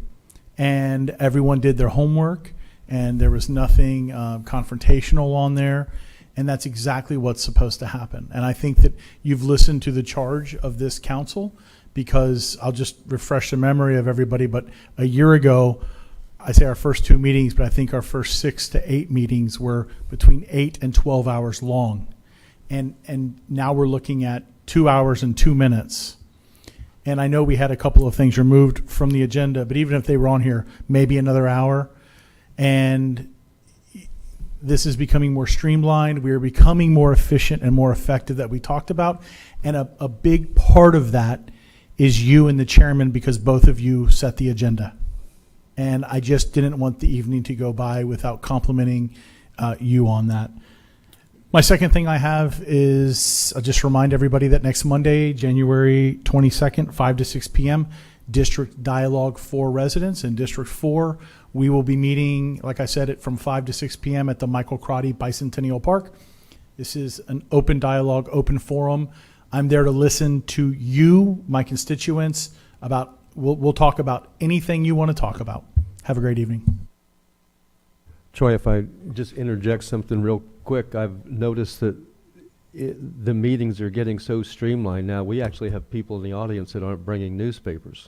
and everyone did their homework, and there was nothing confrontational on there, and that's exactly what's supposed to happen. And I think that you've listened to the charge of this council, because I'll just refresh the memory of everybody, but a year ago, I say our first 2 meetings, but I think our first 6 to 8 meetings were between 8 and 12 hours long. And now we're looking at 2 hours and 2 minutes. And I know we had a couple of things removed from the agenda, but even if they were on here, maybe another hour. And this is becoming more streamlined. We are becoming more efficient and more effective that we talked about. And a big part of that is you and the chairman, because both of you set the agenda. And I just didn't want the evening to go by without complimenting you on that. My second thing I have is I'll just remind everybody that next Monday, January 22nd, 5 to 6 p.m., District Dialogue for Residents in District 4. We will be meeting, like I said, from 5 to 6 p.m. at the Michael Crotty Bicentennial Park. This is an open dialogue, open forum. I'm there to listen to you, my constituents, about, we'll talk about anything you want to talk about. Have a great evening. Troy, if I just interject something real quick, I've noticed that the meetings are getting so streamlined now. We actually have people in the audience that aren't bringing newspapers.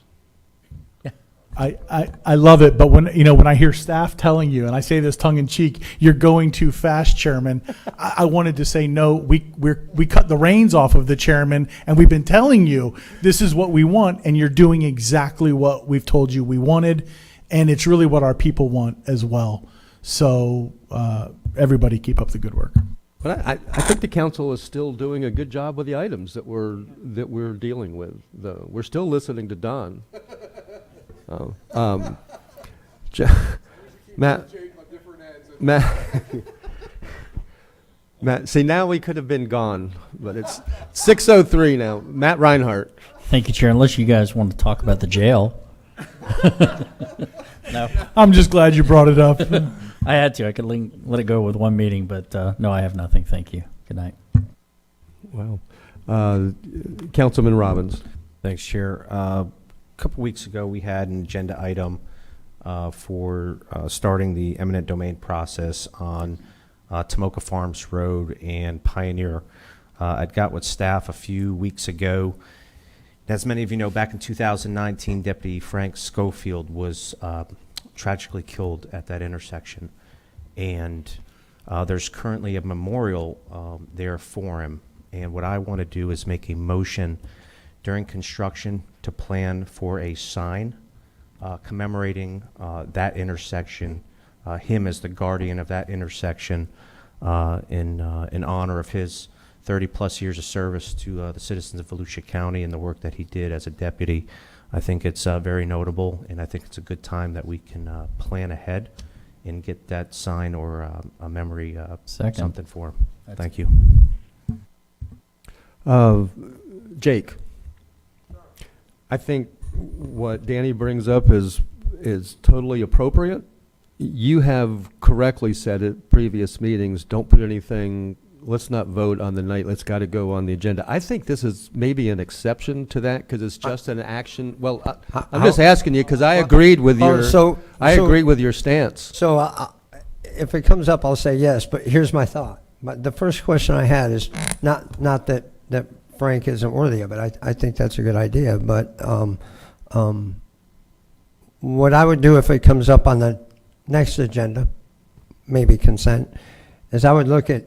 I love it, but when I hear staff telling you, and I say this tongue in cheek, you're going too fast, Chairman. I wanted to say no. We cut the reins off of the chairman, and we've been telling you this is what we want, and you're doing exactly what we've told you we wanted, and it's really what our people want as well. So everybody keep up the good work. But I think the council is still doing a good job with the items that we're dealing with. We're still listening to Don. Matt, see, now we could have been gone, but it's 6:03 now. Matt Reinhardt. Thank you, Chair. Unless you guys want to talk about the jail. No. I'm just glad you brought it up. I had to. I could let it go with one meeting, but no, I have nothing. Thank you. Good night. Wow. Councilman Robbins. Thanks, Chair. A couple weeks ago, we had an agenda item for starting the eminent domain process on Tomoka Farms Road and Pioneer. I'd got with staff a few weeks ago. As many of you know, back in 2019, Deputy Frank Schofield was tragically killed at that intersection. And there's currently a memorial there for him. And what I want to do is make a motion during construction to plan for a sign commemorating that intersection, him as the guardian of that intersection, in honor of his 30-plus years of service to the citizens of Volusia County and the work that he did as a deputy. I think it's very notable, and I think it's a good time that we can plan ahead and get that sign or a memory something for him. Thank you. Jake, I think what Danny brings up is totally appropriate. You have correctly said at previous meetings, don't put anything, let's not vote on the night, let's got to go on the agenda. I think this is maybe an exception to that because it's just an action. Well, I'm just asking you because I agreed with agreed with your stance. So if it comes up, I'll say yes, but here's my thought. But the first question I had is not that Frank isn't worthy of it. I think that's a good idea, but what I would do if it comes up on the next agenda, maybe consent, is I would look at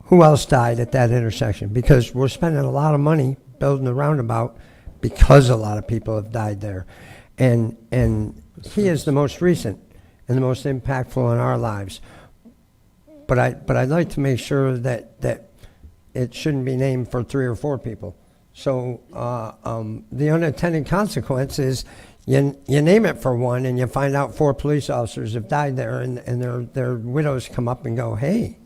who else died at that intersection, because we're spending a lot of money building a roundabout because a lot of people have died there. And he is the most recent and the most impactful in our lives. But I'd like to make sure that it shouldn't be named for 3 or 4 people. So the unintended consequence is you name it for one and you find out 4 police officers have died there, and their widows come up and go, hey,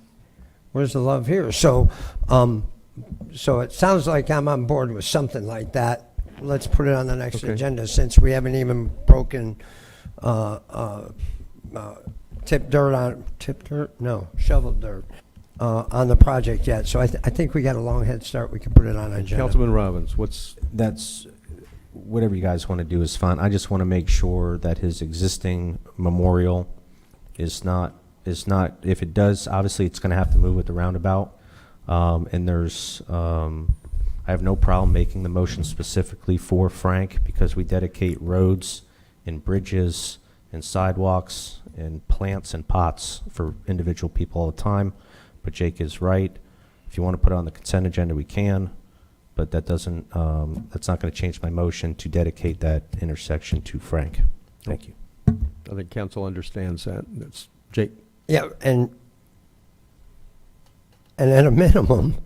where's the love here? So it sounds like I'm on board with something like that. Let's put it on the next agenda, since we haven't even broken shoveled dirt on the project yet. So I think we got a long head start. We can put it on our agenda. Councilman Robbins, That's, whatever you guys want to do is fine. I just want to make sure that his existing memorial is not, if it does, obviously it's going to have to move with the roundabout. And there's, I have no problem making the motion specifically for Frank because we dedicate roads and bridges and sidewalks and plants and pots for individual people all the time. But Jake is right. If you want to put it on the consent agenda, we can. But that doesn't, that's not going to change my motion to dedicate that intersection to Frank. Thank you. I think council understands that. That's Jake. Yeah, and at a minimum,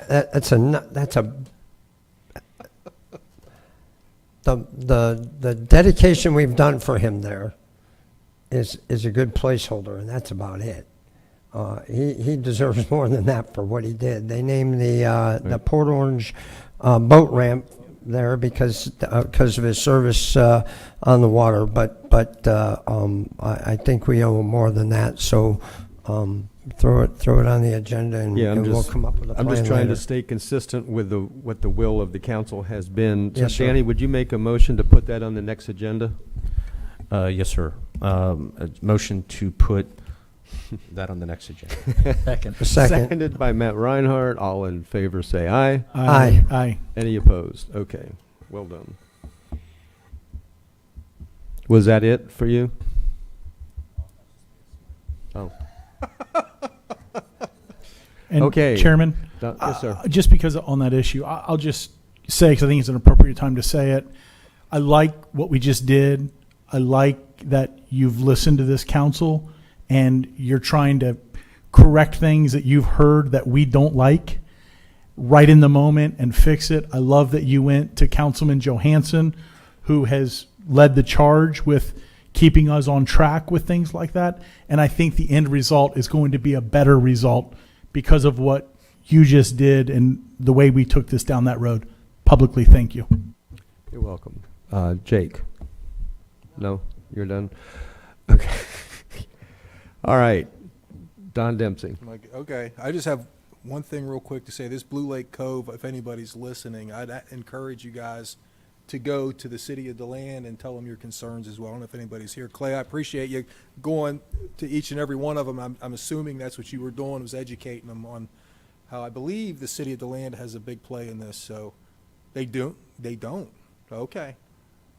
that's the dedication we've done for him there is a good placeholder, and that's about it. He deserves more than that for what he did. They named the Port Orange boat ramp there because of his service on the water, but I think we owe him more than that. So throw it on the agenda, and we'll come up with a plan I'm just trying later. to stay consistent with what the will of the council has been. So Yes, sir. Danny, would you make a motion to put that on the next agenda? Yes, sir. A motion to put that on the next agenda. Second. Seconded by Matt Reinhardt. All in favor say aye. Aye. Aye. Any opposed? Okay, well done. Was that it for you? Oh. And Okay. Chairman, Yes, sir. just because on that issue, I'll just say, because I think it's an appropriate time to say it, I like what we just did. I like that you've listened to this council and you're trying to correct things that you've heard that we don't like right in the moment and fix it. I love that you went to Councilman Johansson, who has led the charge with keeping us on track with things like that. And I think the end result is going to be a better result because of what you just did and the way we took this down that road. Publicly, thank you. You're welcome. Jake? No? You're done? Okay. All right. Don Dempsey. Okay, I just have one thing real quick to say. This Blue Lake Cove, if anybody's listening, I'd encourage you guys to go to the city of DeLand and tell them your concerns as well. I don't know if anybody's here. Clay, I appreciate you going to each and every one of them. I'm assuming that's what you were doing, was educating them on how I believe the city of DeLand has a big play in this. So they don't. Okay.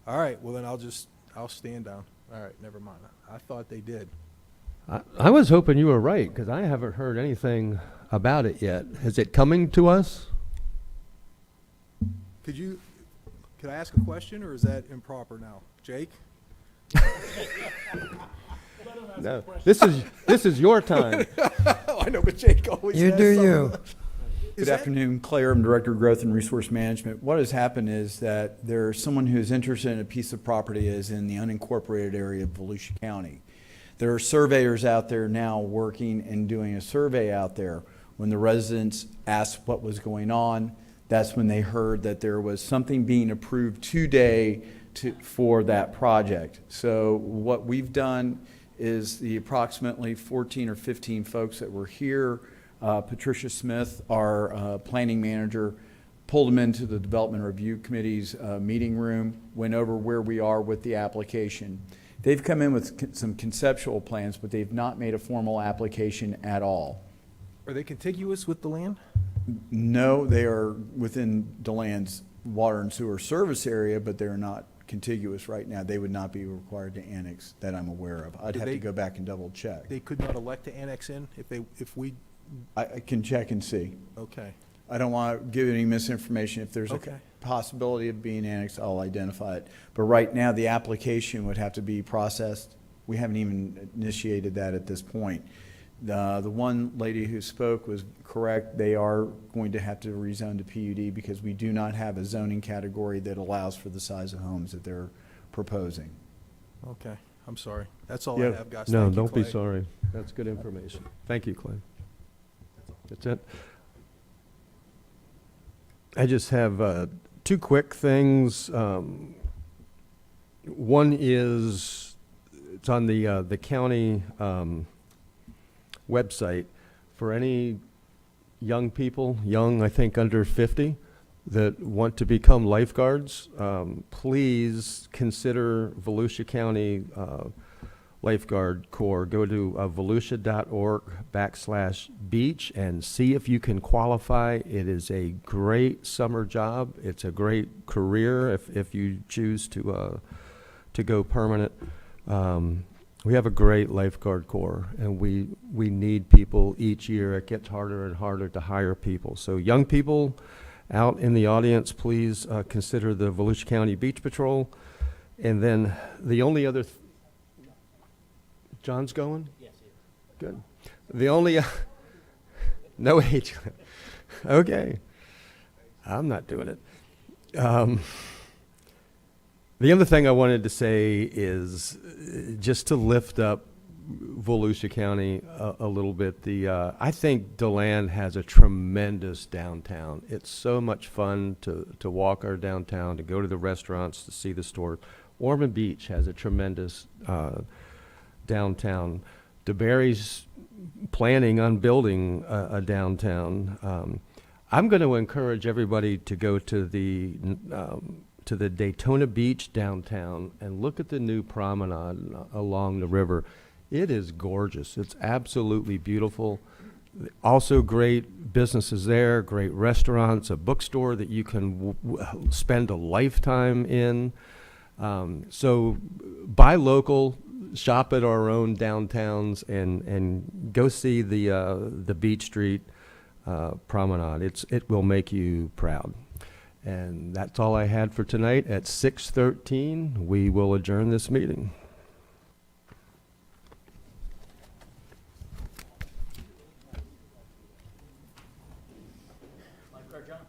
All right. Well, then I'll stand down. All right. Never mind. I thought they did. I was hoping you were right because I haven't heard anything about it yet. Is it coming to us? Could I ask a question, or is that improper now? Jake? No. This is your time. I know, but Jake always You has do something. you. Good afternoon, Claire. I'm Director of Growth and Resource Management. What has happened is that there's someone who's interested in a piece of property is in the unincorporated area of Volusia County. There are surveyors out there now working and doing a survey out there. When the residents asked what was going on, that's when they heard that there was something being approved today for that project. So what we've done is the approximately 14 or 15 folks that were here, Patricia Smith, our planning manager, pulled them into the Development Review Committee's meeting room, went over where we are with the application. They've come in with some conceptual plans, but they've not made a formal application at all. Are they contiguous with the land? No, they are within DeLand's water and sewer service area, but they're not contiguous right now. They would not be required to annex that I'm aware of. I'd have to go back and double check. They could not elect to annex in if we. I can check and see. Okay. I don't want to give any misinformation. If there's Okay. a possibility of being annexed, I'll identify it. But right now, the application would have to be processed. We haven't even initiated that at this point. The one lady who spoke was correct. They are going to have to rezone to PUD because we do not have a zoning category that allows for the size of homes that they're proposing. Okay. I'm sorry. That's all Yeah. I have, guys. No, Thank you, don't be Clay. sorry. That's good information. Thank you, Clay. That's it. I just have two quick things. One is it's on the county website for any young people, young, I think under 50, that want to become lifeguards, please consider Volusia County Lifeguard Corps. Go to volusia.org/beach and see if you can qualify. It is a great summer job. It's a great career if you choose to go permanent. We have a great lifeguard corps, and we need people each year. It gets harder and harder to hire people. So young people out in the audience, please consider the Volusia County Beach Patrol. And then the only other, John's going? Yes, he is. Good. The only, no age. Okay. I'm not doing it. The other thing I wanted to say is just to lift up Volusia County a little bit. I think DeLand has a tremendous downtown. It's so much fun to walk our downtown, to go to the restaurants, to see the stores. Ormond Beach has a tremendous downtown. DeBerry's planning on building a downtown. I'm going to encourage everybody to go to the Daytona Beach downtown and look at the new promenade along the river. It is gorgeous. It's absolutely beautiful. Also great businesses there, great restaurants, a bookstore that you can spend a lifetime in. So buy local, shop at our own downtowns, and go see the Beach Street promenade. It will make you proud. And that's all I had for tonight. At 6:13, we will adjourn this meeting. John?